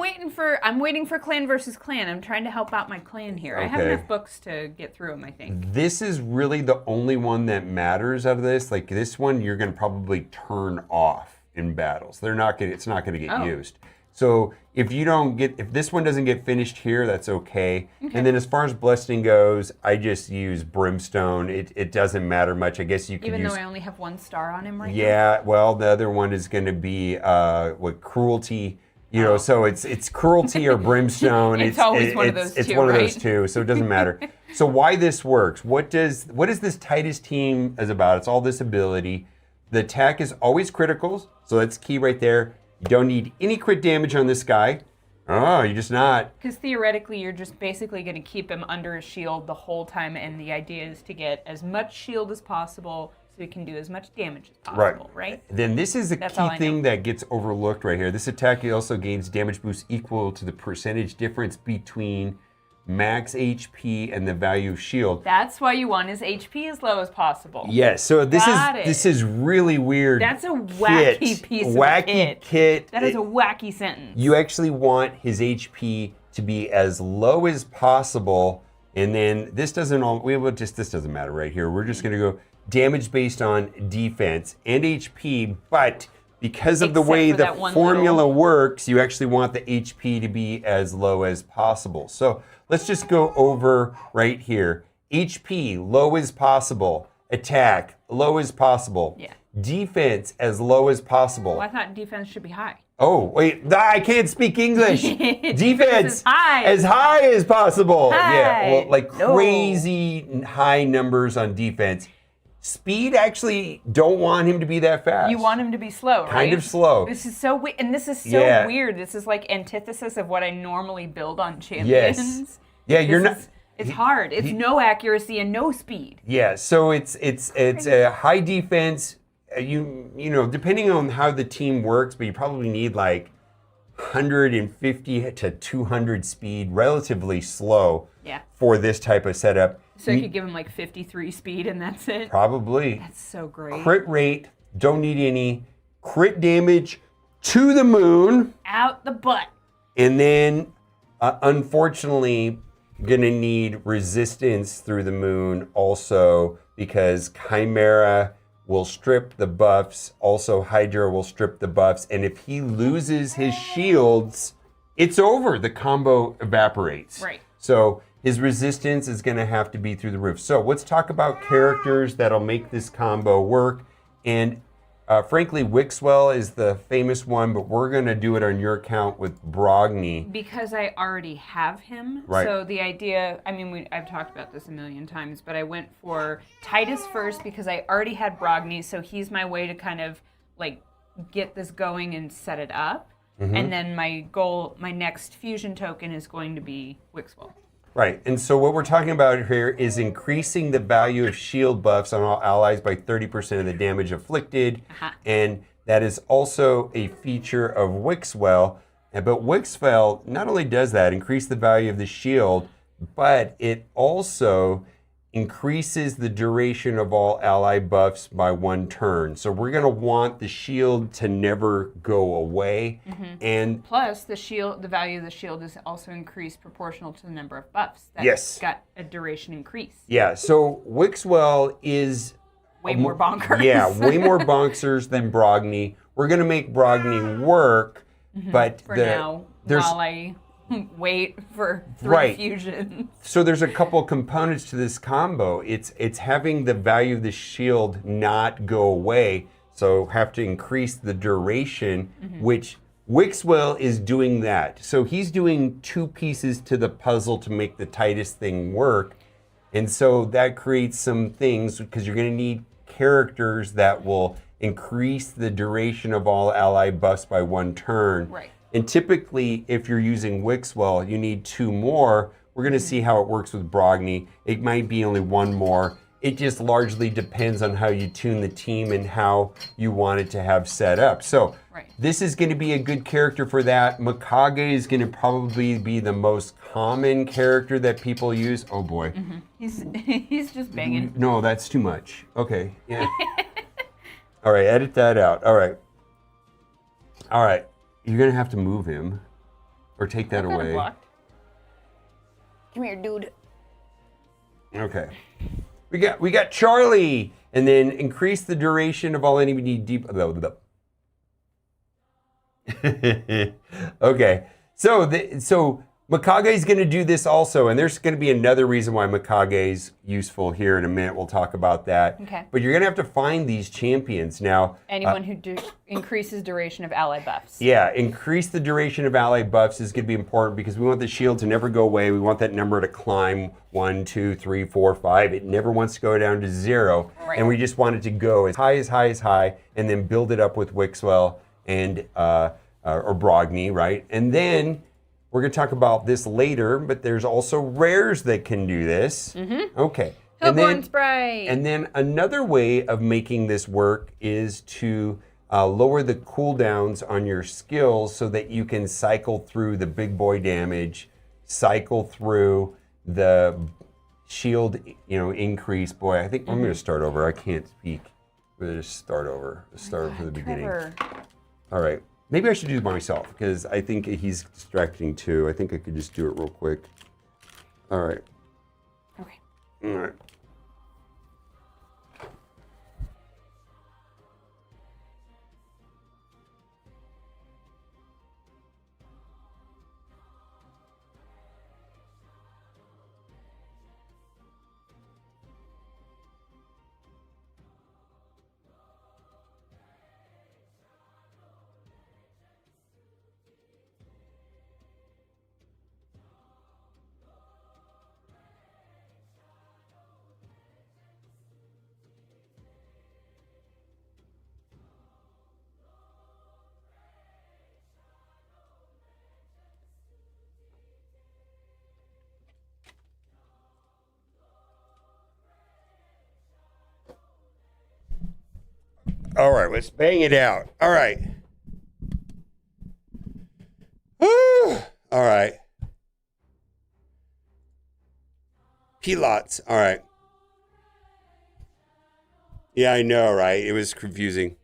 waiting for clan versus clan. I'm trying to help out my clan here. I have Okay. enough books to get through them, I think. This is really the only one that matters out of this. Like this one, you're gonna probably turn off in battles. It's not gonna get Oh. used. So if this one doesn't get finished here, that's okay. And then as far as blessing goes, I just use brimstone. It doesn't matter much. I guess you can Even use. though I only have 1 star on him right now. Yeah, well, the other one is going to be cruelty. You know, so it's cruelty or brimstone. It's always one of those It's two, one of right? those two, so it doesn't matter. So why this works? What is this Titus team is about? It's all this ability. The attack is always criticals, so that's key right there. You don't need any crit damage on this guy. Oh, you're just not. Because theoretically, you're just basically going to keep him under a shield the whole time, and the idea is to get as much shield as possible so he can do as much damage as possible, right? Then this is a That's all key I thing know. that gets overlooked right here. This attack also gains damage boost equal to the percentage difference between max HP and the value of shield. That's why you want his HP as low as possible. Yes, so Got it. this is really weird. That's a wacky kit. piece of wacky kit. That is a wacky sentence. You actually want his HP to be as low as possible, and then this doesn't matter right here. We're just going to go damage based on defense and HP, but because of the Except way for the that one formula little- works, you actually want the HP to be as low as possible. So let's just go over right here. HP, low as possible. Attack, low as possible. Yeah. Defense, as low as possible. Well, I thought defense should be high. Oh, wait, I can't speak English. Defense, is high. as high as possible. Yeah, High. well, like No. crazy high numbers on defense. Speed, actually, don't want him to be that fast. You want him to be slow, right? Kind of slow. This is so weird, and this is so Yeah. weird. This is like antithesis of what I normally build on champions. Yes. Yeah, you're This not. is- It's hard. It's no accuracy and no speed. Yeah, so it's a high defense. You know, depending on how the team works, but you probably need like 150 to 200 speed, relatively slow. Yeah. For this type of setup. So you could give him like 53 speed and that's it. Probably. That's so great. Crit rate, don't need any. Crit damage to the moon. Out the butt. And then, unfortunately, gonna need resistance through the moon also because Chimera will strip the buffs. Also, Hydra will strip the buffs. And if he loses his shields, it's over. The combo evaporates. Right. So his resistance is going to have to be through the roof. So let's talk about characters that'll make this combo work. And frankly, Wixwell is the famous one, but we're going to do it on your account with Brogni. Because I already have him. Right. So the idea, I mean, I've talked about this a million times, but I went for Titus first because I already had Brogni, so he's my way to kind of like get this going and set it up. Mm-hmm. And then my next fusion token is going to be Wixwell. Right, and so what we're talking about here is increasing the value of shield buffs on all allies by 30% of the damage inflicted, and that is also a feature of Wixwell. But Wixwell not only does that, increase the value of the shield, but it also increases the duration of all ally buffs by 1 turn. So we're going to want the shield to never go away, and Plus, the value of the shield is also increased proportional to the number of buffs. That's Yes. got a duration increase. yeah, so Wixwell is Way more bonkers. Yeah, way more bonkers than Brogni. We're gonna make Brogni work, but For now, there's while I wait for 3 Right. fusions. so there's a couple components to this combo. It's having the value of the shield not go away, so have to increase the duration, which Wixwell is doing that. So he's doing 2 pieces to the puzzle to make the Titus thing work. And so that creates some things because you're going to need characters that will increase the duration of all ally buffs by 1 turn. Right. And typically, if you're using Wixwell, you need 2 more. We're going to see how it works with Brogni. It might be only 1 more. It just largely depends on how you tune the team and how you want it to have set up. So Right. this is going to be a good character for that. Mikage is going to probably be the most common character that people use. Oh boy. He's just banging. No, that's too much. Okay. Yeah. All right, edit that out. All right. All right. You're gonna have to move him, or take that I've got it away. blocked. Come here, dude. Okay. We got Charlie, and then increase the duration of all enemy deep. Okay. So Mikage's going to do this also, and there's going to be another reason why Mikage's useful here in a minute. We'll talk about that. Okay. But you're going to have to find these champions now. Anyone who increases duration of ally buffs. Yeah, increase the duration of ally buffs is going to be important because we want the shield to never go away. We want that number to climb 1, 2, 3, 4, 5. It never wants to go down to 0. Right. And we just want it to go as high, and then build it up with Wixwell and or Brogni, right? And then we're going to talk about this later, but there's also rares that can do this. Mm-hmm. Okay. Hellborn Sprite. And then another way of making this work is to lower the cooldowns on your skills so that you can cycle through the big boy damage, cycle through the shield, increase. Boy, I think I'm going to start over. I can't speak. We'll just start over. Start from the beginning. All right. Maybe I should do it by myself because I think he's distracting too. I think I could just do it real quick. All right. Okay. All right. All right, let's bang it out. All right. Woo! All right. Pilots. All right. Yeah, I know, right? It was confusing.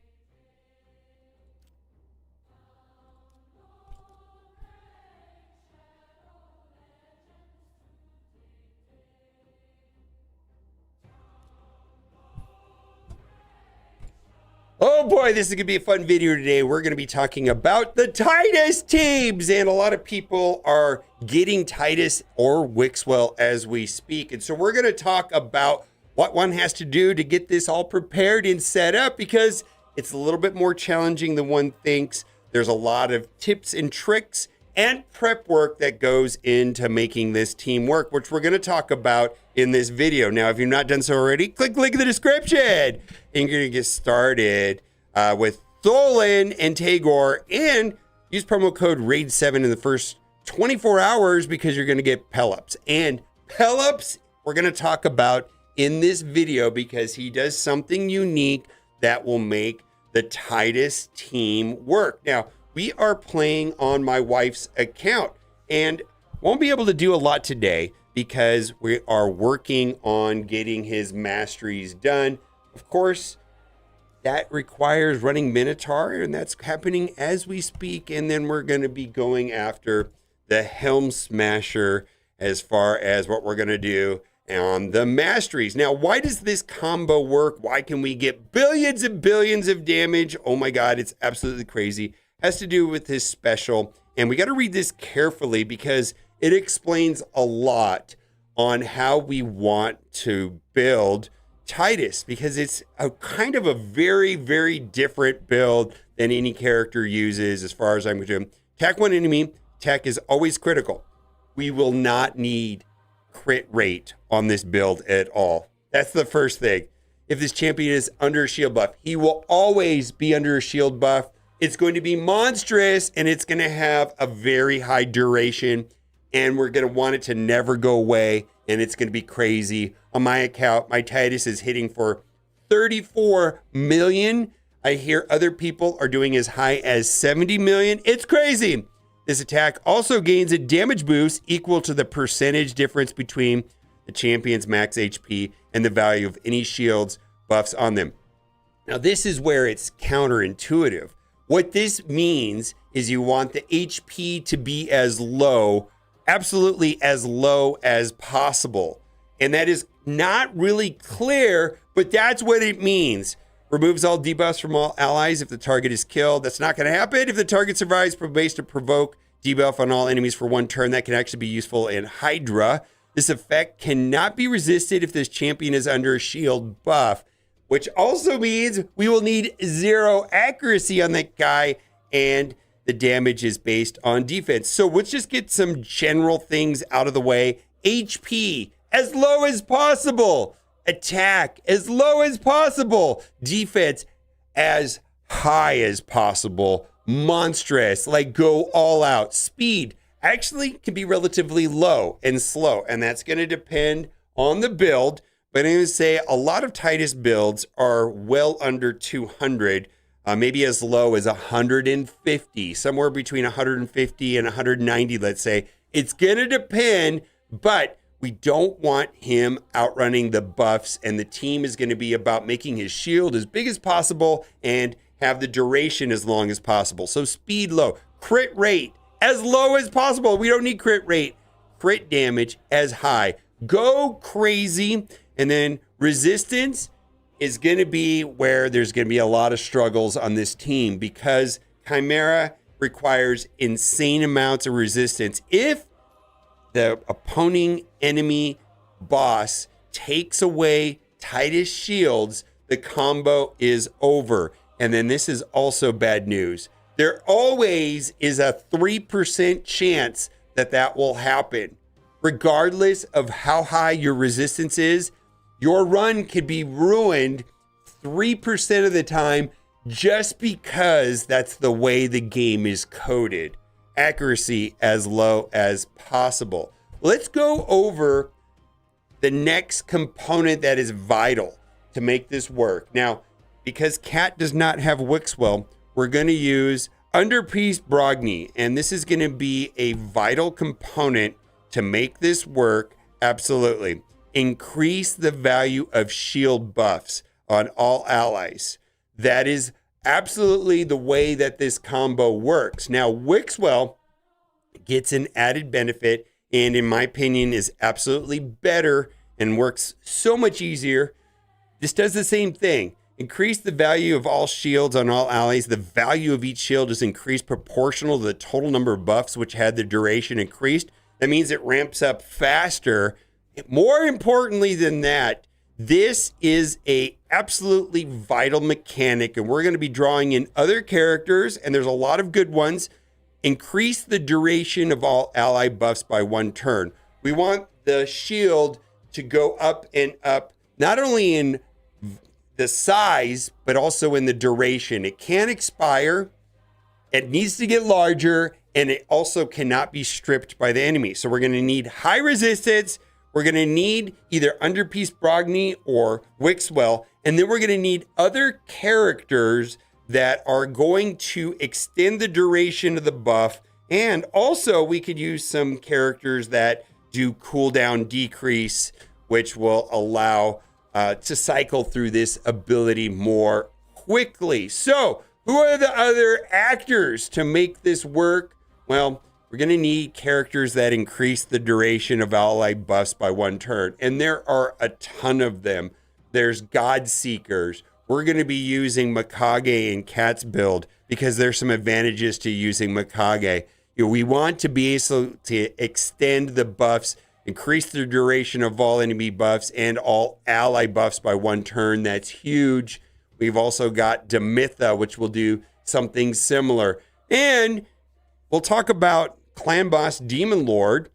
Oh boy, this is going to be a fun video today. We're going to be talking about the Titus teams, and a lot of people are getting Titus or Wixwell as we speak. And so we're going to talk about what one has to do to get this all prepared and set up because it's a little bit more challenging than one thinks. There's a lot of tips and tricks and prep work that goes into making this team work, which we're going to talk about in this video. Now, if you've not done so already, click the link in the description. And you're going to get started with Tholen and Tagore and use promo code RAID7 in the first 24 hours because you're going to get Pelops. And Pelops, we're going to talk about in this video because he does something unique that will make the Titus team work. Now, we are playing on my wife's account and won't be able to do a lot today because we are working on getting his masteries done. Of course, that requires running Minotaur, and that's happening as we speak. And then we're going to be going after the Helm Smasher as far as what we're going to do on the masteries. Now, why does this combo work? Why can we get billions and billions of damage? Oh my God, it's absolutely crazy. Has to do with his special. And we got to read this carefully because it explains a lot on how we want to build Titus, because it's a kind of a very, very different build than any character uses as far as I'm concerned. Attack one enemy, attack is always critical. We will not need crit rate on this build at all. That's the first thing. If this champion is under a shield buff, he will always be under a shield buff. It's going to be monstrous and it's going to have a very high duration and we're going to want it to never go away and it's going to be crazy. On my account, my Titus is hitting for 34 million. I hear other people are doing as high as 70 million. It's crazy. This attack also gains a damage boost equal to the percentage difference between the champion's max HP and the value of any shields buffs on them. Now, this is where it's counterintuitive. What this means is you want the HP to be as low, absolutely as low as possible. And that is not really clear, but that's what it means. Removes all debuffs from all allies if the target is killed. That's not going to happen. If the target survives, base to provoke debuff on all enemies for 1 turn. That can actually be useful in Hydra. This effect cannot be resisted if this champion is under a shield buff, which also means we will need 0 accuracy on that guy, and the damage is based on defense. So let's just get some general things out of the way. HP, as low as possible. Attack, as low as possible. Defense, as high as possible. Monstrous, like go all out. Speed actually can be relatively low and slow, and that's going to depend on the build. But I'm going to say a lot of Titus builds are well under 200, maybe as low as 150, somewhere between 150 and 190, let's say. It's going to depend, but we don't want him outrunning the buffs, and the team is going to be about making his shield as big as possible and have the duration as long as possible. So speed low, crit rate as low as possible. We don't need crit rate. Crit damage as high. Go crazy. And then resistance is going to be where there's going to be a lot of struggles on this team, because Chimera requires insane amounts of resistance. If the opposing enemy boss takes away Titus shields, the combo is over. And then this is also bad news. There always is a 3% chance that that will happen. Regardless of how high your resistance is, your run could be ruined 3% of the time just because that's the way the game is coded. Accuracy as low as possible. Let's go over the next component that is vital to make this work. Now, because Cat does not have Wixwell, we're going to use Underpiece Brogni, and this is going to be a vital component to make this work. Absolutely. Increase the value of shield buffs on all allies. That is absolutely the way that this combo works. Now, Wixwell gets an added benefit, and in my opinion is absolutely better and works so much easier. This does the same thing. Increase the value of all shields on all allies. The value of each shield is increased proportional to the total number of buffs which had the duration increased. That means it ramps up faster. More importantly than that, this is a absolutely vital mechanic, and we're going to be drawing in other characters, and there's a lot of good ones. Increase the duration of all ally buffs by 1 turn. We want the shield to go up and up, not only in the size, but also in the duration. It can't expire. It needs to get larger, and it also cannot be stripped by the enemy. So we're going to need high resistance. We're going to need either Underpiece Brogni or Wixwell, and then we're going to need other characters that are going to extend the duration of the buff. And also we could use some characters that do cooldown decrease, which will allow to cycle through this ability more quickly. So who are the other actors to make this work? Well, we're going to need characters that increase the duration of ally buffs by 1 turn. And there are a ton of them. There's God Seekers. We're going to be using Mikage in Cat's build because there's some advantages to using Mikage. We want to be able to extend the buffs, increase the duration of all enemy buffs and all ally buffs by 1 turn. That's huge. We've also got Demitha, which will do something similar. And we'll talk about Clan Boss Demon Lord,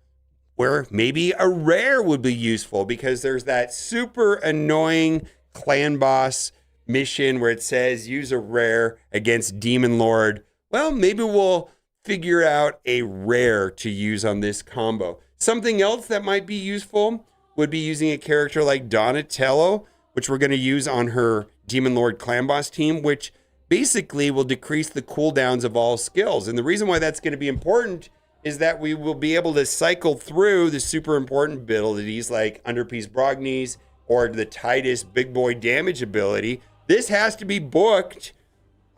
where maybe a rare would be useful because there's that super annoying Clan Boss mission where it says use a rare against Demon Lord. Well, maybe we'll figure out a rare to use on this combo. Something else that might be useful would be using a character like Donatello, which we're going to use on her Demon Lord Clan Boss team, which basically will decrease the cooldowns of all skills. And the reason why that's going to be important is that we will be able to cycle through the super important abilities like Underpiece Brogni's or the Titus Big Boy Damage ability. This has to be booked.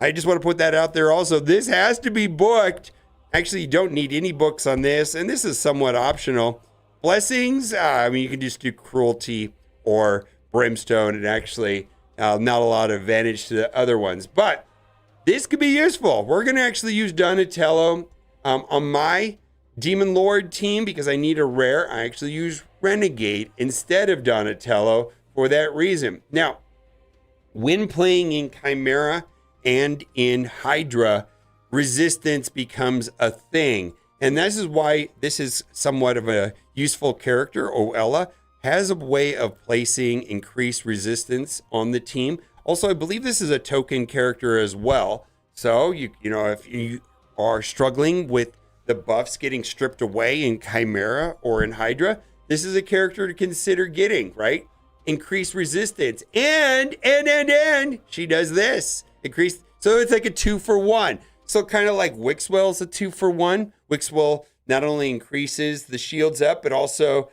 I just want to put that out there also. This has to be booked. Actually, you don't need any books on this, and this is somewhat optional. Blessings, I mean, you can just do cruelty or brimstone, and actually not a lot of advantage to the other ones. But this could be useful. We're going to actually use Donatello on my Demon Lord team because I need a rare. I actually use Renegade instead of Donatello for that reason. Now, when playing in Chimera and in Hydra, resistance becomes a thing. And this is why this is somewhat of a useful character. Oella has a way of placing increased resistance on the team. Also, I believe this is a token character as well. So, you know, if you are struggling with the buffs getting stripped away in Chimera or in Hydra, this is a character to consider getting, right? Increased resistance. And she does this. So it's like a 2-for-1. So kind of like Wixwell's a 2-for-1. Wixwell not only increases the shields up, but also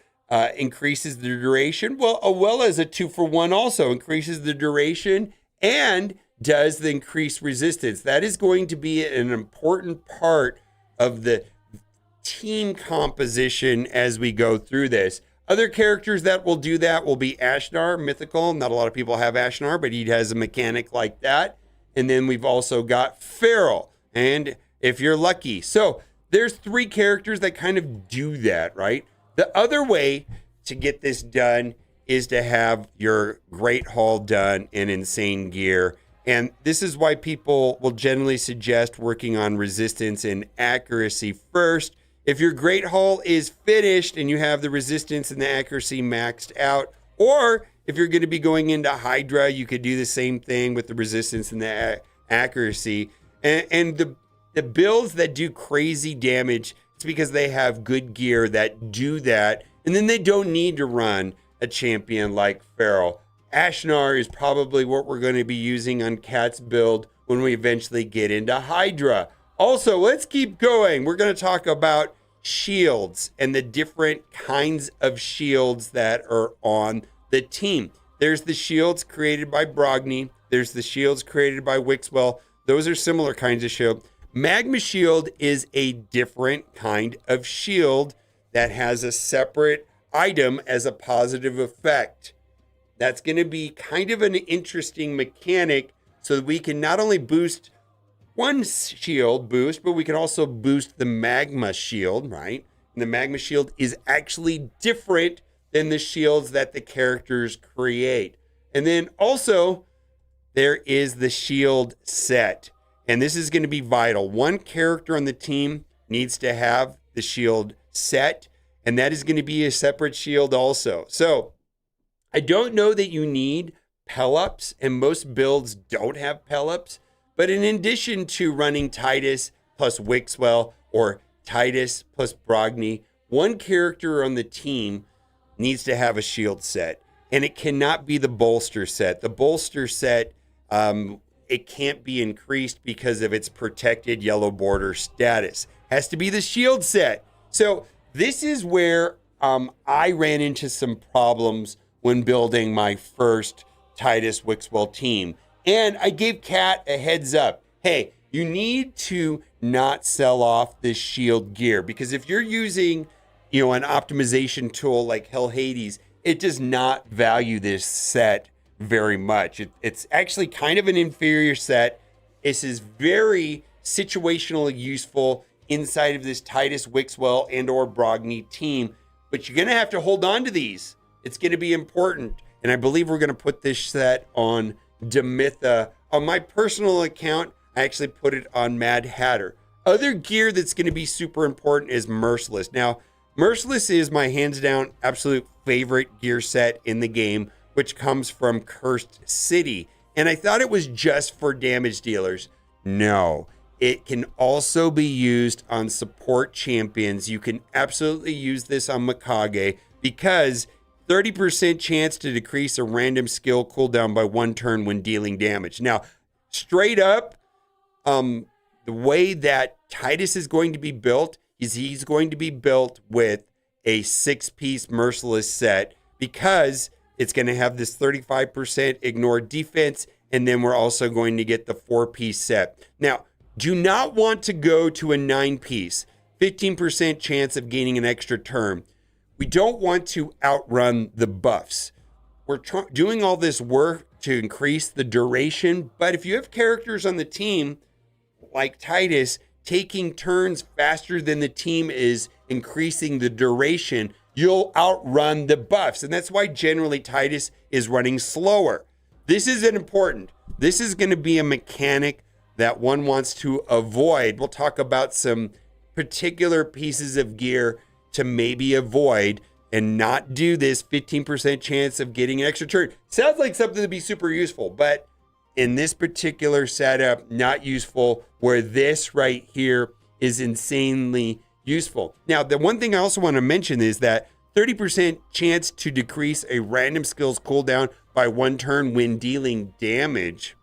increases the duration. Well, Oella is a 2-for-1 also, increases the duration and does the increased resistance. That is going to be an important part of the team composition as we go through this. Other characters that will do that will be Ashnar, mythical. Not a lot of people have Ashnar, but he has a mechanic like that. And then we've also got Feral, and if you're lucky. So there's 3 characters that kind of do that, right? The other way to get this done is to have your Great Hall done in insane gear. And this is why people will generally suggest working on resistance and accuracy first. If your Great Hall is finished and you have the resistance and the accuracy maxed out, or if you're going to be going into Hydra, you could do the same thing with the resistance and the accuracy. And the builds that do crazy damage, it's because they have good gear that do that. And then they don't need to run a champion like Feral. Ashnar is probably what we're going to be using on Cat's build when we eventually get into Hydra. Also, let's keep going. We're going to talk about shields and the different kinds of shields that are on the team. There's the shields created by Brogni. There's the shields created by Wixwell. Those are similar kinds of shield. Magma Shield is a different kind of shield that has a separate item as a positive effect. That's going to be kind of an interesting mechanic so that we can not only boost one shield boost, but we can also boost the Magma Shield, right? And the Magma Shield is actually different than the shields that the characters create. And then also, there is the shield set. And this is going to be vital. One character on the team needs to have the shield set, and that is going to be a separate shield also. So, I don't know that you need Pelops, and most builds don't have Pelops. But in addition to running Titus plus Wixwell or Titus plus Brogni, one character on the team needs to have a shield set. And it cannot be the bolster set. The bolster set, it can't be increased because of its protected yellow border status. Has to be the shield set. So this is where I ran into some problems when building my first Titus Wixwell team. And I gave Kat a heads up. Hey, you need to not sell off this shield gear, because if you're using, an optimization tool like Hell Hades, it does not value this set very much. It's actually kind of an inferior set. This is very situationally useful inside of this Titus Wixwell and or Brogni team, but you're going to have to hold on to these. It's going to be important. And I believe we're going to put this set on Demitha. On my personal account, I actually put it on Mad Hatter. Other gear that's going to be super important is Merciless. Now, Merciless is my hands down absolute favorite gear set in the game, which comes from Cursed City. And I thought it was just for damage dealers. No, it can also be used on support champions. You can absolutely use this on Mikage because 30% chance to decrease a random skill cooldown by 1 turn when dealing damage. Now, straight up, the way that Titus is going to be built is he's going to be built with a 6-piece Merciless set because it's going to have this 35% ignore defense And then we're also going to get the 4-piece set. Now, do not want to go to a 9-piece. 15% chance of gaining an extra turn. We don't want to outrun the buffs. We're doing all this work to increase the duration, but if you have characters on the team like Titus taking turns faster than the team is increasing the duration, you'll outrun the buffs. And that's why generally Titus is running slower. This isn't important. This is going to be a mechanic that one wants to avoid. We'll talk about some particular pieces of gear to maybe avoid and not do this 15% chance of getting an extra turn. Sounds like something to be super useful, but in this particular setup, not useful, where this right here is insanely useful. Now, the one thing I also want to mention is that 30% chance to decrease a random skills cooldown by 1 turn when dealing damage.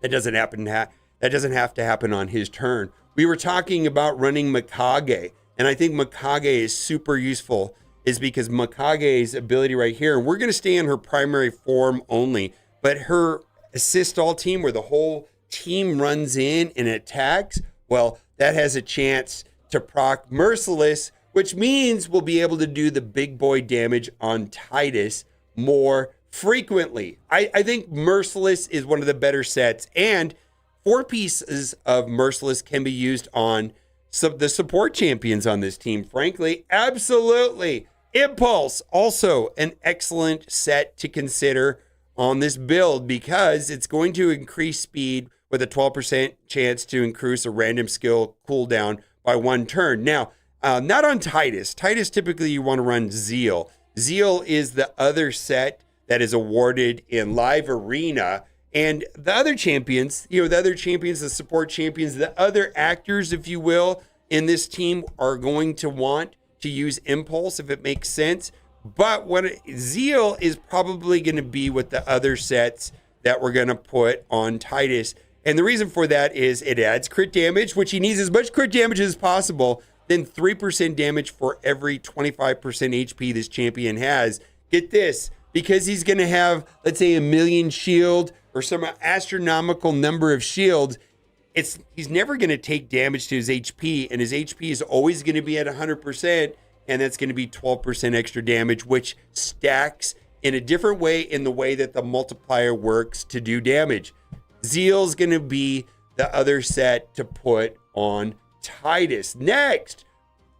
That doesn't have to happen on his turn. We were talking about running Mikage, and I think Mikage is super useful, is because Mikage's ability right here, and we're going to stay in her primary form only, but her assist all team where the whole team runs in and attacks, well, that has a chance to proc Merciless, which means we'll be able to do the big boy damage on Titus more frequently. I think Merciless is one of the better sets, and 4 pieces of Merciless can be used on the support champions on this team, frankly. Absolutely. Impulse, also an excellent set to consider on this build because it's going to increase speed with a 12% chance to increase a random skill cooldown by 1 turn. Now, not on Titus. Titus, typically you want to run Zeal. Zeal is the other set that is awarded in live arena. And the other champions, the support champions, the other actors, if you will, in this team are going to want to use Impulse if it makes sense. But Zeal is probably going to be with the other sets that we're going to put on Titus. And the reason for that is it adds crit damage, which he needs as much crit damage as possible, then 3% damage for every 25% HP this champion has. Get this, because he's going to have, let's say, 1,000,000 shield or some astronomical number of shields, he's never going to take damage to his HP, and his HP is always going to be at 100%, and that's going to be 12% extra damage, which stacks in a different way in the way that the multiplier works to do damage. Zeal's going to be the other set to put on Titus. Next,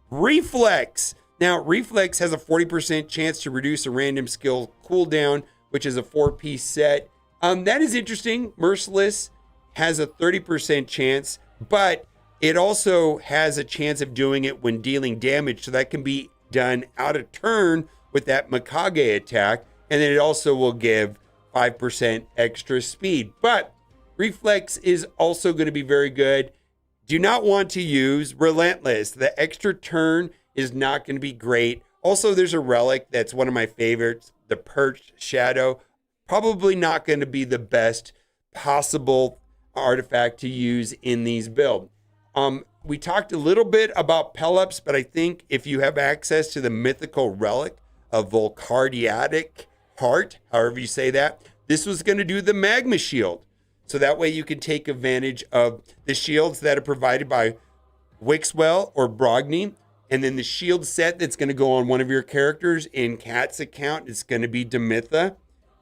Reflex. Now, Reflex has a 40% chance to reduce a random skill cooldown, which is a 4-piece set. That is interesting. Merciless has a 30% chance, but it also has a chance of doing it when dealing damage. So that can be done out of turn with that Mikage attack. And then it also will give 5% extra speed. But Reflex is also going to be very good. Do not want to use Relentless. The extra turn is not going to be great. Also, there's a relic that's one of my favorites, the Perched Shadow. Probably not going to be the best possible artifact to use in these builds. We talked a little bit about Pelops, but I think if you have access to the mythical relic of Volcardiatic Heart, however you say that, this was going to do the Magma Shield. So that way you can take advantage of the shields that are provided by Wixwell or Brogni. And then the shield set that's going to go on one of your characters in Kat's account is going to be Demitha.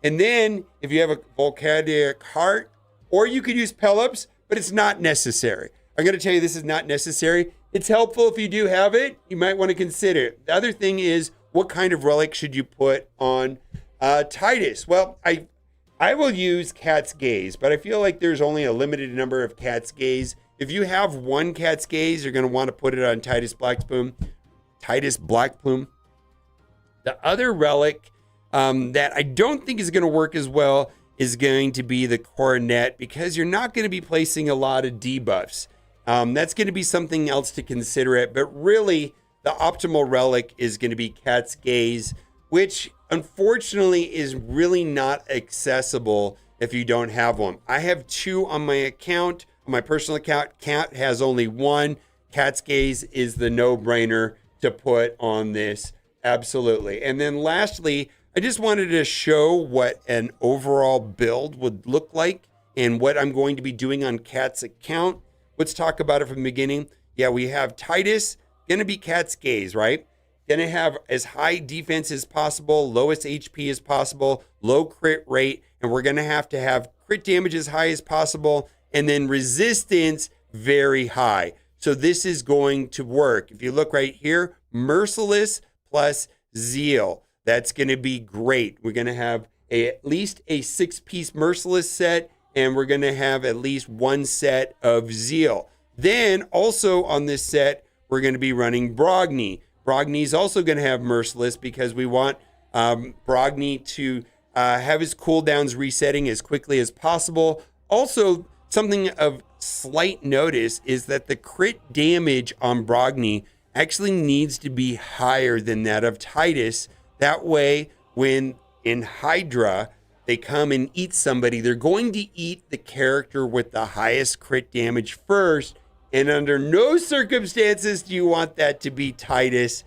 And then if you have a Volcardiac Heart, or you could use Pelops, but it's not necessary. I'm going to tell you this is not necessary. It's helpful if you do have it. You might want to consider it. The other thing is, what kind of relic should you put on Titus? Well, I will use Cat's Gaze, but I feel like there's only a limited number of Cat's Gaze. If you have one Cat's Gaze, you're going to want to put it on Titus Blackplume. The other relic that I don't think is going to work as well is going to be the Coronet, because you're not going to be placing a lot of debuffs. That's going to be something else to consider it, but really the optimal relic is going to be Cat's Gaze, which unfortunately is really not accessible if you don't have one. I have 2 on my account. On my personal account, Cat has only 1. Cat's Gaze is the no-brainer to put on this. Absolutely. And then lastly, I just wanted to show what an overall build would look like and what I'm going to be doing on Cat's account. Let's talk about it from the beginning. Yeah, we have Titus, going to be Cat's gaze, right? Going to have as high defense as possible, lowest HP as possible, low crit rate, and we're going to have crit damage as high as possible, and then resistance very high. So this is going to work. If you look right here, Merciless plus Zeal. That's going to be great. We're going to have at least a 6-piece Merciless set, and we're going to have at least 1 set of Zeal. Then also on this set, we're going to be running Brogni. Brogni's also going to have Merciless because we want Brogni to have his cooldowns resetting as quickly as possible. Also, something of slight notice is that the crit damage on Brogni actually needs to be higher than that of Titus. That way, when in Hydra, they come and eat somebody, they're going to eat the character with the highest crit damage first. And under no circumstances do you want that to be Titus.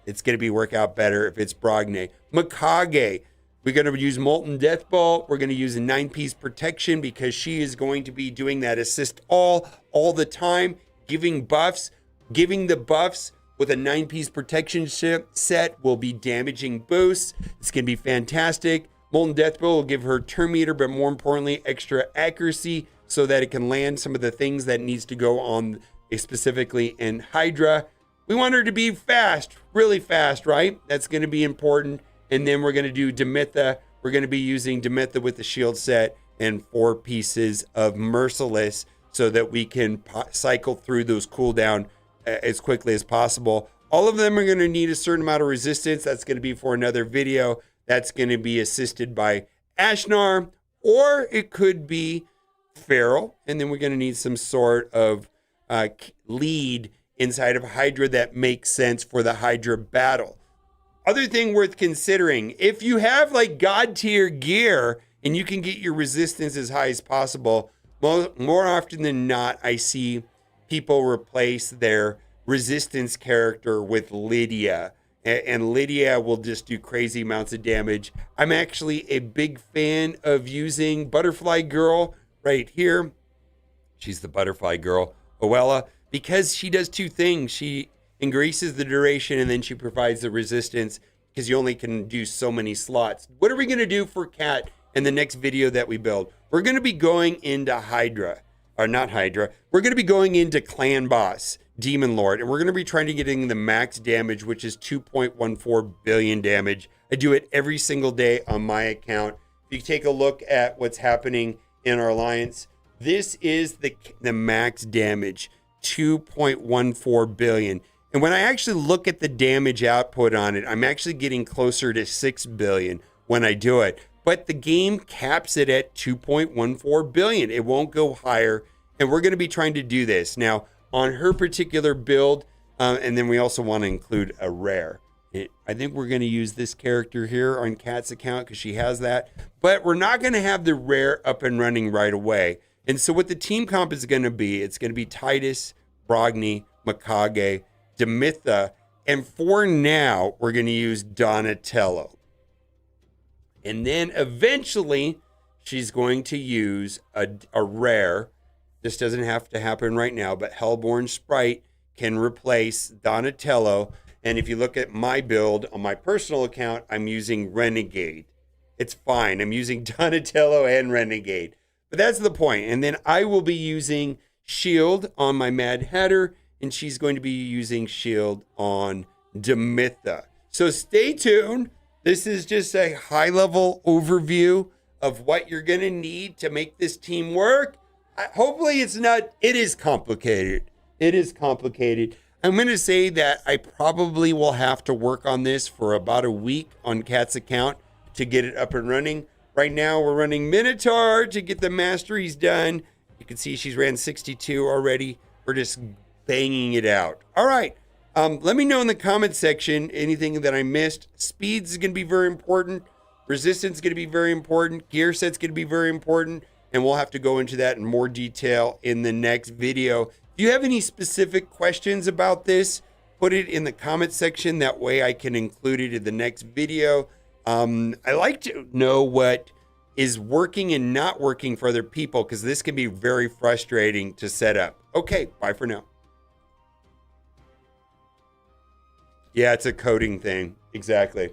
It's going to work out better if it's Brogni. Mikage, we're going to use Molten Death Ball. We're going to use a 9-piece protection because she is going to be doing that assist all the time, giving buffs. Giving the buffs with a 9-piece protection set will be damaging boosts. It's going to be fantastic. Molten Death Ball will give her turn meter, but more importantly, extra accuracy so that it can land some of the things that needs to go on, specifically in Hydra. We want her to be fast, really fast, right? That's going to be important. And then we're going to do Demitha. We're going to be using Demitha with the shield set and 4 pieces of Merciless so that we can cycle through those cooldown as quickly as possible. All of them are going to need a certain amount of resistance. That's going to be for another video. That's going to be assisted by Ashnar, or it could be Feral. And then we're going to need some sort of lead inside of Hydra that makes sense for the Hydra battle. Other thing worth considering, if you have like God tier gear and you can get your resistance as high as possible, more often than not, I see people replace their resistance character with Lydia. And Lydia will just do crazy amounts of damage. I'm actually a big fan of using Butterfly Girl right here. She's the Butterfly Girl, Oella, because she does 2 things. She increases the duration and then she provides the resistance because you only can do so many slots. What are we going to do for Cat in the next video that we build? We're going to be going into Hydra, or not Hydra. We're going to be going into Clan Boss, Demon Lord, and we're going to be trying to get in the max damage, which is 2.14 billion damage. I do it every single day on my account. If you take a look at what's happening in our alliance, this is the max damage, 2.14 billion. And when I actually look at the damage output on it, I'm actually getting closer to 6 billion when I do it. But the game caps it at 2.14 billion. It won't go higher. And we're going to be trying to do this. Now, on her particular build, and then we also want to include a rare. I think we're going to use this character here on Cat's account because she has that. But we're not going to have the rare up and running right away. And so what the team comp is going to be, it's going to be Titus, Brogni, Mikage, Demitha, and for now, we're going to use Donatello. And then eventually, she's going to use a rare. This doesn't have to happen right now, but Hellborn Sprite can replace Donatello. And if you look at my build on my personal account, I'm using Renegade. It's fine. I'm using Donatello and Renegade. But that's the point. And then I will be using Shield on my Mad Hatter, and she's going to be using Shield on Demitha. So stay tuned. This is just a high-level overview of what you're going to need to make this team work. Hopefully it's not, it is complicated. It is complicated. I'm going to say that I probably will have to work on this for about a week on Cat's account to get it up and running. Right now we're running Minotaur to get the masteries done. You can see she's ran 62 already. We're just banging it out. All right. Let me know in the comment section anything that I missed. Speeds is going to be very important. Resistance is going to be very important. Gear set's going to be very important. And we'll have to go into that in more detail in the next video. If you have any specific questions about this, put it in the comment section. That way I can include it in the next video. I like to know what is working and not working for other people because this can be very frustrating to set up. Okay, bye for now. Yeah, it's a coding thing. Exactly.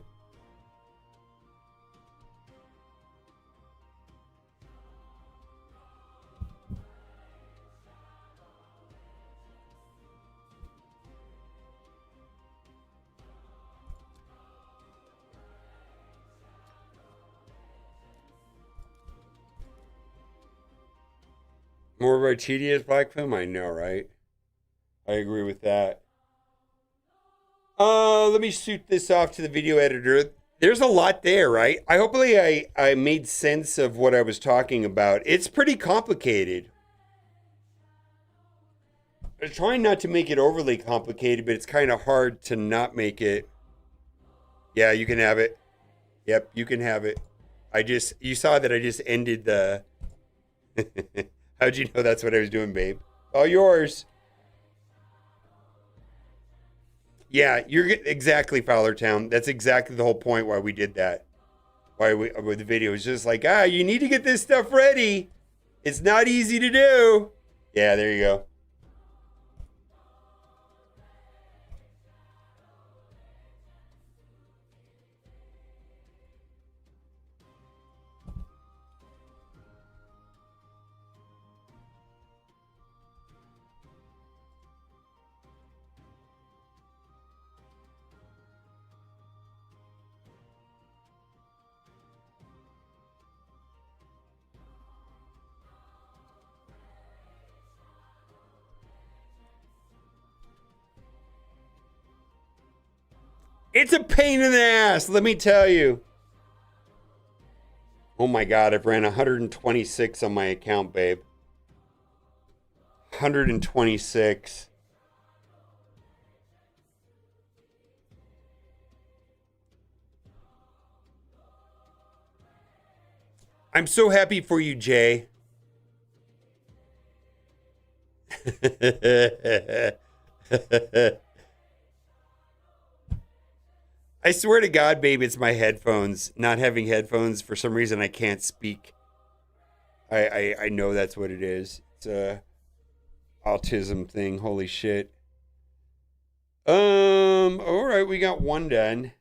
More of a tedious black film? I know, right? I agree with that. Let me shoot this off to the video editor. There's a lot there, right? Hopefully I made sense of what I was talking about. It's pretty complicated. I'm trying not to make it overly complicated, but it's kind of hard to not make it. Yeah, you can have it. Yep, you can have it. You saw that I just ended the... How'd you know that's what I was doing, babe? All yours. Yeah, you're exactly, Fowlertown. That's exactly the whole point why we did that. Why the video is just like, you need to get this stuff ready. It's not easy to do. Yeah, there you go. It's a pain in the ass, let me tell you. Oh my God, I've ran 126 on my account, babe. 126. I'm so happy for you, Jay. I swear to God, babe, it's my headphones. Not having headphones, for some reason, I can't speak. I know that's what it is. It's a autism thing. Holy shit. All right, we got one done.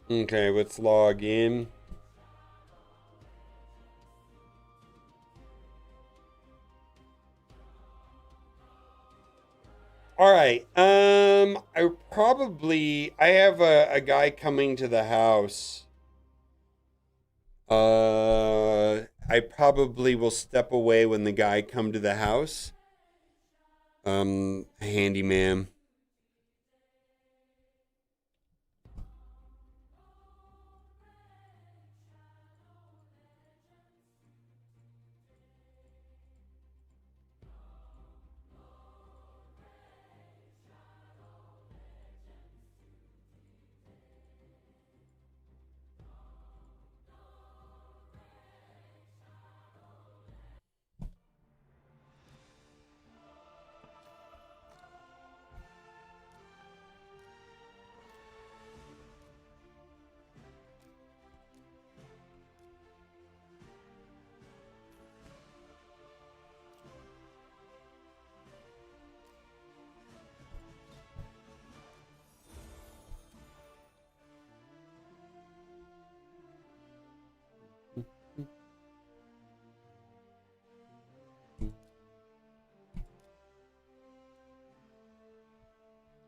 Okay, let's log in. All right. I have a guy coming to the house. I probably will step away when the guy come to the house. Handyman.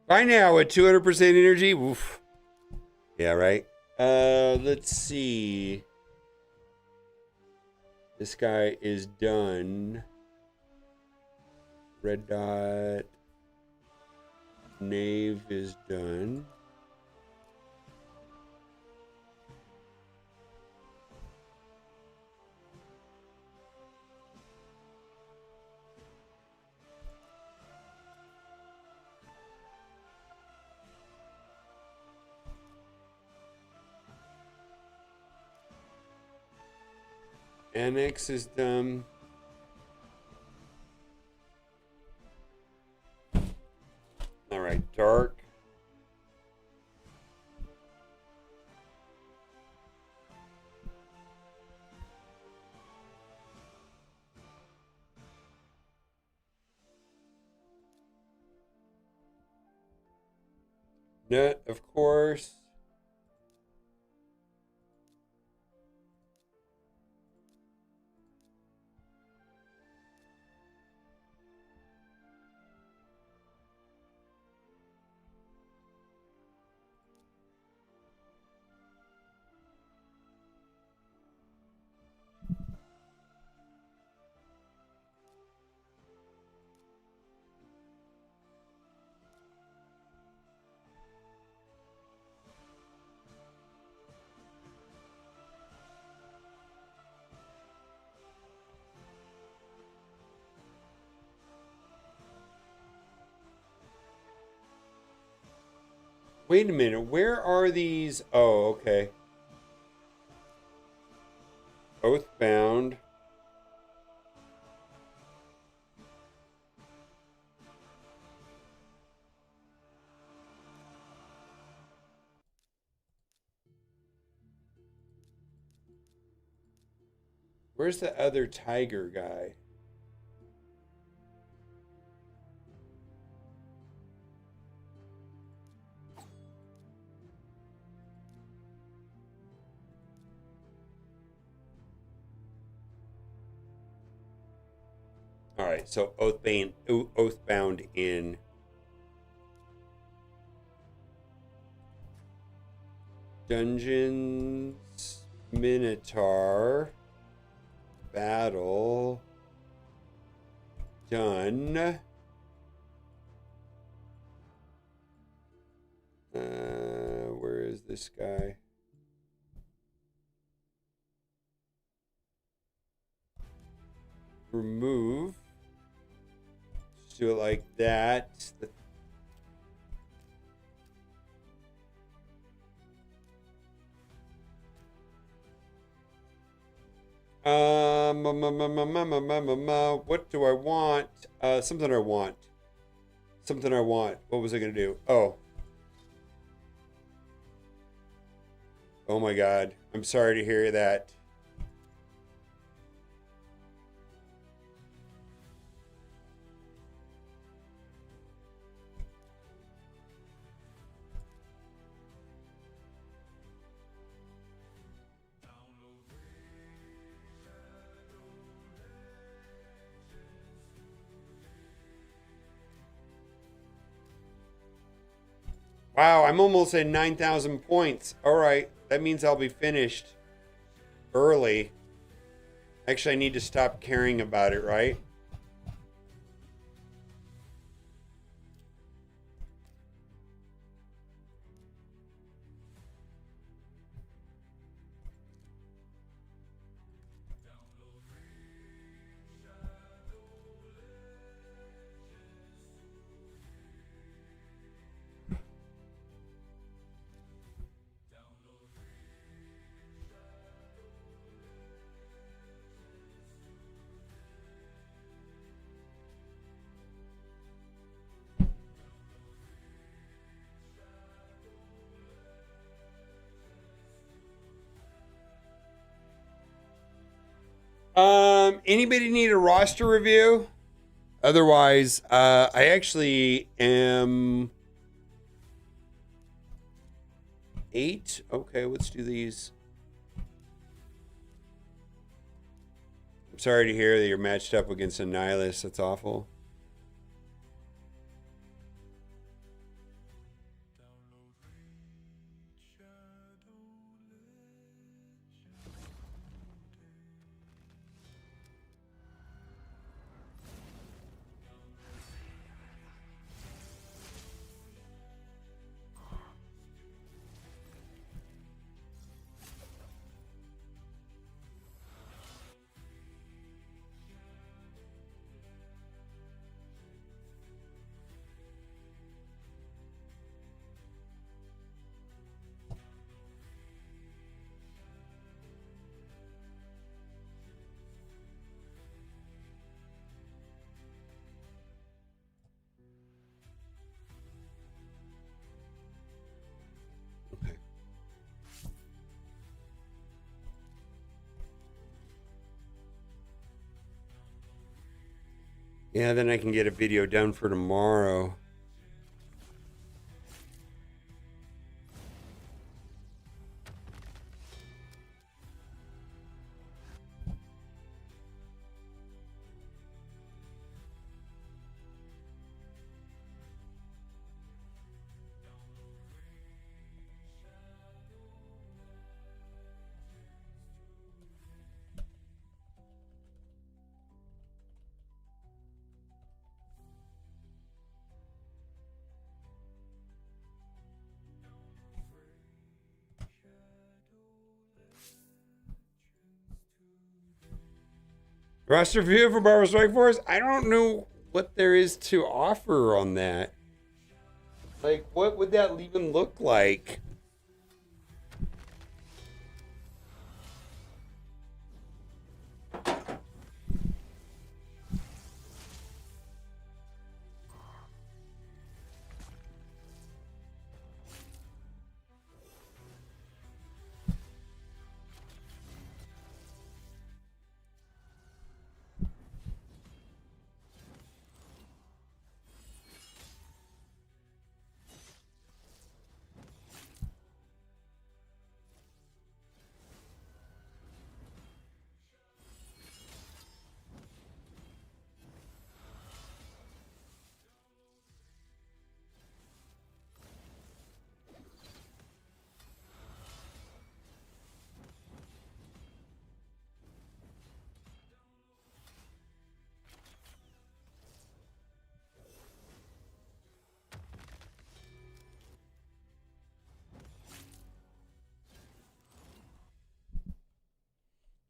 By now at 200% energy. Oof. Yeah, right. Let's see. This guy is done. Red dot. Knave is done. Annex is done. All right, dark. Nut, of course. Wait a minute, where are these? Oh, okay. Oathbound. Where's the other tiger guy? All right, so Oathbound in. Dungeons, Minotaur, Battle, done. Where is this guy? Remove. Just do it like that. What do I want? Something I want. Something I want. What was I gonna do? Oh. Oh my God. I'm sorry to hear that. Wow, I'm almost at 9,000 points. All right, that means I'll be finished early. Actually, I need to stop caring about it, right? Anybody need a roster review? Otherwise, I actually am 8. Okay, let's do these. I'm sorry to hear that you're matched up against a nihilist. That's awful. Yeah, then I can get a video done for tomorrow. Roster view for Barbara Strike Force? I don't know what there is to offer on that. Like, what would that even look like?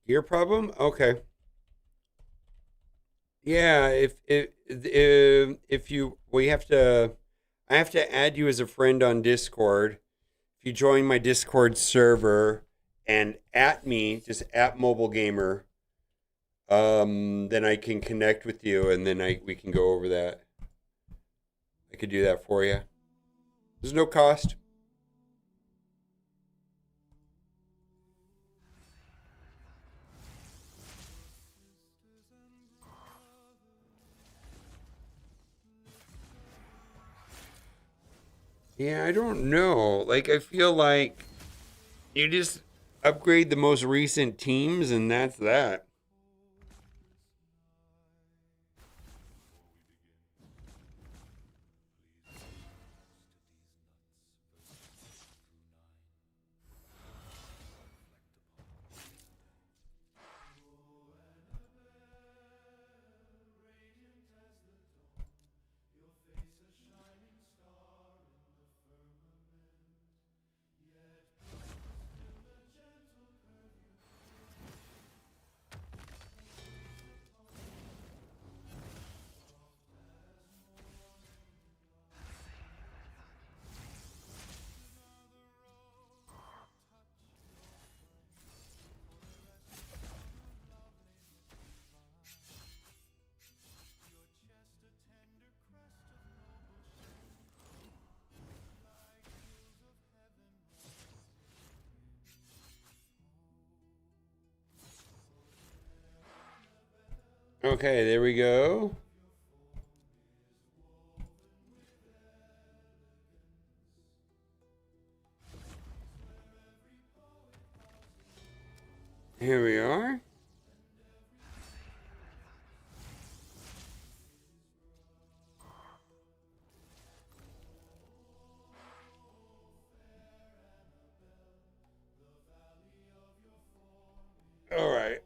Gear problem? Okay. Yeah, if you we have to I have to add you as a friend on Discord. If you join my Discord server and at me, just at Mobile Gamer, then I can connect with you and then we can go over that. I could do that for you. There's no cost. Yeah, I don't know. Like, I feel like you just upgrade the most recent teams and that's that. Okay, there we go. Here we are. All right.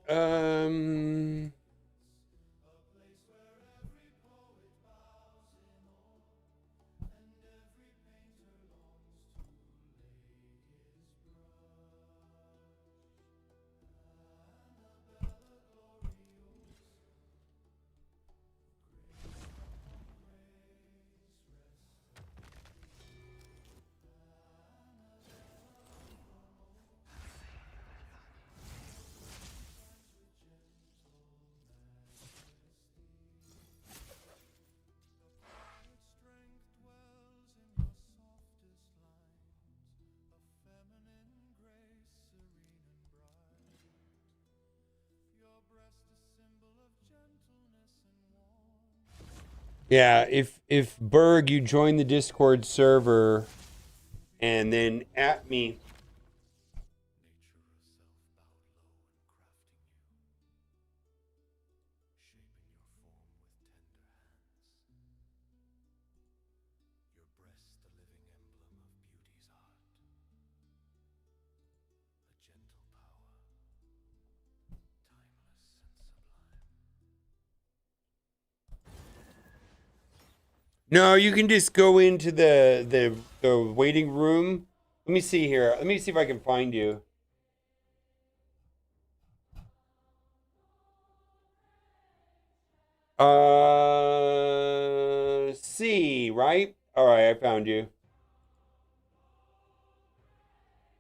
Yeah, if Berg, you join the Discord server and then at me. No, you can just go into the waiting room. Let me see here. Let me see if I can find you. C, right? All right, I found you.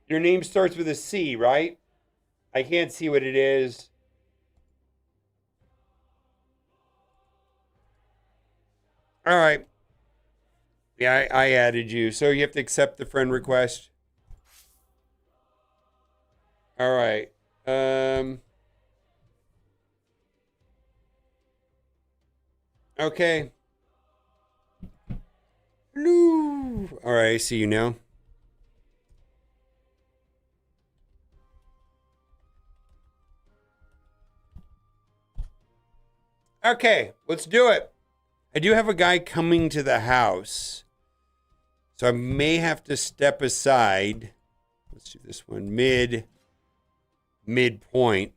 Your name starts with a C, right? I can't see what it is. All right. Yeah, I added you. So you have to accept the friend request. All right. Okay. Hello. All right, I see you now. Okay, let's do it. I do have a guy coming to the house, so I may have to step aside. Let's do this one midpoint.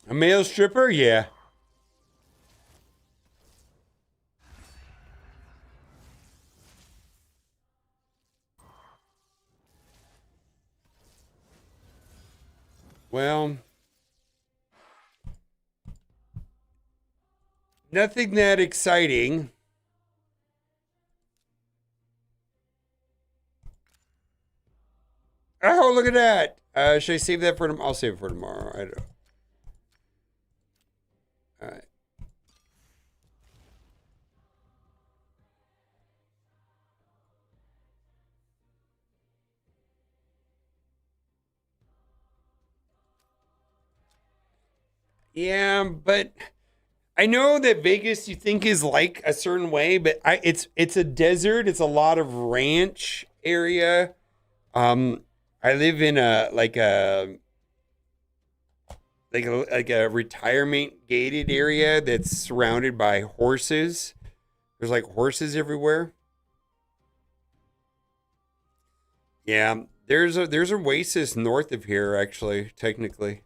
A male stripper? Yeah. Well, nothing that exciting. Oh, look at that. Should I save that for tomorrow? I'll save it for tomorrow. I don't. All right. Yeah, but I know that Vegas you think is like a certain way, but it's a desert. It's a lot of ranch area. I live in a like a retirement gated area that's surrounded by horses. There's like horses everywhere. Yeah, there's a oasis north of here actually, technically.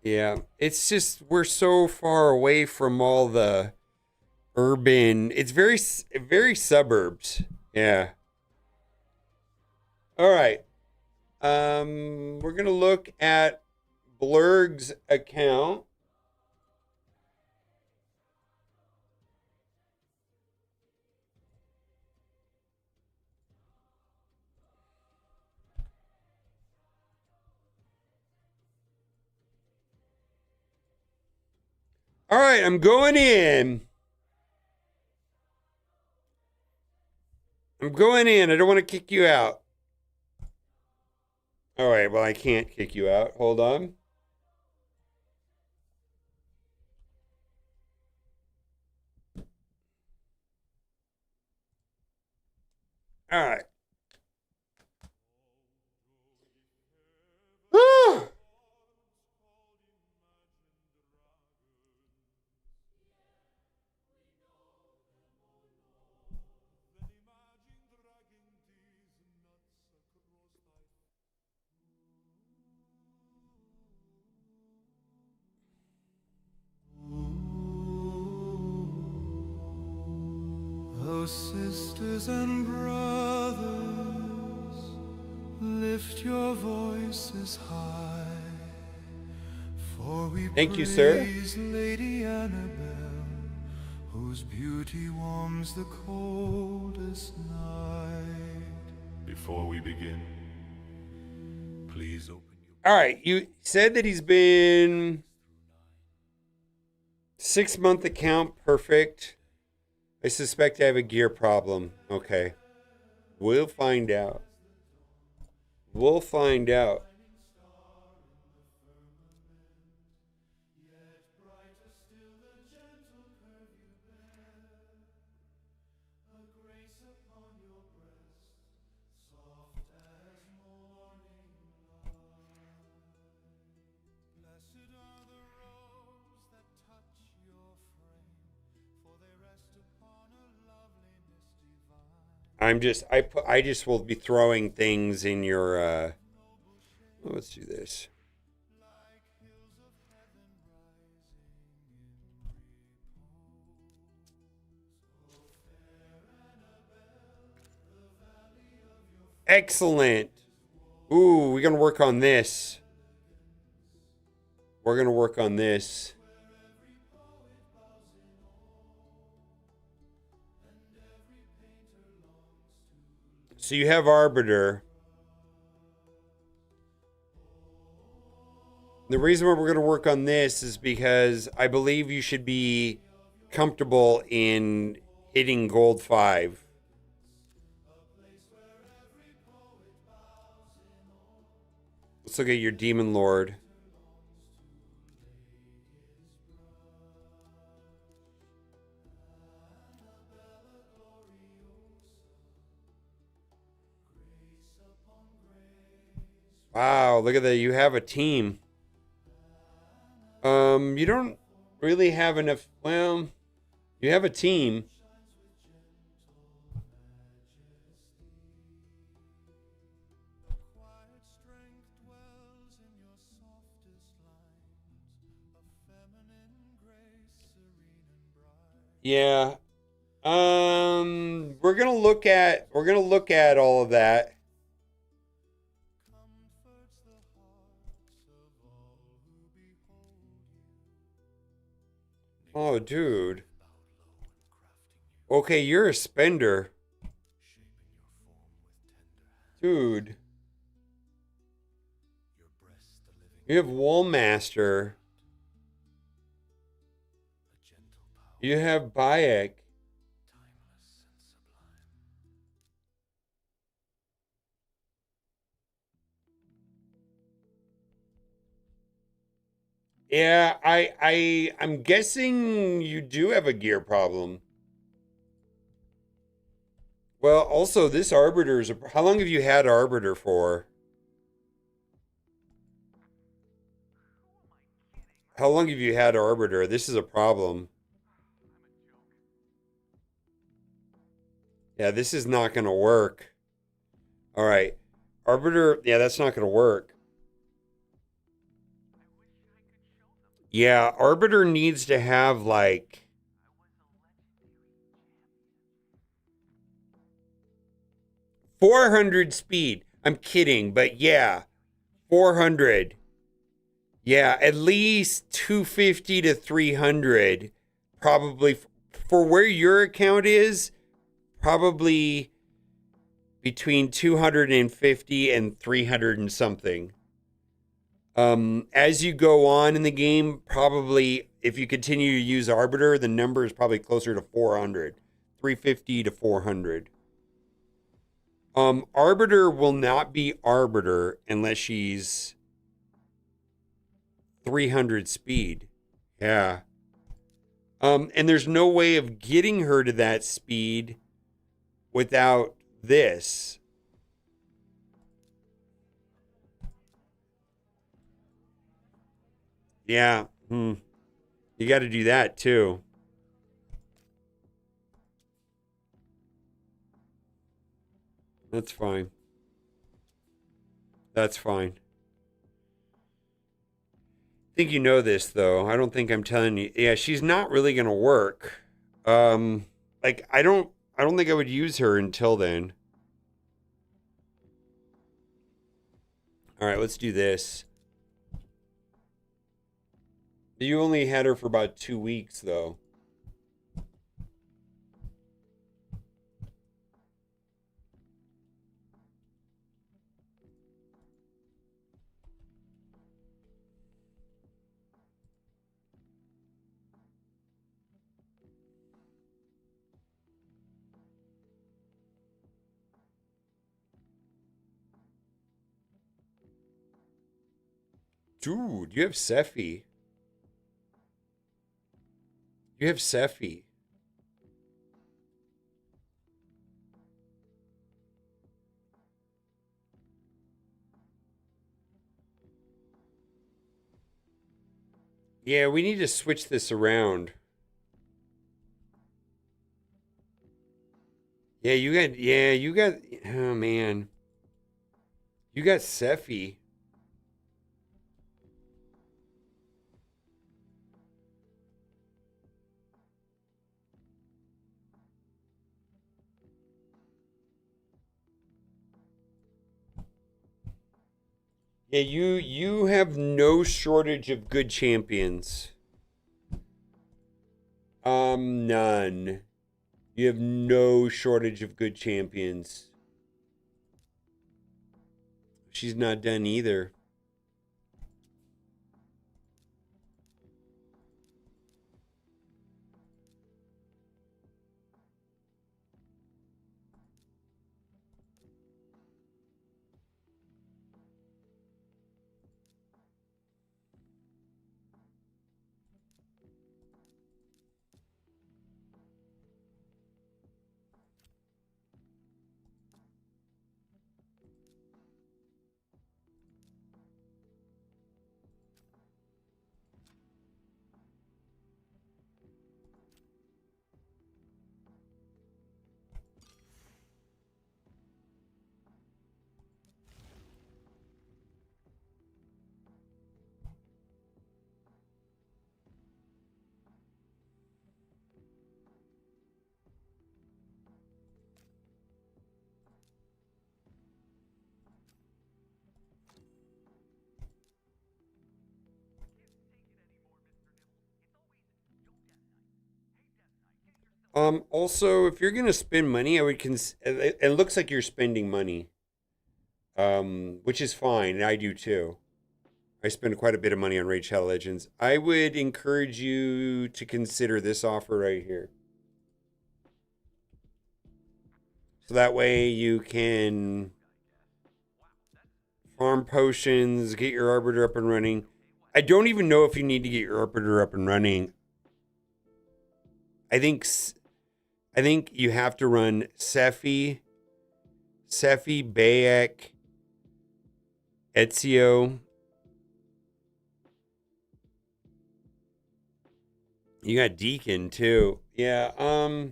Yeah, it's just we're so far away from all the urban. It's very suburbs. Yeah. All right. We're gonna look at Blurg's account. All right, I'm going in. I'm going in. I don't want to kick you out. All right, well, I can't kick you out. Hold on. All right. Ah! Oh, sisters and brothers, lift your voices high, for we Thank you, sir. praise Lady Annabelle, whose beauty warms the coldest night. Before we begin, please open your... All right, you said that he's been 6-month account, perfect. I suspect I have a gear problem. Okay. We'll find out. We'll find out. Blessed are the robes that touch your frame, for they rest upon a loveliness divine. I just will be throwing things in your let's do this. Like hills of heaven rising in repose. Excellent. Ooh, we're gonna work on this. We're gonna work on this. So you have Arbiter. The reason why we're going to work on this is because I believe you should be comfortable in hitting gold 5. Let's look at your Demon Lord. Wow, look at that. You have a team. You don't really have enough. Well, you have a team. Quiet strength dwells in your softest lines, a feminine grace, serene and bright. Yeah. We're gonna look at all of that. Comforts the hearts of all who behold you. Oh, dude. Bowed low and crafting you, Okay, you're a spender. shaping your form with tender hand. Dude. Your breast the living, You have Wallmaster. a gentle power, You have Bayek. timeless and sublime. Yeah, I'm guessing you do have a gear problem. Well, also this Arbiter is how long have you had Arbiter for? How long have you had Arbiter? This is a problem. Yeah, this is not going to work. All right. Arbiter, yeah, that's not going to work. Yeah, Arbiter needs to have like 400 speed. I'm kidding, but yeah, 400. Yeah, at least 250 to 300. Probably for where your account is, probably between 250 and 300 and something. As you go on in the game, probably if you continue to use Arbiter, the number is probably closer to 400, 350 to 400. Arbiter will not be Arbiter unless she's 300 speed. Yeah. And there's no way of getting her to that speed without this. Yeah. You got to do that too. That's fine. That's fine. I think you know this though. I don't think I'm telling you. Yeah, she's not really going to work. Like I don't think I would use her until then. All right, let's do this. You only had her for about 2 weeks though. Dude, you have Sephi. You have Sephi. Yeah, we need to switch this around. Yeah, you got, oh man. You got Sephi. Yeah, you have no shortage of good champions. None. You have no shortage of good champions. She's not done either. Also, if you're gonna spend money, I would it looks like you're spending money. Which is fine, and I do too. I spend quite a bit of money on Raid Shadow Legends. I would encourage you to consider this offer right here. So that way you can farm potions, get your Arbiter up and running. I don't even know if you need to get your Arbiter up and running. I think you have to run Sephi, Bayek, Ezio. You got Deacon too. Yeah, all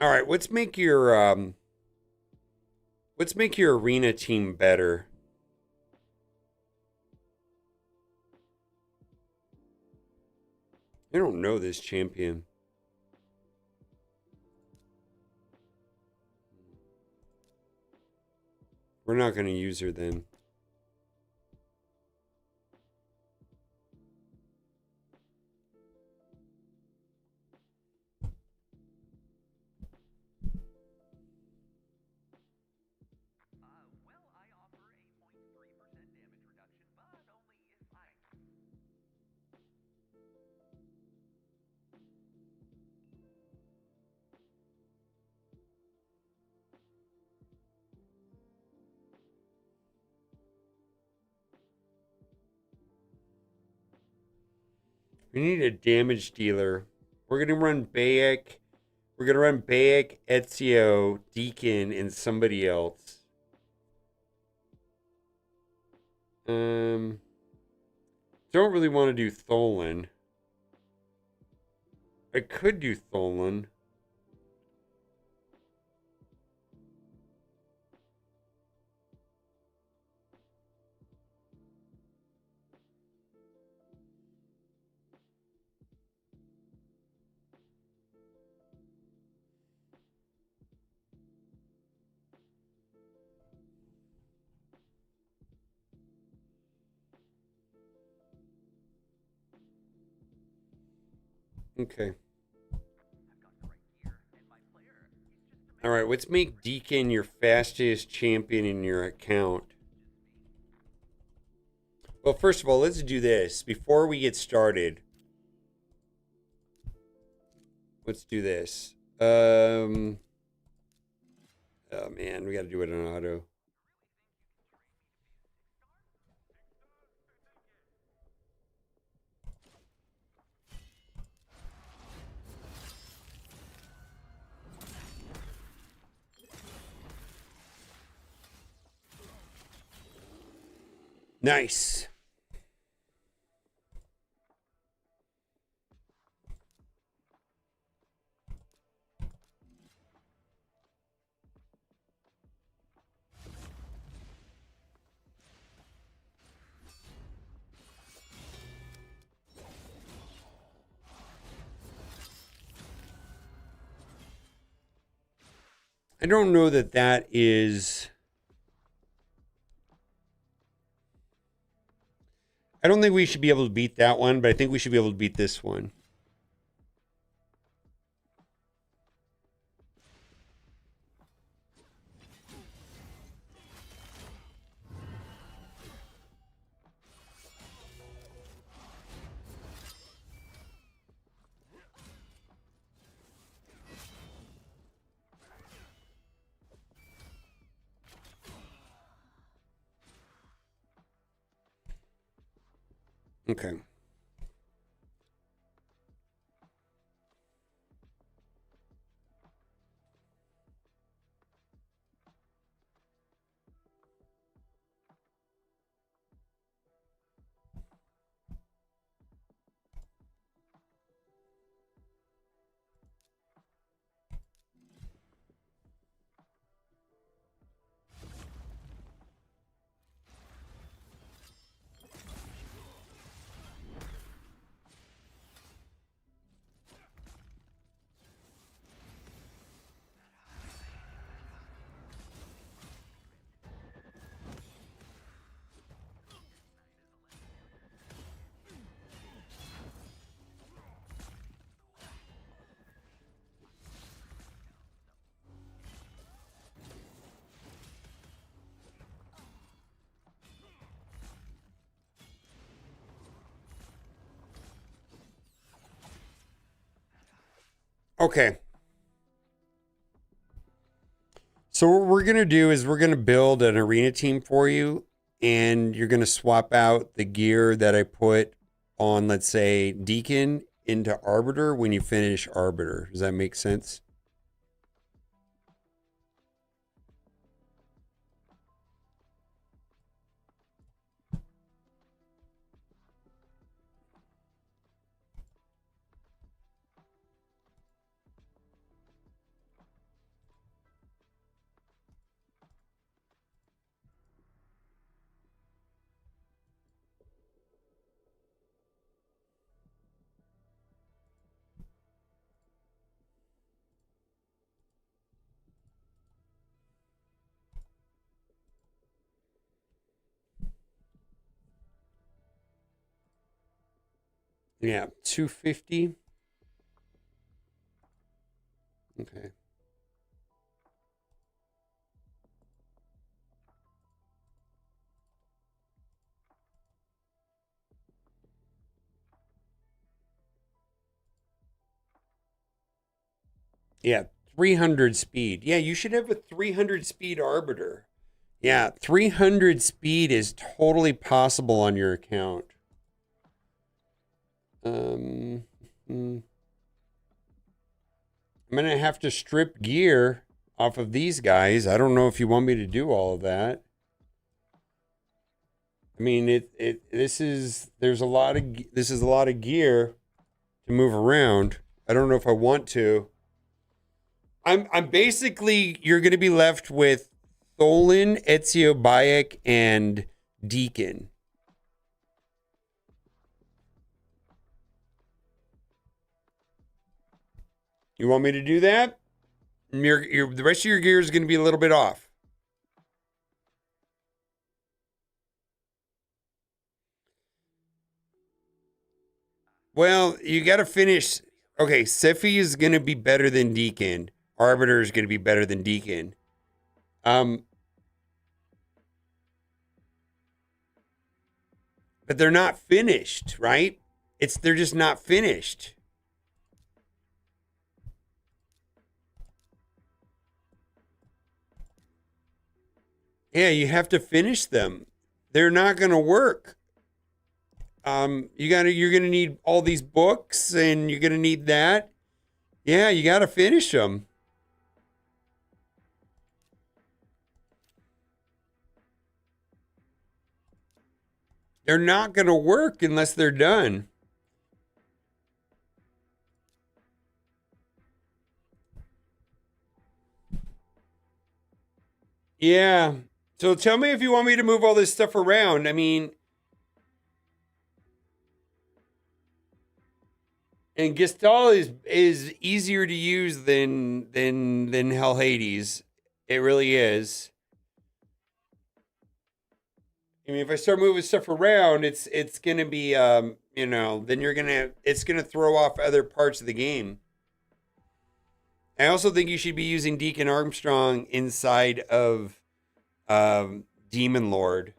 right, let's make your arena team better. I don't know this champion. We're not going to use her then. We need a damage dealer. We're going to run Bayek. We're going to run Bayek, Ezio, Deacon, and somebody else. Don't really want to do Tholen. I could do Tholen. Okay. All right, let's make Deacon your fastest champion in your account. Well, first of all, let's do this. Before we get started, let's do this. Oh man, we got to do it on auto. Nice. I don't know that that is... I don't think we should be able to beat that one, but I think we should be able to beat this one. Okay. Okay. So what we're going to do is we're going to build an arena team for you, and you're going to swap out the gear that I put on, let's say, Deacon into Arbiter when you finish Arbiter. Does that make sense? Yeah, 250. Okay. Yeah, 300 speed. Yeah, you should have a 300 speed Arbiter. Yeah, 300 speed is totally possible on your account. I'm gonna have to strip gear off of these guys. I don't know if you want me to do all of that. I mean, this is a lot of gear to move around. I don't know if I want to. I'm basically, you're gonna be left with Tholen, Ezio Bayek, and Deacon. You want me to do that? The rest of your gear is going to be a little bit off. Well, you got to finish. Okay, Sephi is going to be better than Deacon. Arbiter is going to be better than Deacon. but they're not finished, right? They're just not finished. Yeah, you have to finish them. They're not going to work. You're gonna need all these books, and you're gonna need that. Yeah, you got to finish them. They're not gonna work unless they're done. Yeah. So tell me if you want me to move all this stuff around. I mean, and Gestalt is easier to use than Hell Hades. It really is. I mean, if I start moving stuff around, it's gonna be then it's gonna throw off other parts of the game. I also think you should be using Deacon Armstrong inside of Demon Lord.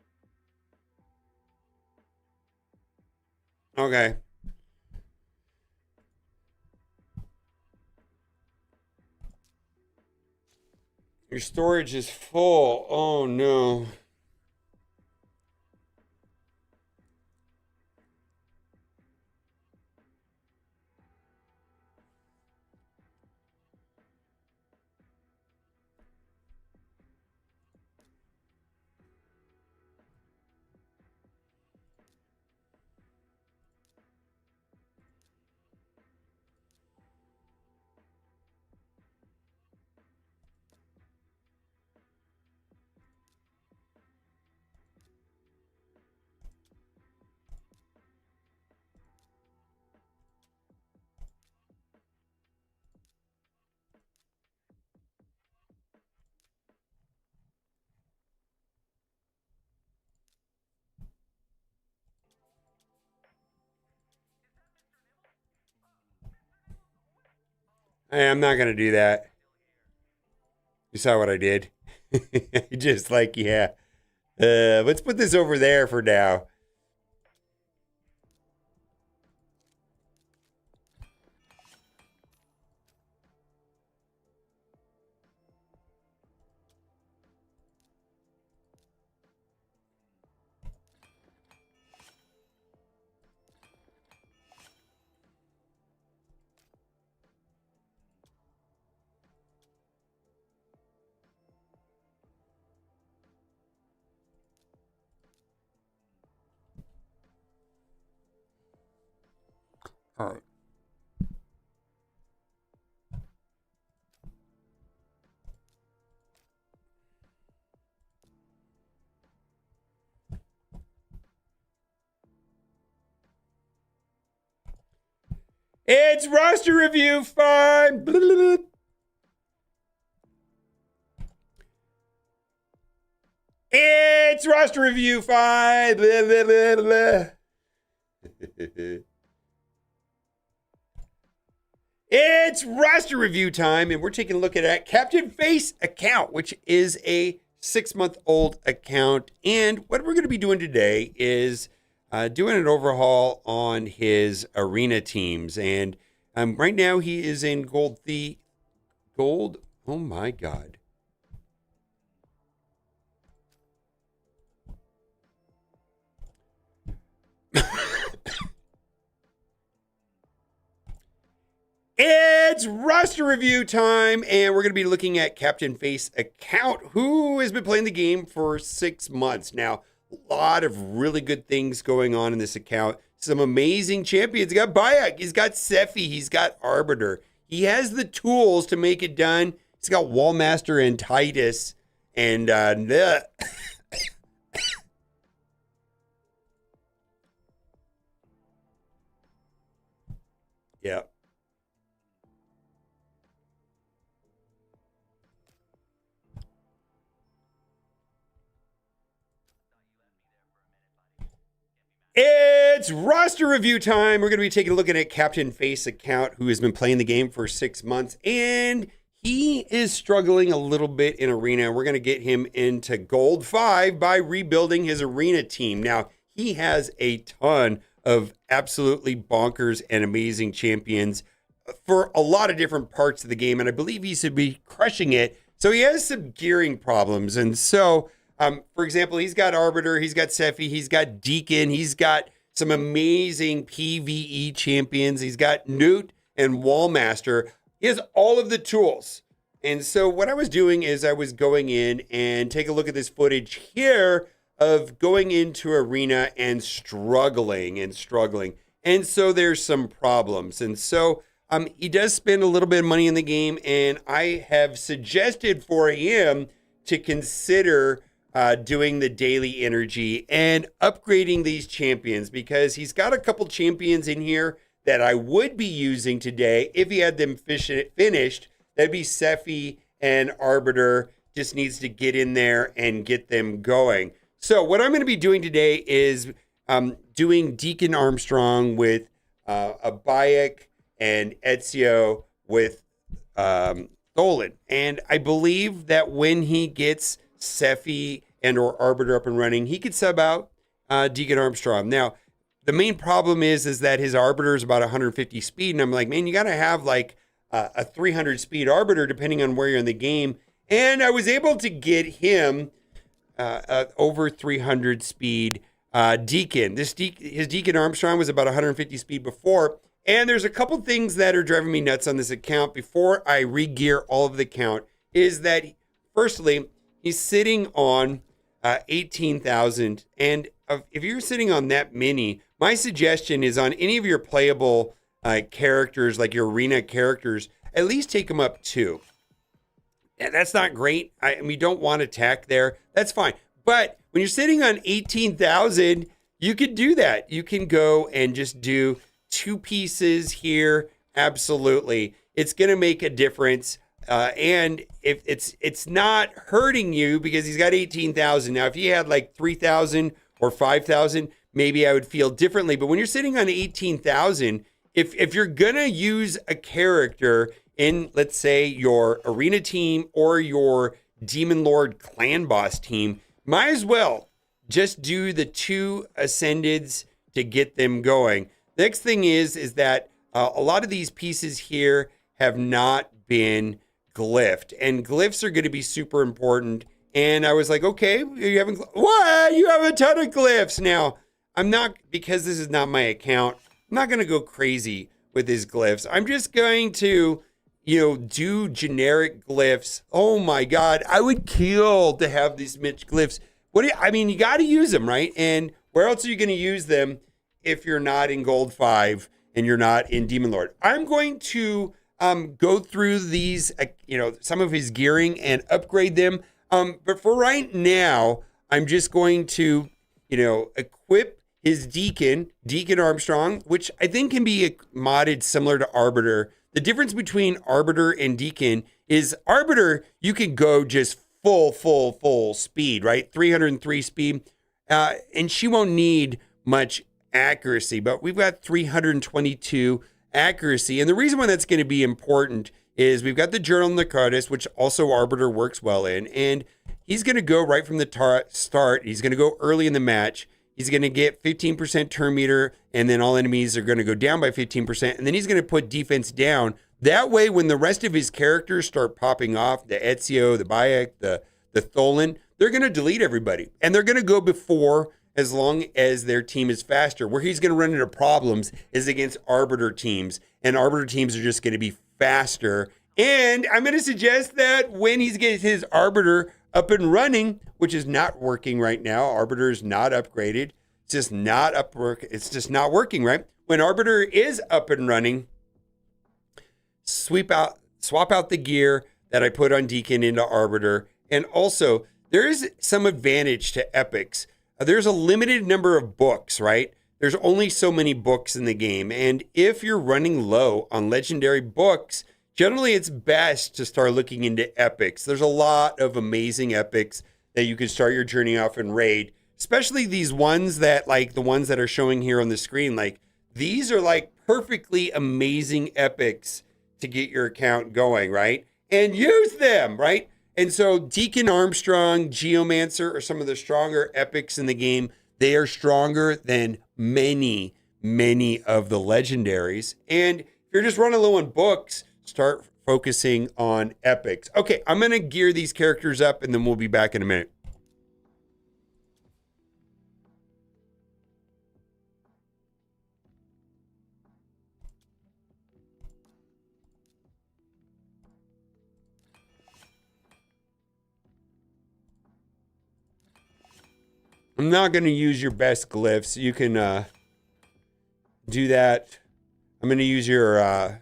Okay. Your storage is full. Oh no. Hey, I'm not gonna do that. You saw what I did. Just like, yeah. Let's put this over there for now. All right. It's roster review fun. Blah, blah, blah. It's roster review fun. Blah, blah, blah, blah. It's roster review time, and we're taking a look at Captain Face account, which is a 6-month-old account. And what we're going to be doing today is doing an overhaul on his arena teams. And right now he is in gold. Oh my God. It's roster review time, and we're going to be looking at Captain Face account, who has been playing the game for 6 months. Now, a lot of really good things going on in this account. Some amazing champions. He's got Bayek, he's got Sephi, he's got Arbiter. He has the tools to make it done. He's got Wallmaster and Titus, and yeah. It's roster review time. We're going to be taking a look at Captain Face account, who has been playing the game for 6 months, and he is struggling a little bit in arena. We're going to get him into gold 5 by rebuilding his arena team. Now, he has a ton of absolutely bonkers and amazing champions for a lot of different parts of the game. And I believe he should be crushing it. So he has some gearing problems. And so, for example, he's got Arbiter, he's got Sephi, he's got Deacon, he's got some amazing PvE champions. He's got Newt and Wallmaster. He has all of the tools. And so what I was doing is I was going in and take a look at this footage here of going into arena and struggling. And so there's some problems. And so he does spend a little bit of money in the game, and I have suggested for him to consider doing the daily energy and upgrading these champions, because he's got a couple champions in here that I would be using today if he had them finished. That'd be Sephi and Arbiter. Just needs to get in there and get them going. So what I'm going to be doing today is doing Deacon Armstrong with Abayek and Ezio with Tholen. And I believe that when he gets Sephi and or Arbiter up and running, he could sub out Deacon Armstrong. Now, the main problem is that his Arbiter is about 150 speed. And I'm like, man, you got to have like a 300 speed Arbiter depending on where you're in the game. And I was able to get him over 300 speed Deacon. His Deacon Armstrong was about 150 speed before. And there's a couple things that are driving me nuts on this account before I re-gear all of the account, is that, firstly, he's sitting on 18,000. And if you're sitting on that many, my suggestion is on any of your playable characters, like your arena characters, at least take them up 2. Yeah, that's not great. I mean, you don't want attack there. That's fine. But when you're sitting on 18,000, you could do that. You can go and just do 2 pieces here. Absolutely. It's going to make a difference. And if it's not hurting you because he's got 18,000. Now, if he had like 3,000 or 5,000, maybe I would feel differently. But when you're sitting on 18,000, if you're going to use a character in, let's say, your arena team or your Demon Lord clan boss team, might as well just do the 2 Ascendeds to get them going. Next thing is that a lot of these pieces here have not been glyphed, and glyphs are going to be super important. And I was like, okay, you haven't, what? You have a ton of glyphs. Now, I'm not, because this is not my account, I'm not going to go crazy with his glyphs. I'm just going to, do generic glyphs. Oh my God, I would kill to have these Mitch glyphs. You got to use them, right? And where else are you going to use them if you're not in Gold 5 and you're not in Demon Lord? I'm going to go through these, some of his gearing and upgrade them. But for right now, I'm just going to, equip his Deacon Armstrong, which I think can be modded similar to Arbiter. The difference between Arbiter and Deacon is Arbiter, you can go just full speed, right? 303 speed. And she won't need much accuracy, but we've got 322 accuracy. And the reason why that's going to be important is we've got the Journal and the Cardis, which also Arbiter works well in. And he's going to go right from the start. He's going to go early in the match. He's going to get 15% turn meter, and then all enemies are going to go down by 15%. And then he's going to put defense down. That way, when the rest of his characters start popping off, the Ezio, the Bayek, the Tholen, they're going to delete everybody. And they're going to go before, as long as their team is faster. Where he's going to run into problems is against Arbiter teams. And Arbiter teams are just going to be faster. And I'm going to suggest that when he gets his Arbiter up and running, which is not working right now, Arbiter is not upgraded. It's just not It's just not working, right? When Arbiter is up and running, swap out the gear that I put on Deacon into Arbiter. And also, there is some advantage to epics. There's a limited number of books, right? There's only so many books in the game. And if you're running low on legendary books, generally it's best to start looking into epics. There's a lot of amazing epics that you can start your journey off and raid, especially these ones that, like the ones that are showing here on the screen. Like, these are like perfectly amazing epics to get your account going, right? And use them, right? And so Deacon Armstrong, Geomancer are some of the stronger epics in the game They are stronger than many, many of the legendaries. And if you're just running low on books, start focusing on epics. Okay, I'm going to gear these characters up and then we'll be back in a minute. I'm not going to use your best glyphs. You can do that. I'm going to use your I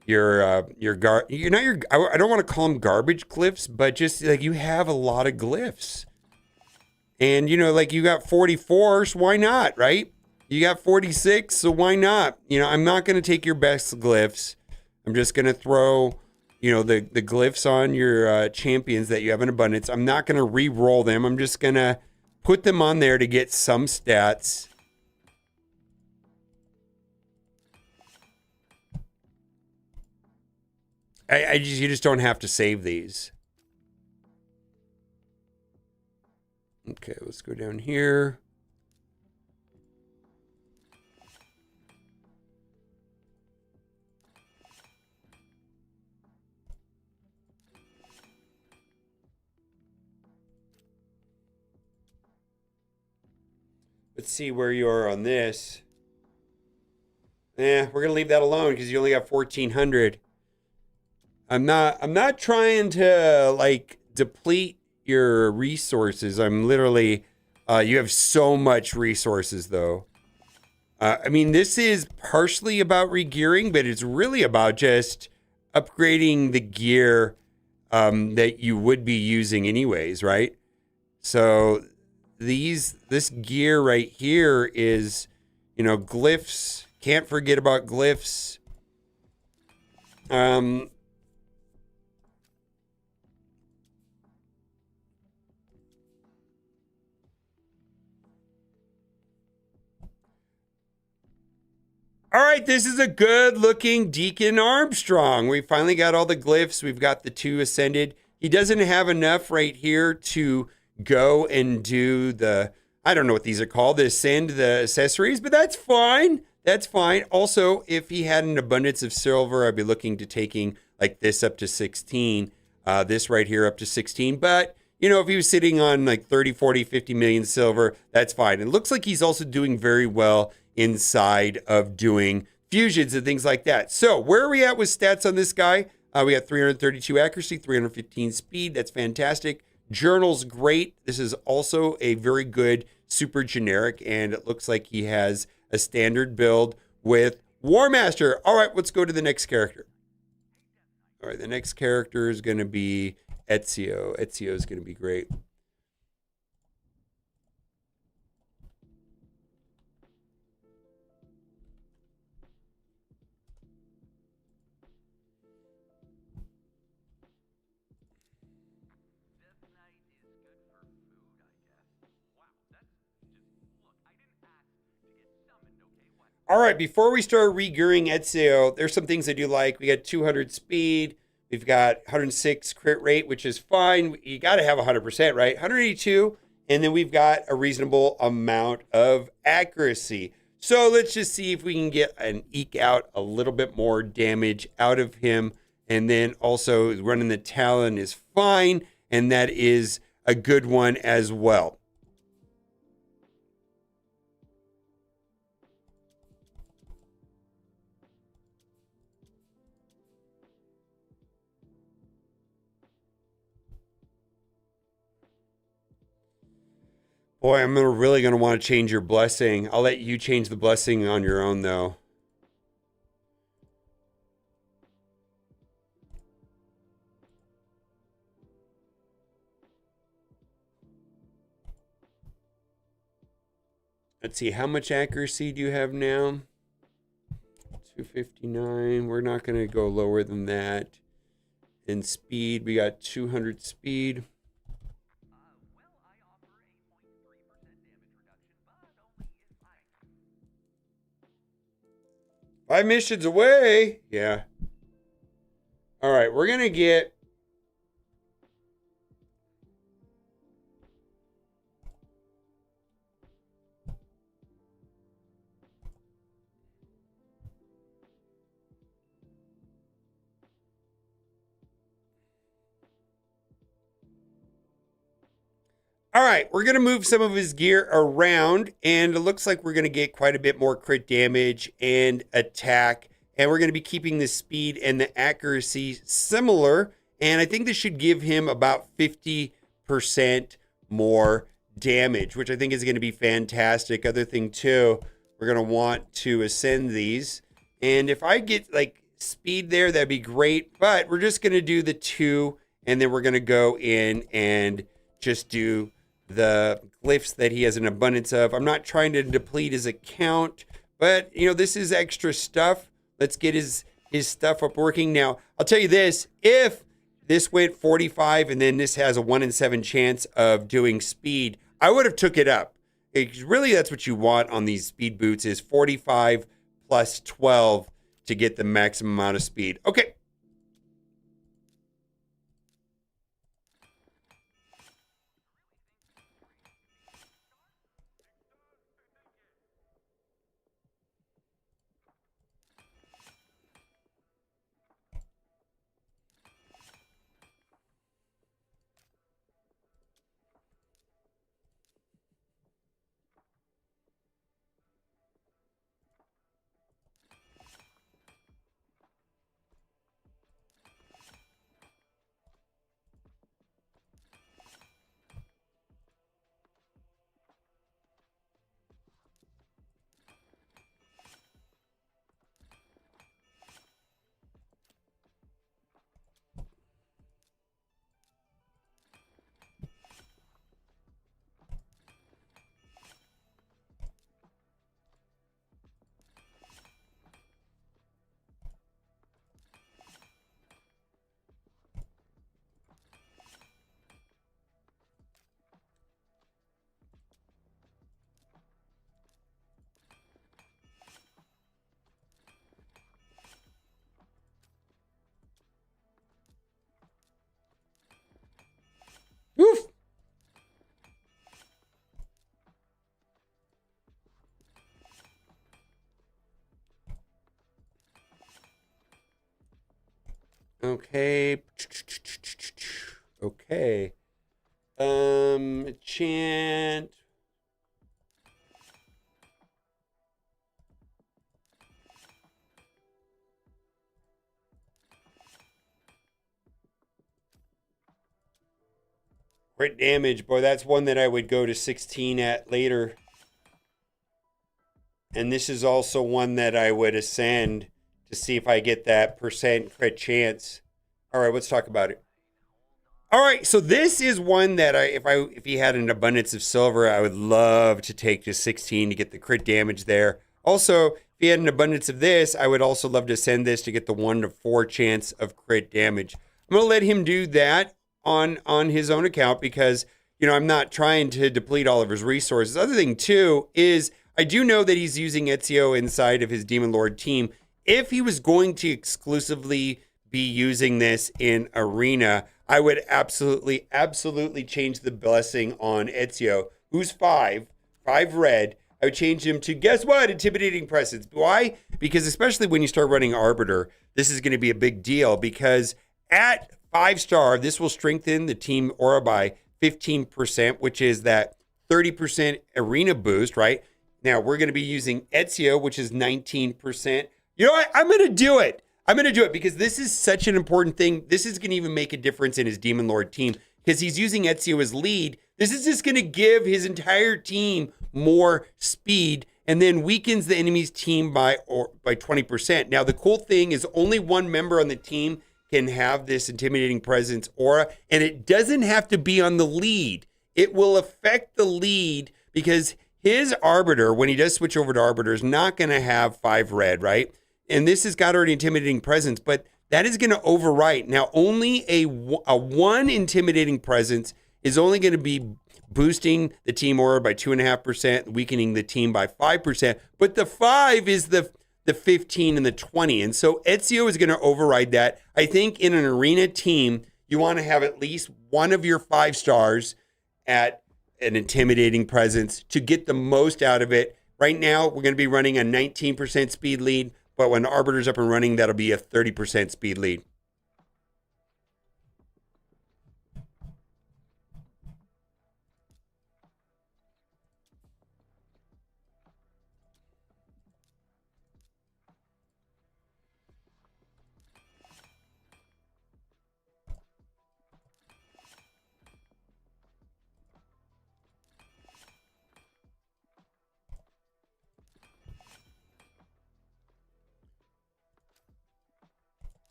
don't want to call them garbage glyphs, but just like you have a lot of glyphs. And you know, like you got 44, so why not, right? You got 46, so why not? You know, I'm not going to take your best glyphs. I'm just going to throw, you know, the glyphs on your champions that you have in abundance. I'm not going to re-roll them. I'm just going to put them on there to get some stats. You just don't have to save these. Okay, let's go down here. Let's see where you are on this. We're gonna leave that alone because you only got 1,400. I'm not trying to like deplete your resources. I'm literally, you have so much resources though. I mean, this is partially about regearing, but it's really about just upgrading the gear that you would be using anyways, right? So this gear right here is, you know, glyphs. Can't forget about glyphs. All right, this is a good looking Deacon Armstrong. We finally got all the glyphs. We've got the 2 ascended. He doesn't have enough right here to go and do the, I don't know what these are called, the ascend the accessories, but that's fine. That's fine. Also, if he had an abundance of silver, I'd be looking to taking like this up to 16, this right here up to 16. But, you know, if he was sitting on like 30, 40, 50 million silver, that's fine. It looks like he's also doing very well inside of doing fusions and things like that. So where are we at with stats on this guy? We got 332 accuracy, 315 speed. That's fantastic. Journal's great. This is also a very good super generic, and it looks like he has a standard build with War Master. All right, let's go to the next character. All right, the next character is going to be Ezio. Ezio is going to be great. All right, before we start regearing Ezio, there's some things I do like. We got 200 speed. We've got 106 crit rate, which is fine. You got to have 100%, right? 182. And then we've got a reasonable amount of accuracy. So let's just see if we can get and eke out a little bit more damage out of him. And then also running the Talon is fine. And that is a good one as well. Boy, I'm really going to want to change your blessing. I'll let you change the blessing on your own, though. Let's see, how much accuracy do you have now? 259. We're not going to go lower than that. And speed, we got 200 speed. 5 missions away. Yeah. All right, we're going to get... All right, we're going to move some of his gear around, and it looks like we're going to get quite a bit more crit damage and attack, and we're going to be keeping the speed and the accuracy similar, and I think this should give him about 50% more damage, which I think is going to be fantastic. Other thing, too, we're going to want to ascend these, and if I get, like, speed there, that'd be great, but we're just going to do the 2, and then we're going to go in and just do the glyphs that he has an abundance of. I'm not trying to deplete his account, but you know, this is extra stuff. Let's get his stuff up working. Now, I'll tell you this, if this went 45 and then this has a 1 in 7 chance of doing speed, I would have took it up. Really, that's what you want on these speed boots is 45 plus 12 to get the maximum amount of speed. Okay. Oof. Okay. Okay. Chant. Crit damage, boy, that's one that I would go to 16 at later. And this is also one that I would ascend to see if I get that percent crit chance. All right, let's talk about it. All right, so this is one that if he had an abundance of silver, I would love to take to 16 to get the crit damage there. Also, if he had an abundance of this, I would also love to send this to get the 1 to 4 chance of crit damage. I'm going to let him do that on his own account because, you know, I'm not trying to deplete all of his resources. Other thing, too, is I do know that he's using Ezio inside of his Demon Lord team. If he was going to exclusively be using this in Arena, I would absolutely change the blessing on Ezio, who's 5 red. I would change him to, guess what? Intimidating Presence. Why? Because especially when you start running Arbiter, this is going to be a big deal because at 5-star, this will strengthen the team aura by 15%, which is that 30% arena boost, right? Now, we're going to be using Ezio, which is 19%. You know what? I'm going to do it. I'm going to do it because this is such an important thing. This is going to even make a difference in his Demon Lord team because he's using Ezio as lead. This is just going to give his entire team more speed and then weakens the enemy's team by 20%. Now, the cool thing is only one member on the team can have this Intimidating Presence aura, and it doesn't have to be on the lead. It will affect the lead because his Arbiter, when he does switch over to Arbiter, is not going to have 5 red, right? And this has got already Intimidating Presence, but that is going to overwrite. Now, only a 1 Intimidating Presence is only going to be boosting the team aura by 2.5%, weakening the team by 5%, but the 5 is the 15 and the 20. And so Ezio is going to override that. I think in an arena team, you want to have at least one of your 5 stars at an Intimidating Presence to get the most out of it. Right now, we're going to be running a 19% speed lead, but when Arbiter's up and running, that'll be a 30% speed lead.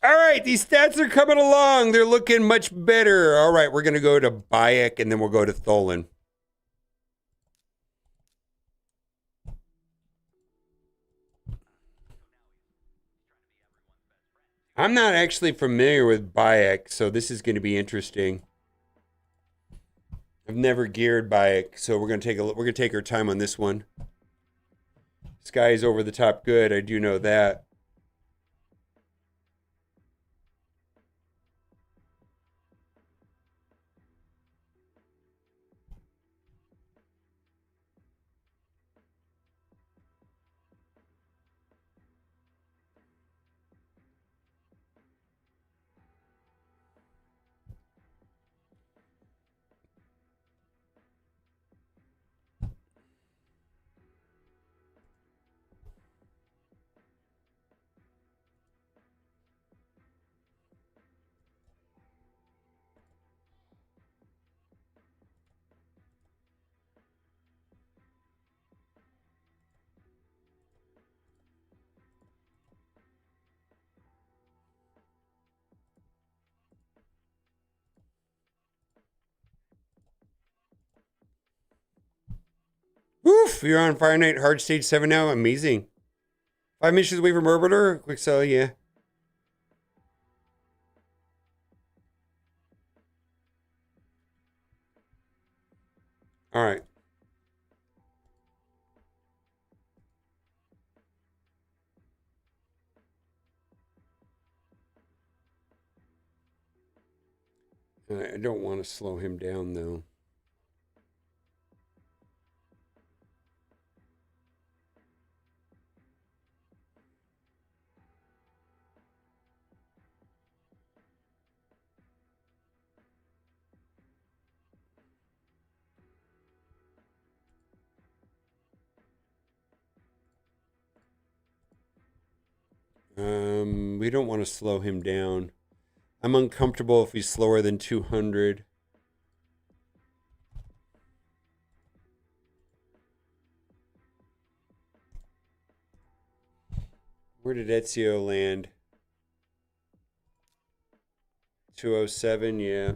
All right, these stats are coming along. They're looking much better. All right, we're going to go to Bayek, and then we'll go to Tholen. I'm not actually familiar with Bayek, so this is going to be interesting. I've never geared Bayek, so we're going to take a look. We're going to take our time on this one. This guy is over the top good. I do know that. Woof, you're on Fire Night Hard Stage 7 now. Amazing. 5 missions away from Orbiter. Quick sell, yeah. All right. I don't want to slow him down, though. We don't want to slow him down. I'm uncomfortable if he's slower than 200. Where did Ezio land? 207, yeah.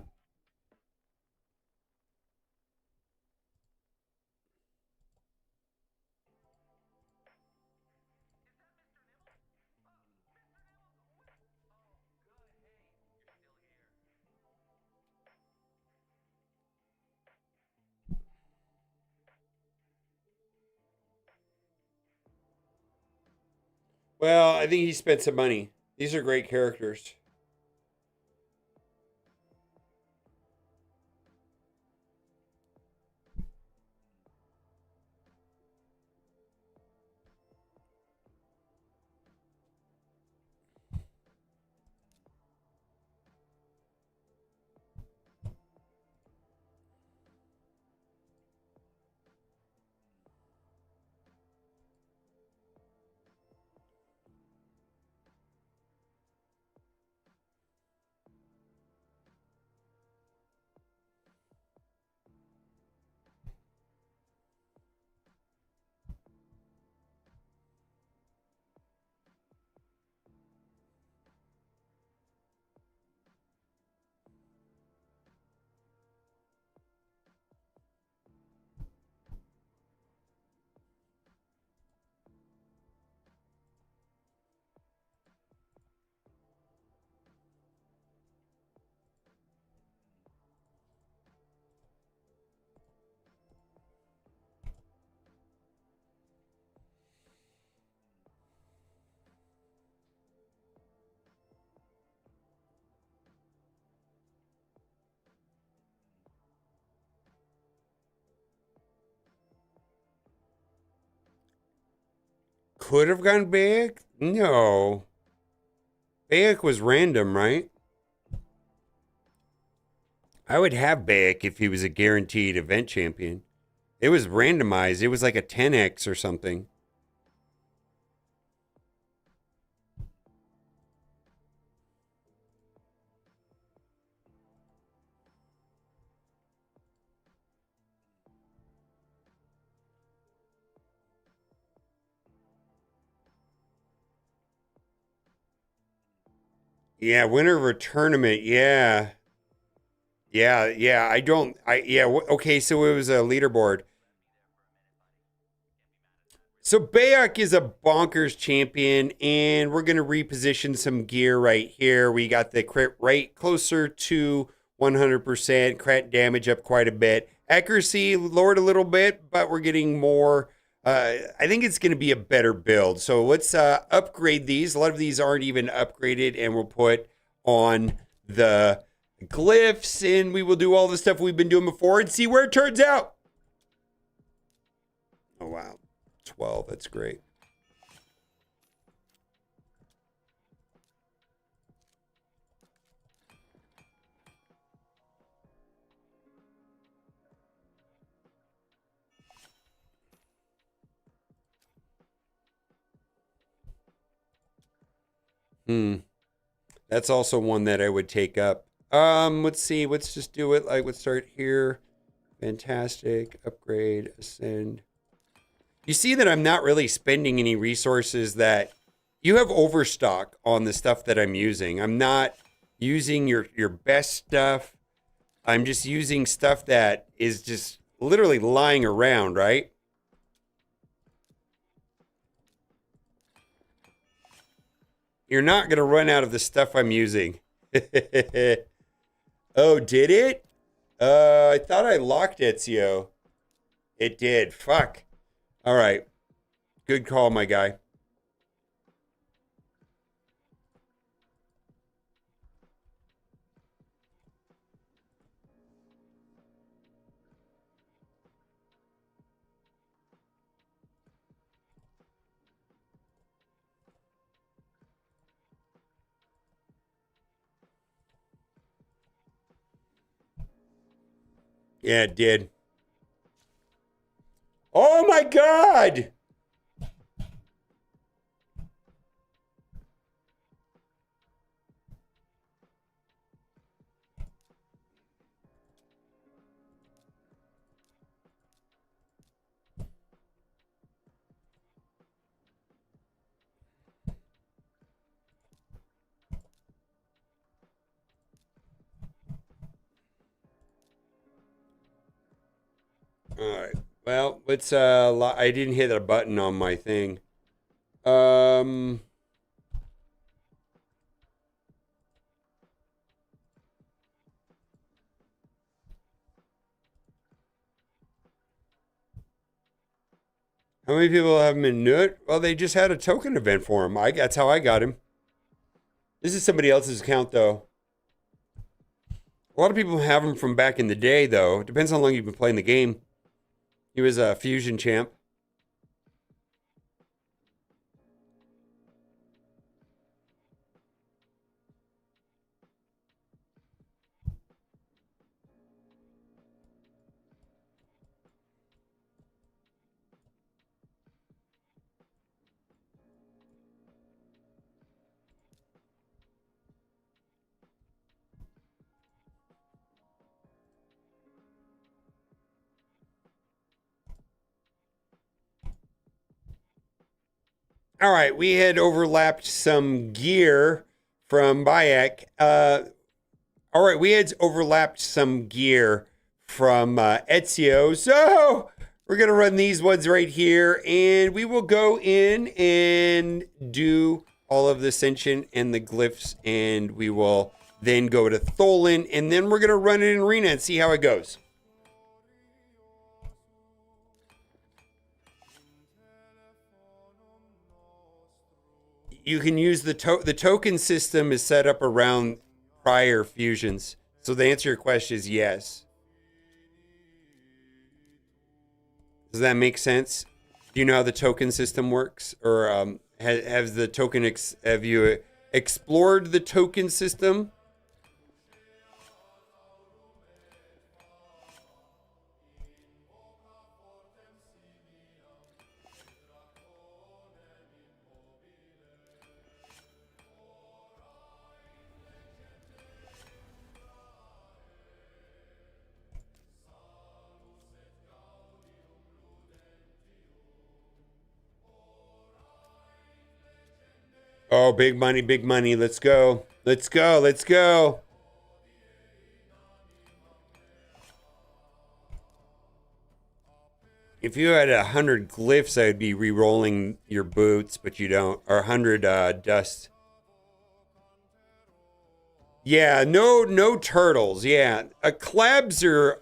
Well, I think he spent some money. These are great characters. Could have gone Bayek? No. Bayek was random, right? I would have Bayek if he was a guaranteed event champion. It was randomized. It was like a 10x or something. Yeah, winner of a tournament. Yeah. Yeah, yeah. Okay, so it was a leaderboard. So Bayek is a bonkers champion, and we're going to reposition some gear right here. We got the crit rate closer to 100%, crit damage up quite a bit. Accuracy lowered a little bit, but we're getting more. I think it's going to be a better build. So let's upgrade these. A lot of these aren't even upgraded, and we'll put on the glyphs, and we will do all the stuff we've been doing before and see where it turns out. Oh, wow. 12, that's great. That's also one that I would take up. Let's see. Let's just do it. Let's start here. Fantastic. Upgrade. Ascend. You see that I'm not really spending any resources that you have overstock on the stuff that I'm using. I'm not using your best stuff. I'm just using stuff that is just literally lying around, right? You're not going to run out of the stuff I'm using. Oh, did it? I thought I locked Ezio. It did. Fuck. All right. Good call, my guy. Yeah, it did. Oh my God! All right. Well, let's I didn't hit a button on my thing. How many people have him in Nut? Well, they just had a token event for him. That's how I got him. This is somebody else's account, though. A lot of people have him from back in the day, though. It depends how long you've been playing the game. He was a fusion champ. All right, we had overlapped some gear from Bayek. All right, we had overlapped some gear from Ezio. So we're going to run these ones right here, and we will go in and do all of the Ascension and the glyphs, and we will then go to Tholen, and then we're going to run it in Arena and see how it goes. You can use the token system is set up around prior fusions. So the answer to your question is yes. Does that make sense? Do you know how the token system works? Or have you explored the token system? Oh, big money, big money. Let's go. Let's go. Let's go. If you had 100 glyphs, I'd be re-rolling your boots, but you don't. Or 100 dust. Yeah, no turtles. Yeah, collabs are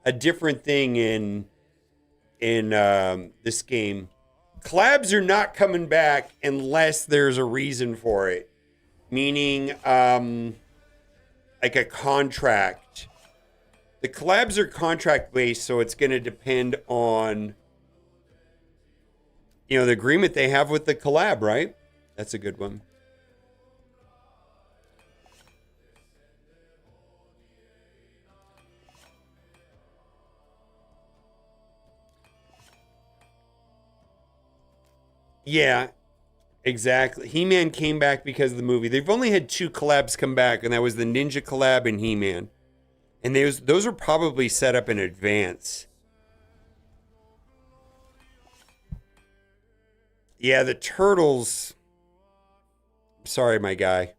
a different thing in this game. Collabs are not coming back unless there's a reason for it. Meaning, like a contract. The collabs are contract based, so it's going to depend on, the agreement they have with the collab, right? That's a good one. Yeah, exactly. He-Man came back because of the movie. They've only had 2 collabs come back, and that was the Ninja collab and He-Man. And those are probably set up in advance. Yeah, the Turtles. Sorry, my guy.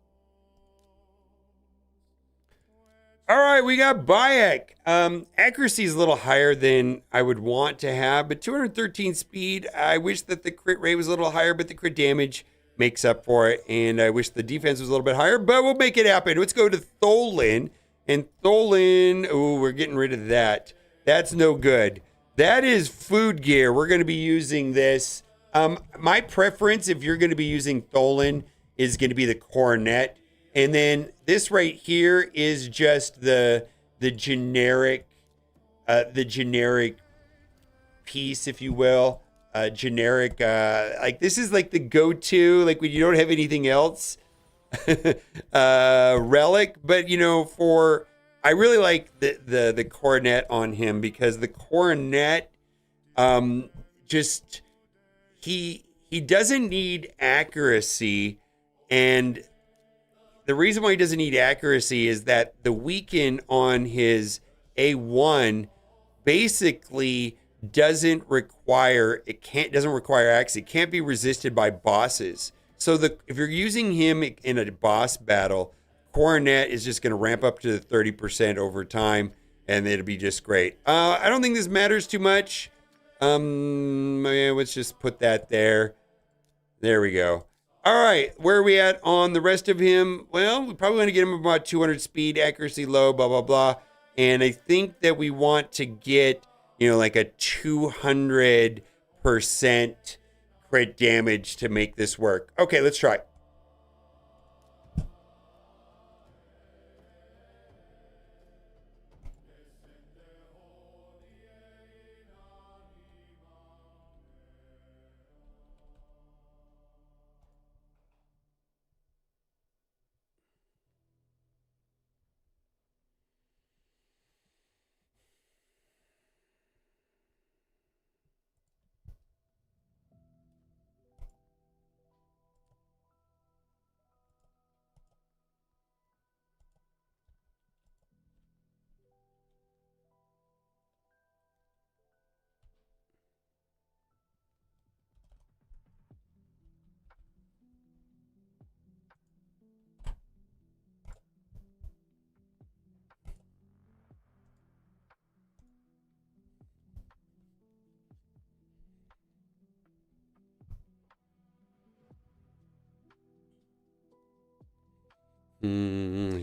All right, we got Bayek. Accuracy is a little higher than I would want to have, but 213 speed. I wish that the crit rate was a little higher, but the crit damage makes up for it. And I wish the defense was a little bit higher, but we'll make it happen. Let's go to Tholin. And Tholin, we're getting rid of that. That's no good. That is food gear. We're going to be using this. My preference, if you're going to be using Tholin, is going to be the Coronet. And then this right here is just the generic piece, if you will. Generic, like this is like the go-to, like when you don't have anything else. Relic, but I really like the Coronet on him because the Coronet just he doesn't need accuracy, and the reason why he doesn't need accuracy is that the weaken on his A1 basically doesn't require accuracy. It can't be resisted by bosses. So if you're using him in a boss battle, Coronet is just going to ramp up to the 30% over time, and it'll be just great. I don't think this matters too much. Let's just put that there. There we go. All right, where are we at on the rest of him? Well, we probably want to get him about 200 speed, accuracy low, blah, blah, blah. And I think that we want to get, like a 200% crit damage to make this work. Okay, let's try.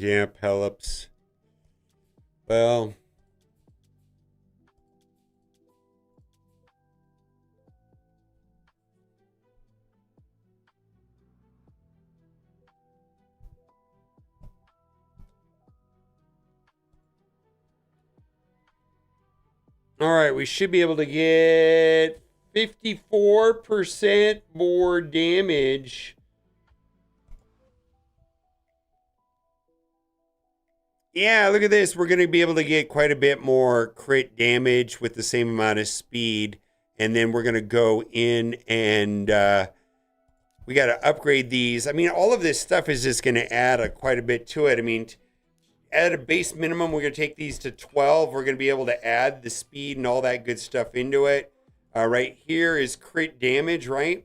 Yeah, Pelops. Well, all right, we should be able to get 54% more damage. Yeah, look at this. We're going to be able to get quite a bit more crit damage with the same amount of speed. And then we're going to go in and we got to upgrade these. I mean, all of this stuff is just going to add quite a bit to it. I mean, at a base minimum, we're going to take these to 12. We're going to be able to add the speed and all that good stuff into it. Right here is crit damage, right?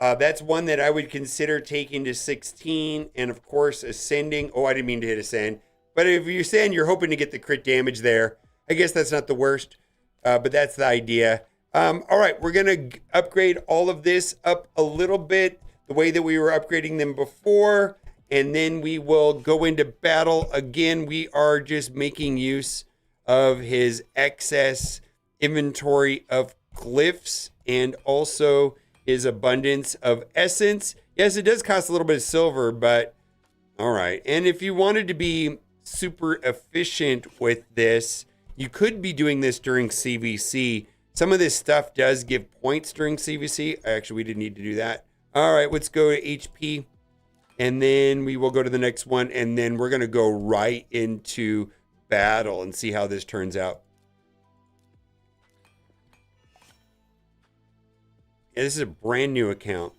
That's one that I would consider taking to 16, and of course ascending. Oh, I didn't mean to hit ascend. But if you ascend, you're hoping to get the crit damage there. I guess that's not the worst, but that's the idea. All right, we're going to upgrade all of this up a little bit, the way that we were upgrading them before, and then we will go into battle. Again, we are just making use of his excess inventory of glyphs and also his abundance of essence. Yes, it does cost a little bit of silver, but all right. And if you wanted to be super efficient with this, you could be doing this during CVC. Some of this stuff does give points during CVC. Actually, we didn't need to do that. All right, let's go to HP. And then we will go to the next one. And then we're going to go right into battle and see how this turns out. Yeah, this is a brand new account.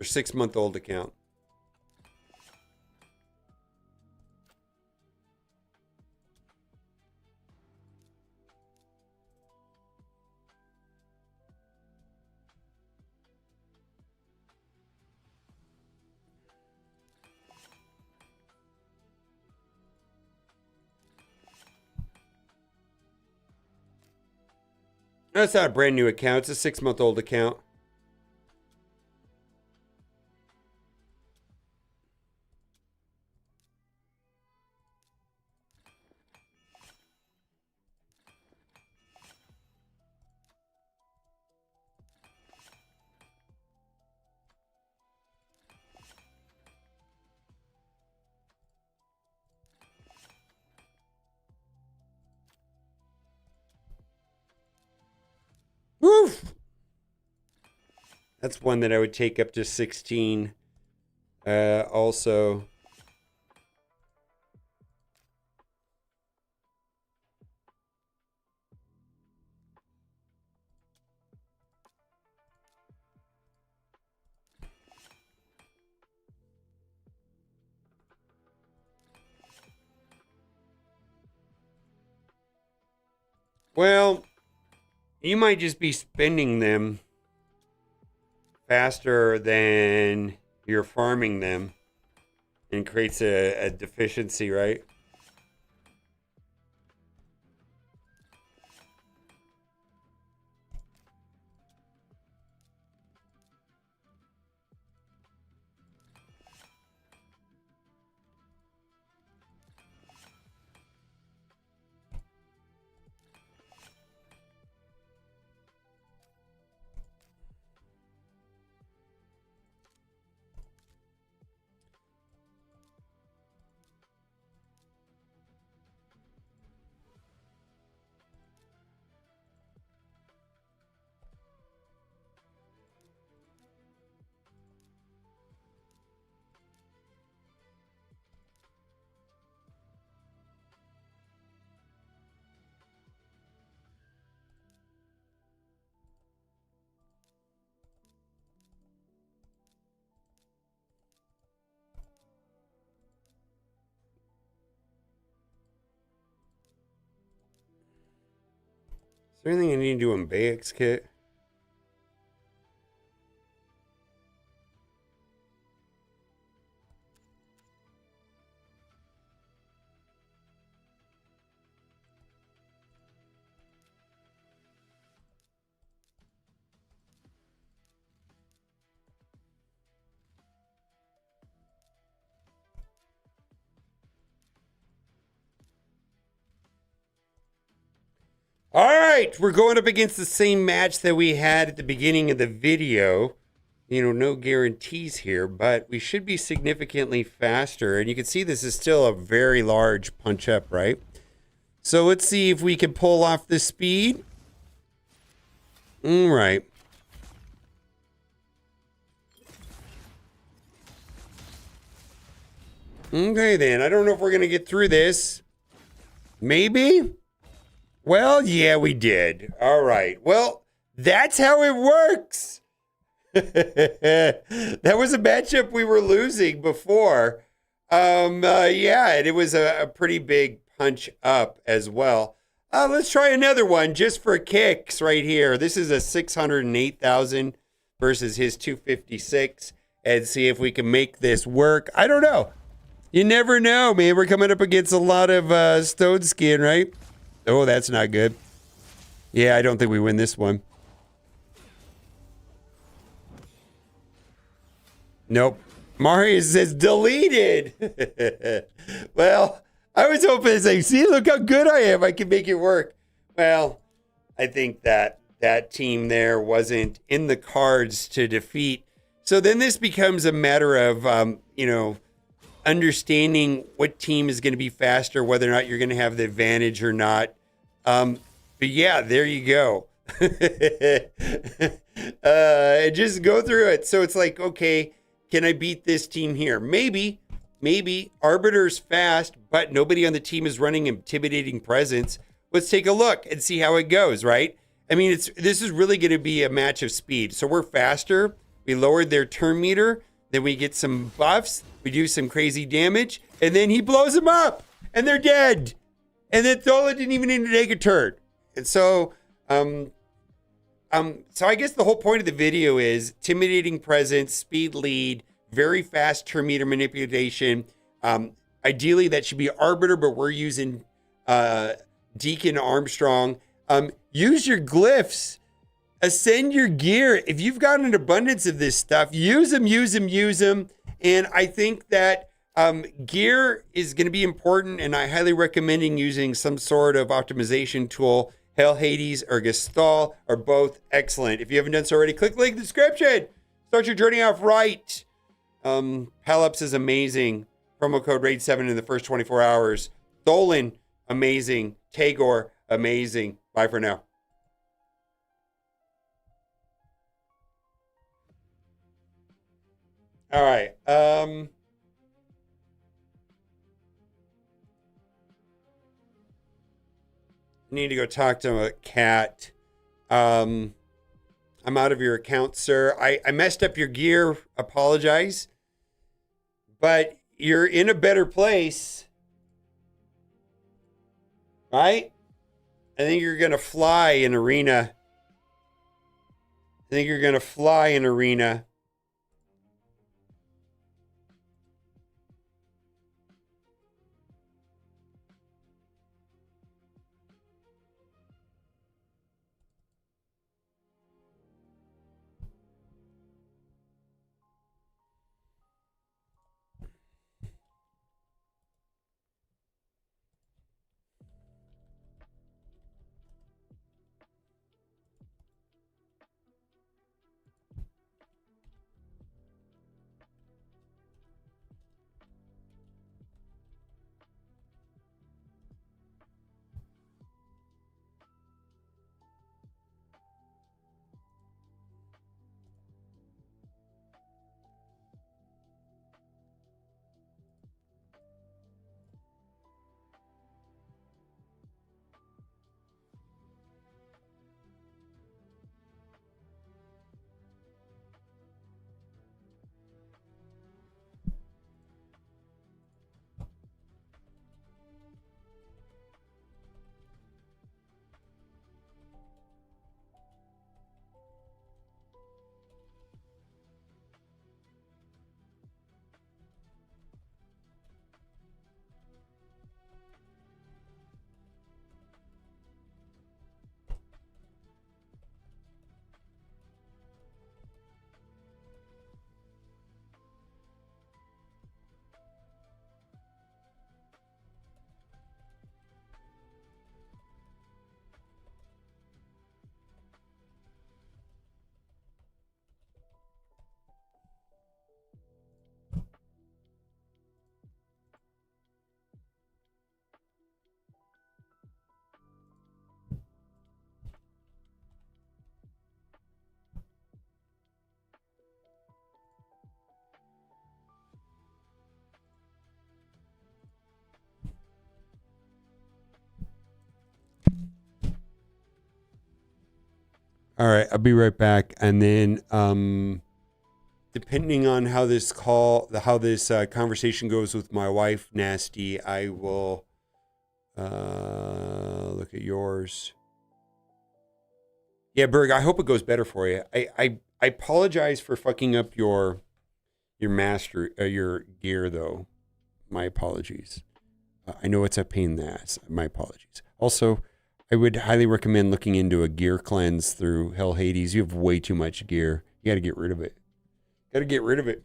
Or 6-month-old account. No, it's not a brand new account. It's a 6-month-old account. Woof! That's one that I would take up to 16. Also, well, you might just be spending them faster than you're farming them and creates a deficiency, right? Is there anything I need to do in Bayek's kit? All right, we're going up against the same match that we had at the beginning of the video. You know, no guarantees here, but we should be significantly faster. And you can see this is still a very large punch up, right? So let's see if we can pull off the speed. All right. Okay, then. I don't know if we're going to get through this. Maybe? Well, yeah, we did. All right. Well, that's how it works. That was a matchup we were losing before. Yeah, and it was a pretty big punch up as well. Let's try another one just for kicks right here. This is a 608,000 versus his 256 and see if we can make this work. I don't know. You never know, man. We're coming up against a lot of stone skin, right? Oh, that's not good. Yeah, I don't think we win this one. Nope. Mario says deleted. Well, I was hoping to say, see, look how good I am. I can make it work. Well, I think that team there wasn't in the cards to defeat. So then this becomes a matter of, understanding what team is going to be faster, whether or not you're going to have the advantage or not. But yeah, there you go. And just go through it. So it's like, okay, can I beat this team here? Maybe Arbiter's fast, but nobody on the team is running intimidating presence. Let's take a look and see how it goes, right? I mean, this is really going to be a match of speed. So we're faster. We lowered their turn meter. Then we get some buffs. We do some crazy damage. And then he blows them up. And they're dead. And then Thola didn't even need to take a turn. And so, so I guess the whole point of the video is intimidating presence, speed lead, very fast turn meter manipulation. Ideally, that should be Arbiter, but we're using Deacon Armstrong. Use your glyphs. Ascend your gear. If you've got an abundance of this stuff, use them. And I think that gear is going to be important, and I highly recommend using some sort of optimization tool. Hell Hades or Gestalt are both excellent. If you haven't done so already, click the link in the description. Start your journey off right. Pelops is amazing. Promo code RAID7 in the first 24 hours. Dolan, amazing. Tagore, amazing. Bye for now. All right. Need to go talk to a cat. I'm out of your account, sir. I messed up your gear. Apologize. But you're in a better place. Right? I think you're going to fly in arena. All right, I'll be right back. And then, depending on how this conversation goes with my wife, Nasty, I will look at yours. Yeah, Berg, I hope it goes better for you. I apologize for fucking up your your gear though. My apologies. I know it's a pain in the ass. My apologies. Also, I would highly recommend looking into a gear cleanse through Hell Hades. You have way too much gear. You got to get rid of it. Got to get rid of it.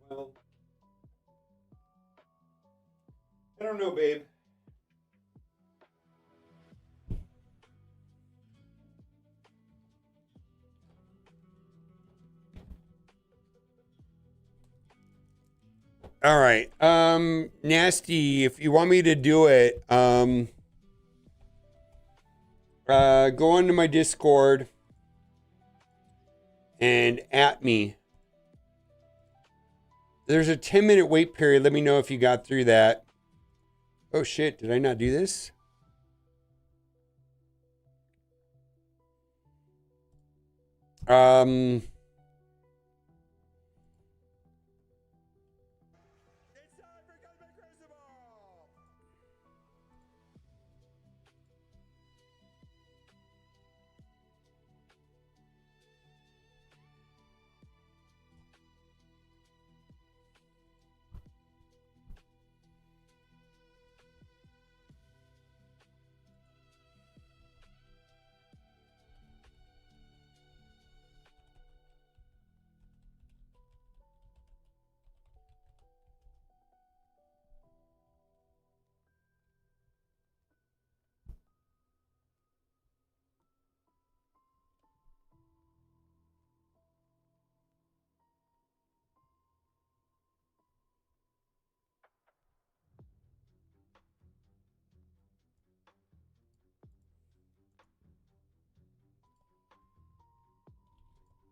Well, I don't know, babe. All right. Nasty, if you want me to do it, go onto my Discord and at me. There's a 10-minute wait period. Let me know if you got through that. Oh shit, did I not do this?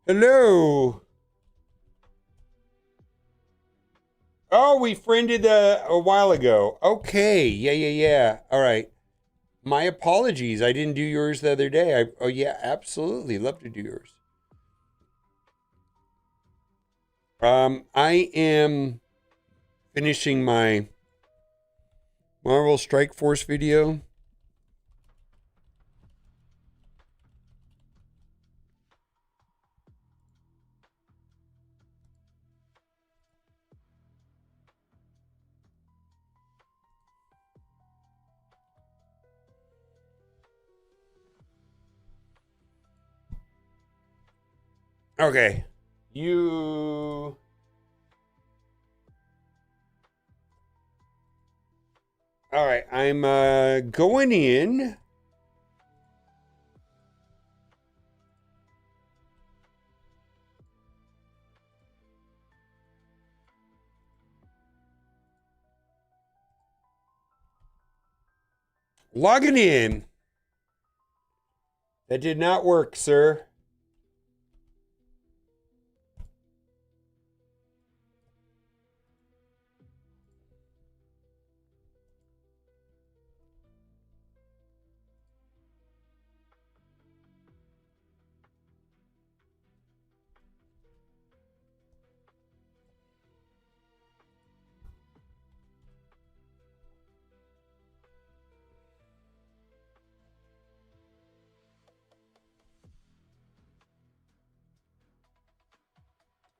Hello. Oh, we friended a while ago. Okay. Yeah. All right. My apologies. I didn't do yours the other day. Oh, yeah, absolutely. Love to do yours. I am finishing my Marvel Strike Force video. Okay. You. All right. I'm going in. Logging in. That did not work, sir.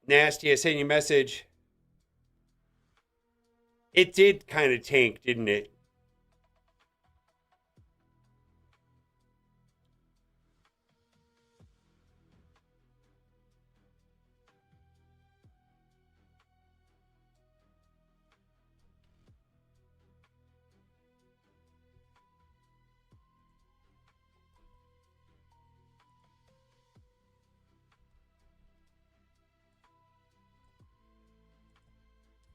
Nasty, I sent you a message. It did kind of tank, didn't it?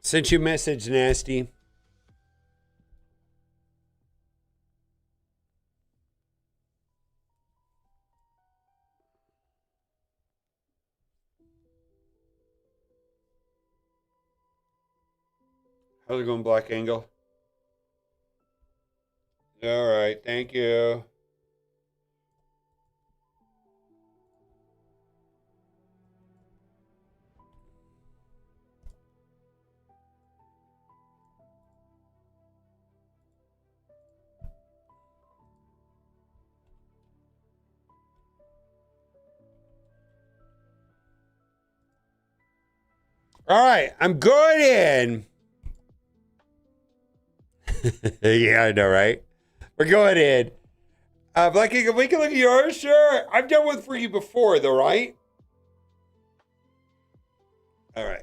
Sent you a message, Nasty. How's it going, Black Angle? All right, thank you. All right, I'm good in. Yeah, I know, right? We're going in. Black Eagle, we can look at yours, sure. I've done one for you before, though, right? All right.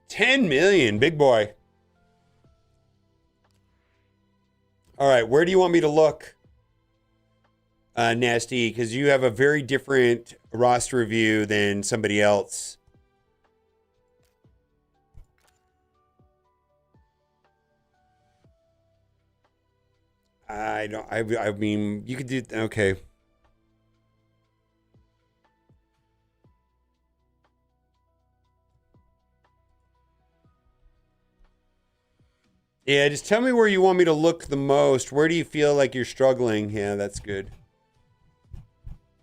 $10 million, big boy. All right, where do you want me to look, Nasty? Because you have a very different roster review than somebody else. I don't. I mean, you could do. Okay. Yeah, just tell me where you want me to look the most. Where do you feel like you're struggling? Yeah, that's good.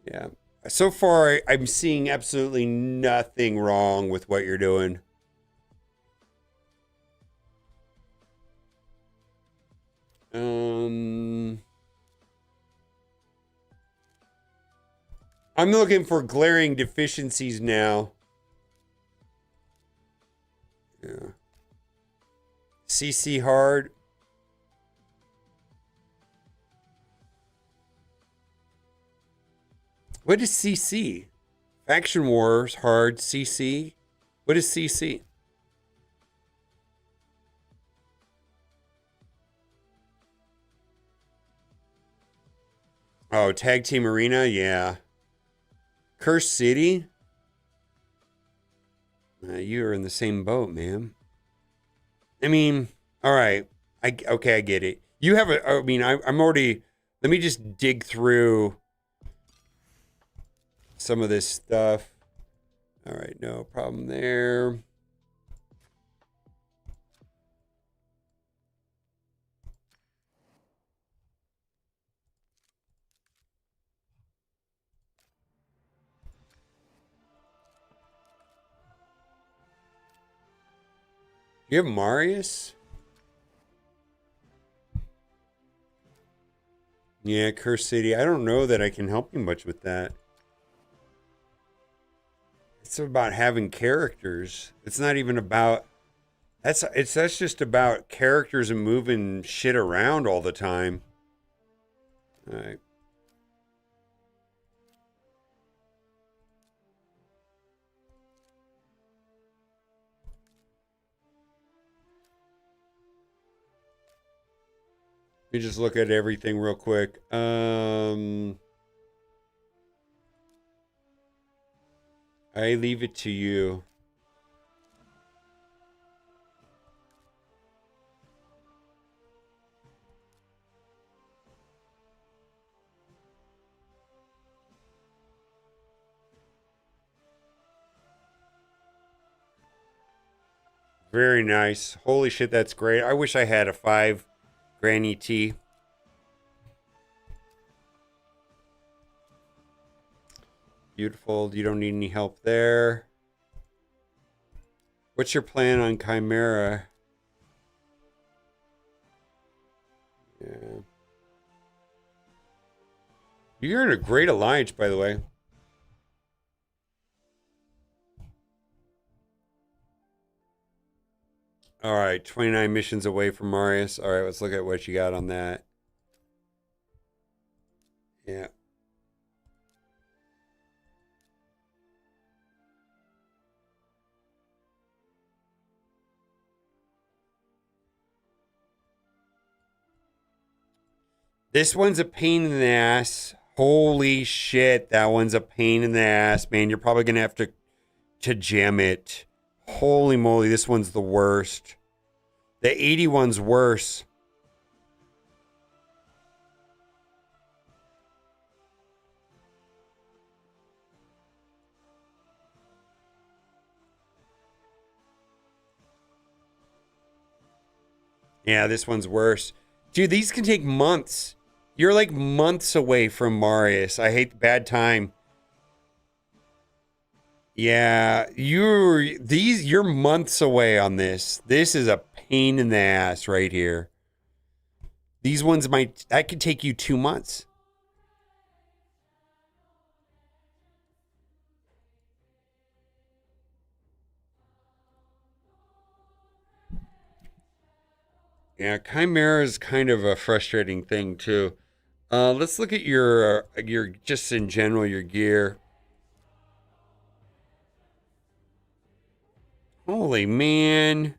Yeah. So far, I'm seeing absolutely nothing wrong with what you're doing. I'm looking for glaring deficiencies now. Yeah. CC hard. What is CC? Faction Wars hard CC. What is CC? Oh, Tag Team Arena, yeah. Curse City. You are in the same boat, man. I mean, all right. Okay, I get it. You have a. I mean, I'm already. Let me just dig through some of this stuff. All right, no problem there. You have Marius? Yeah, Curse City. I don't know that I can help you much with that. It's about having characters. It's not even about that's just about characters and moving shit around all the time. All right. Let me just look at everything real quick. I leave it to you. Very nice. Holy shit, that's great. I wish I had a 5 Granny T. Beautiful. You don't need any help there. What's your plan on Chimera? Yeah. You're in a great alliance, by the way. All right, 29 missions away from Marius. All right, let's look at what you got on that. Yeah. This one's a pain in the ass. Holy shit, that one's a pain in the ass, man. You're probably gonna have to jam it. Holy moly, this one's the worst. The 81's worse. Yeah, this one's worse. Dude, these can take months. You're like months away from Marius. I hate the bad time. Yeah, you're months away on this. This is a pain in the ass right here. These ones that could take you 2 months. Yeah, Chimera is kind of a frustrating thing too. Let's look at your just in general your gear. Holy man,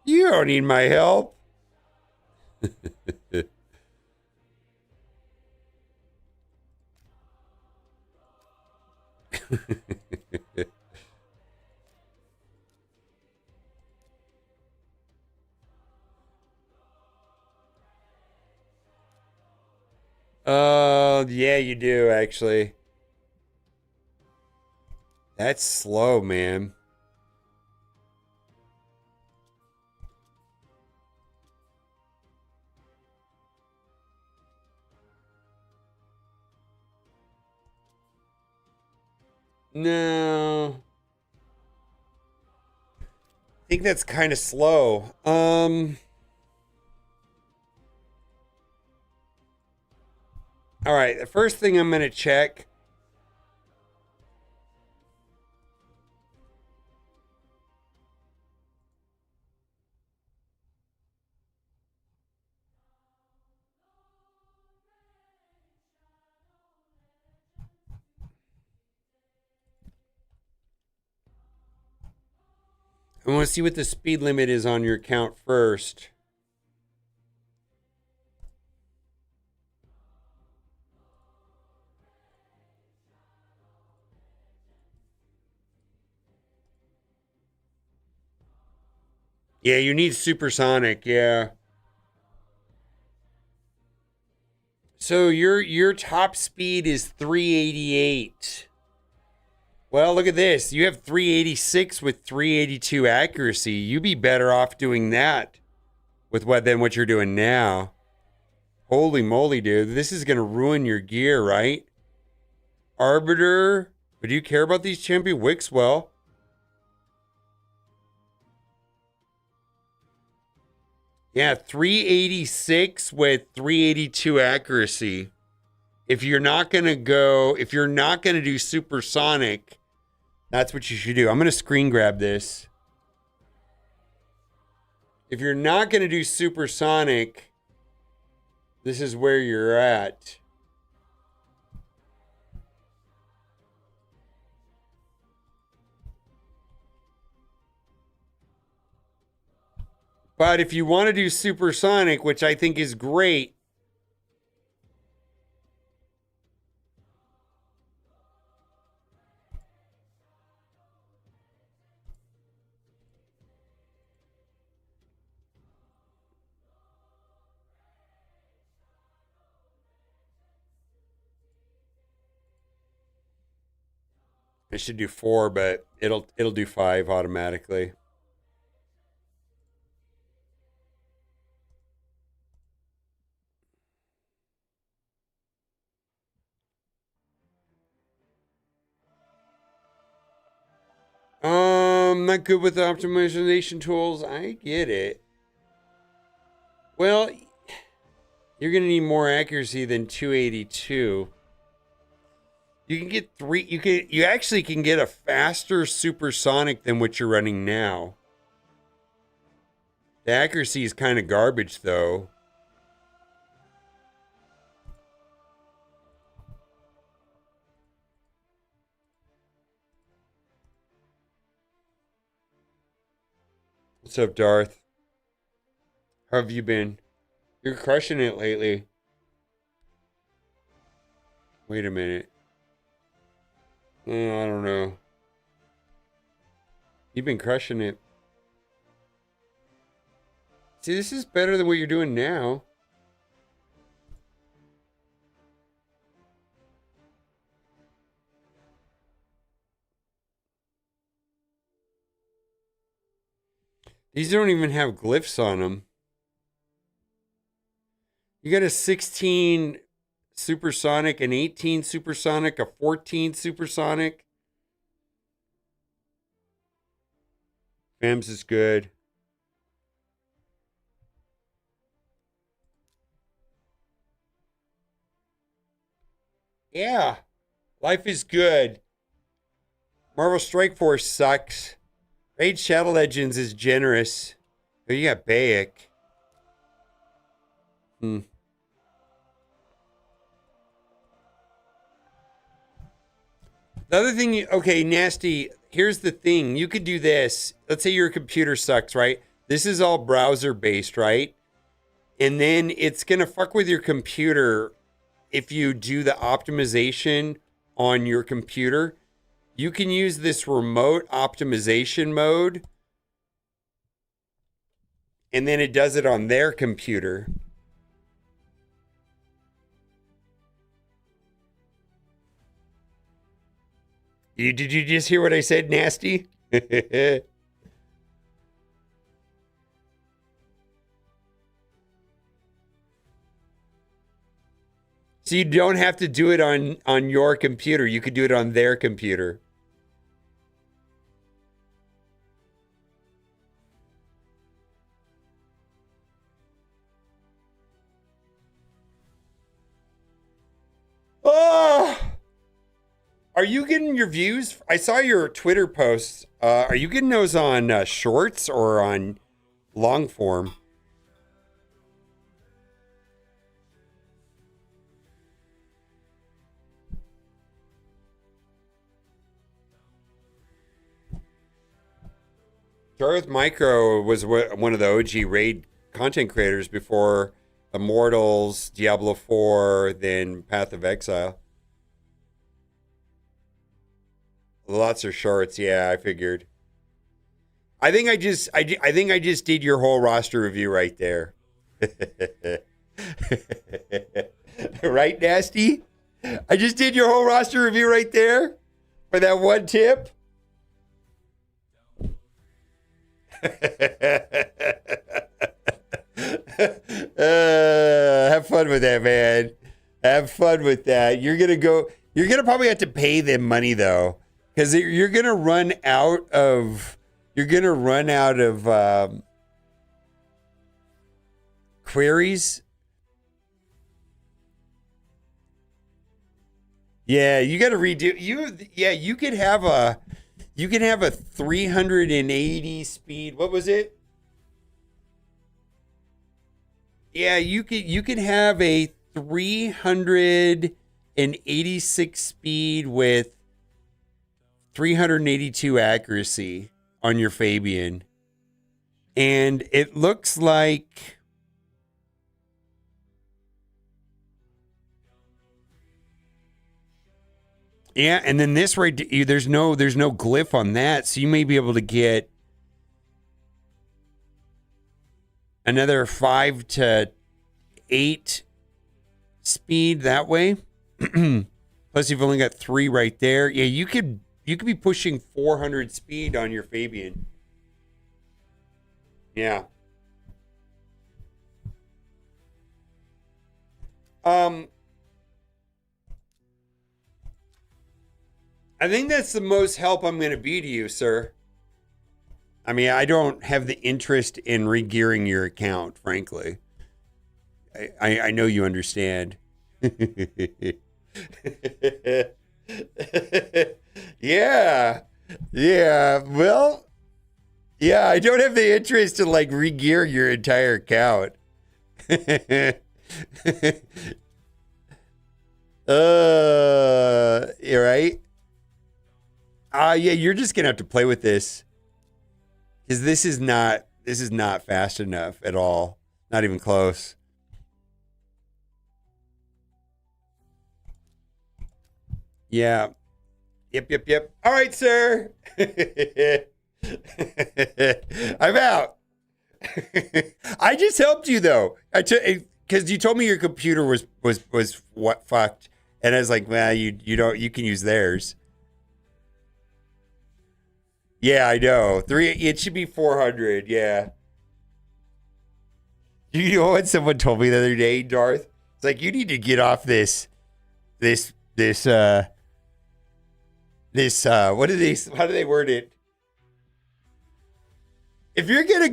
you don't need my help. Yeah, you do actually. That's slow, man. No. I think that's kind of slow. All right, the first thing I'm going to check. I want to see what the speed limit is on your account first. Yeah, you need supersonic, yeah. So your top speed is 388. Well, look at this. You have 386 with 382 accuracy. You'd be better off doing that with than what you're doing now. Holy moly, dude. This is going to ruin your gear, right? Arbiter. But do you care about these champion wicks? Well, yeah, 386 with 382 accuracy. If you're not going to do supersonic, that's what you should do. I'm going to screen grab this. If you're not going to do supersonic, this is where you're at. But if you want to do supersonic, which I think is great, it should do 4, but it'll do 5 automatically. Not good with the optimization tools. I get it. Well, you're going to need more accuracy than 282. You can get you actually can get a faster supersonic than what you're running now. The accuracy is kind of garbage though. What's up, Darth? How have you been? You're crushing it lately. Wait a minute. Oh, I don't know. You've been crushing it. See, this is better than what you're doing now. These don't even have glyphs on them. You got a 16 supersonic, an 18 supersonic, a 14 supersonic. FAMS is good. Yeah, life is good. Marvel Strike Force sucks. Raid Shadow Legends is generous. Oh, you got Bayek. The other thing, okay, Nasty, here's the thing. You could do this. Let's say your computer sucks, right? This is all browser based, right? And then it's going to fuck with your computer if you do the optimization on your computer. You can use this remote optimization mode, and then it does it on their computer. Did you just hear what I said, Nasty? So you don't have to do it on your computer. You could do it on their computer. Oh! Are you getting your views? I saw your Twitter posts. Are you getting those on shorts or on long form? Darth Micro was one of the OG raid content creators before Immortals, Diablo 4, then Path of Exile. Lots of shorts, yeah, I figured. I think I just did your whole roster review right there. Right, Nasty? I just did your whole roster review right there for that one tip. Have fun with that, man. Have fun with that. You're gonna probably have to pay them money though, because you're gonna run out of queries. Yeah, you got to redo. You could have a 380 speed. What was it? Yeah, you could have a 386 speed with 382 accuracy on your Fabian. And it looks like yeah, and then this right, there's no glyph on that, so you may be able to get another 5 to 8 speed that way. Plus, you've only got 3 right there. Yeah, you could be pushing 400 speed on your Fabian. Yeah. I think that's the most help I'm going to be to you, sir. I mean, I don't have the interest in regearing your account, frankly. I know you understand. Yeah. Yeah. Well, yeah, I don't have the interest to like re-gear your entire account. You're right. Yeah, you're just gonna have to play with this. Because this is not fast enough at all. Not even close. Yeah. Yep. All right, sir. I'm out. I just helped you though. Because you told me your computer was what fucked, and I was like, well, you can use theirs. Yeah, I know. It should be 400. Yeah. You know what someone told me the other day, Darth? It's like, you need to get off this, how do they word it? If you're gonna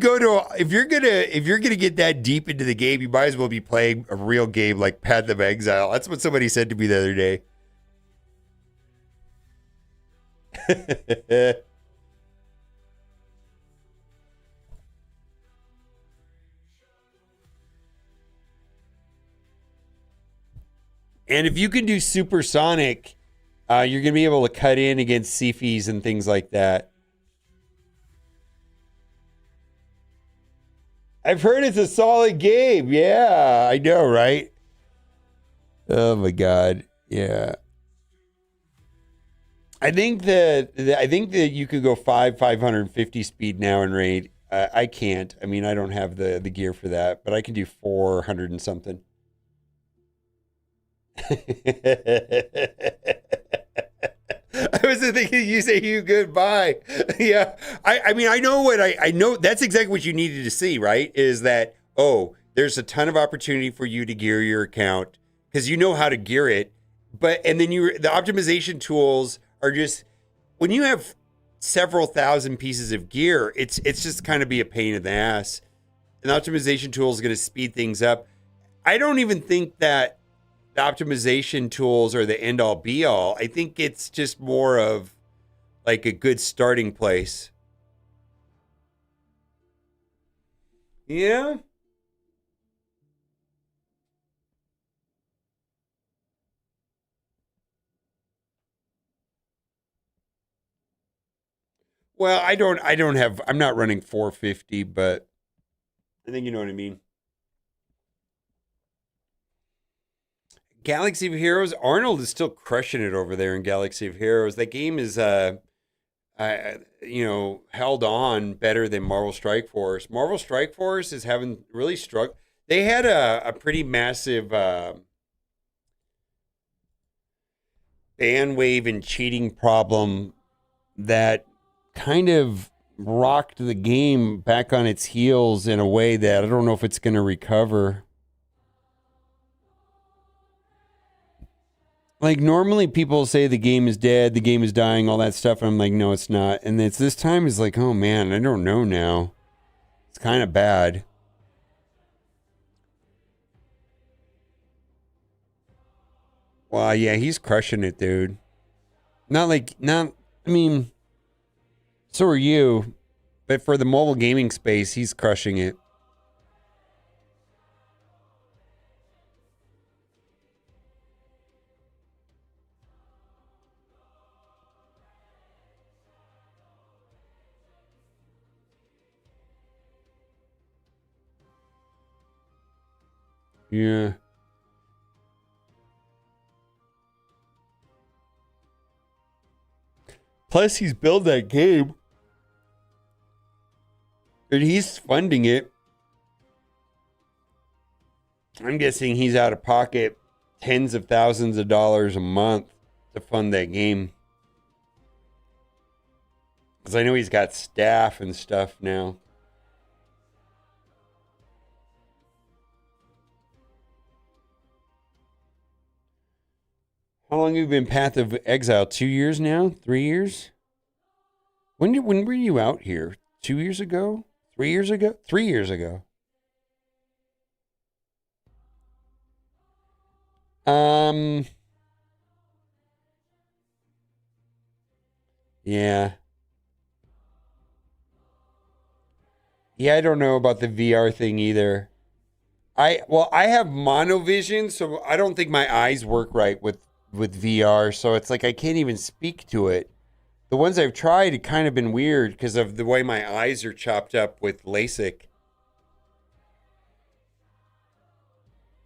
get that deep into the game, you might as well be playing a real game like Path of Exile. That's what somebody said to me the other day. And if you can do supersonic, you're going to be able to cut in against Cephis and things like that. I've heard it's a solid game. Yeah, I know, right? Oh my God. Yeah. I think that you could go 550 speed now in raid. I can't. I mean, I don't have the gear for that, but I can do 400 and something. I was thinking you say you goodbye. Yeah. I mean, I know what I know. That's exactly what you needed to see, right? Is that, oh, there's a ton of opportunity for you to gear your account because you know how to gear it. And then the optimization tools are just, when you have several thousand pieces of gear, it's just kind of be a pain in the ass. An optimization tool is going to speed things up. I don't even think that the optimization tools are the end all be all. I think it's just more of like a good starting place. Yeah. Well, I'm not running 450, but I think you know what I mean. Galaxy of Heroes, Arnold is still crushing it over there in Galaxy of Heroes. That game is, held on better than Marvel Strike Force. Marvel Strike Force is having really struggled. They had a pretty massive ban wave and cheating problem that kind of rocked the game back on its heels in a way that I don't know if it's going to recover. Like, normally people say the game is dead, the game is dying, all that stuff. And I'm like, no, it's not. And it's this time is like, oh man, I don't know now. It's kind of bad. Well, yeah, he's crushing it, dude. I mean, so are you. But for the mobile gaming space, he's crushing it. Yeah. Plus, he's built that game. And he's funding it. I'm guessing he's out of pocket tens of thousands of dollars a month to fund that game. Because I know he's got staff and stuff now. How long have you been Path of Exile? 2 years now? 3 years? When were you out here? 2 years ago? 3 years ago? 3 years ago. Yeah. Yeah, I don't know about the VR thing either. I have monovision, so I don't think my eyes work right with VR, so it's like I can't even speak to it. The ones I've tried have kind of been weird because of the way my eyes are chopped up with LASIK.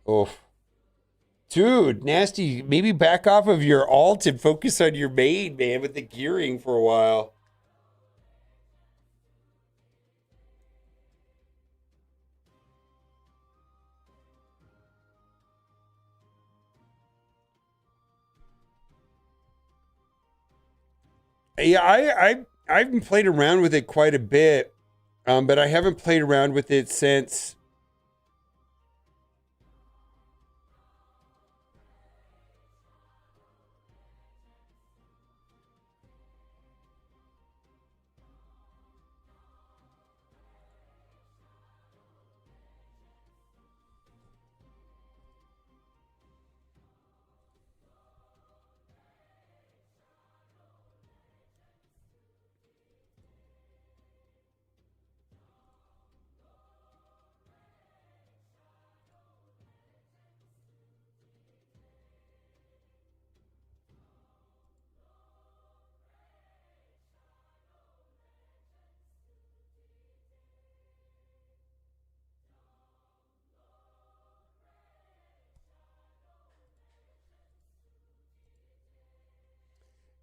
Oh, dude, nasty. Maybe back off of your alt and focus on your main, man, with the gearing for a while. Yeah, I've played around with it quite a bit, but I haven't played around with it since.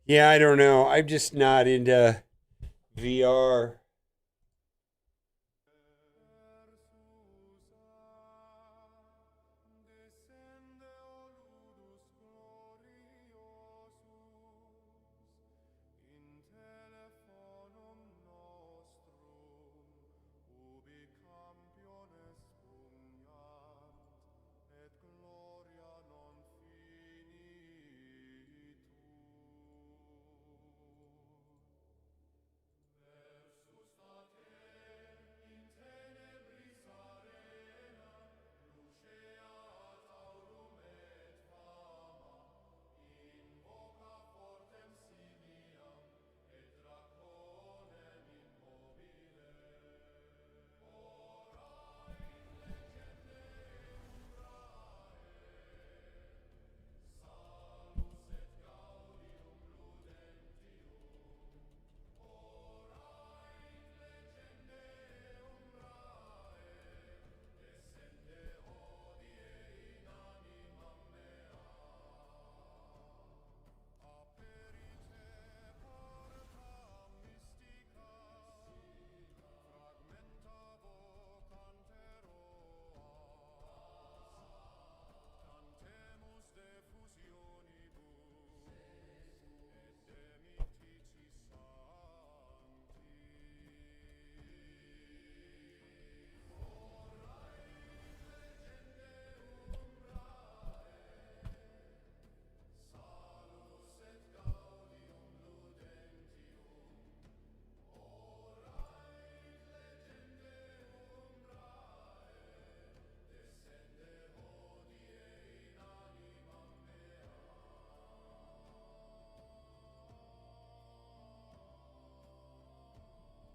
Yeah, I don't know. I'm just not into VR. Descende, o ludus gloriosus, in telefonum nostrum, ubi campiones pugnant, et gloria non finitur. Versus a te in tenebris arena, luceat aurum et fama, invoca fortem simiam, et draconem immobile. Ora in legendum salus et gaudium ludentium, ora in legendum descende hodie in animam mea. Aperite porta mystica, fragmenta vocanteroa, cantemus de fusionibus, et demitici sancti. Salus et gaudium ludentium, ora in legendum descende hodie in animam mea. Descende hodie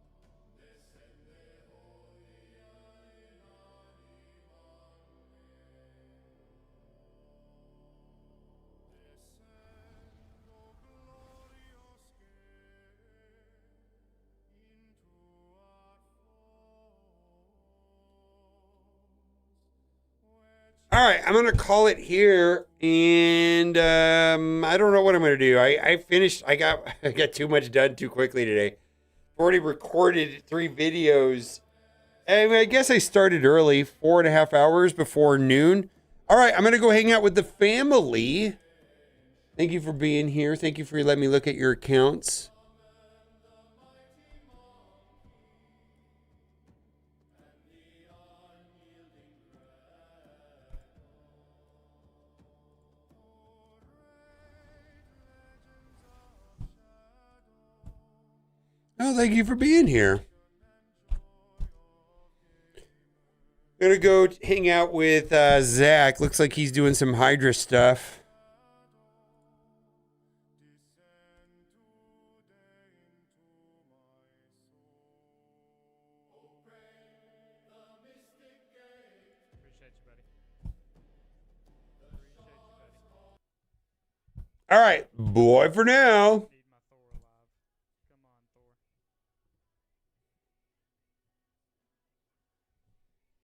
in animam Descendo gloriosque into our which All right, I'm gonna call it here, and I don't know what I'm gonna do. I finished. I got too much done too quickly today. I've already recorded 3 videos. I guess I started early, 4.5 hours before noon. All right, I'm gonna go hang out with the family. Thank you for being here. Thank you for letting me look at your accounts. Oh, thank you for being here. gonna go hang out with Zach. Looks like he's doing some Hydra stuff. All right, boy for now.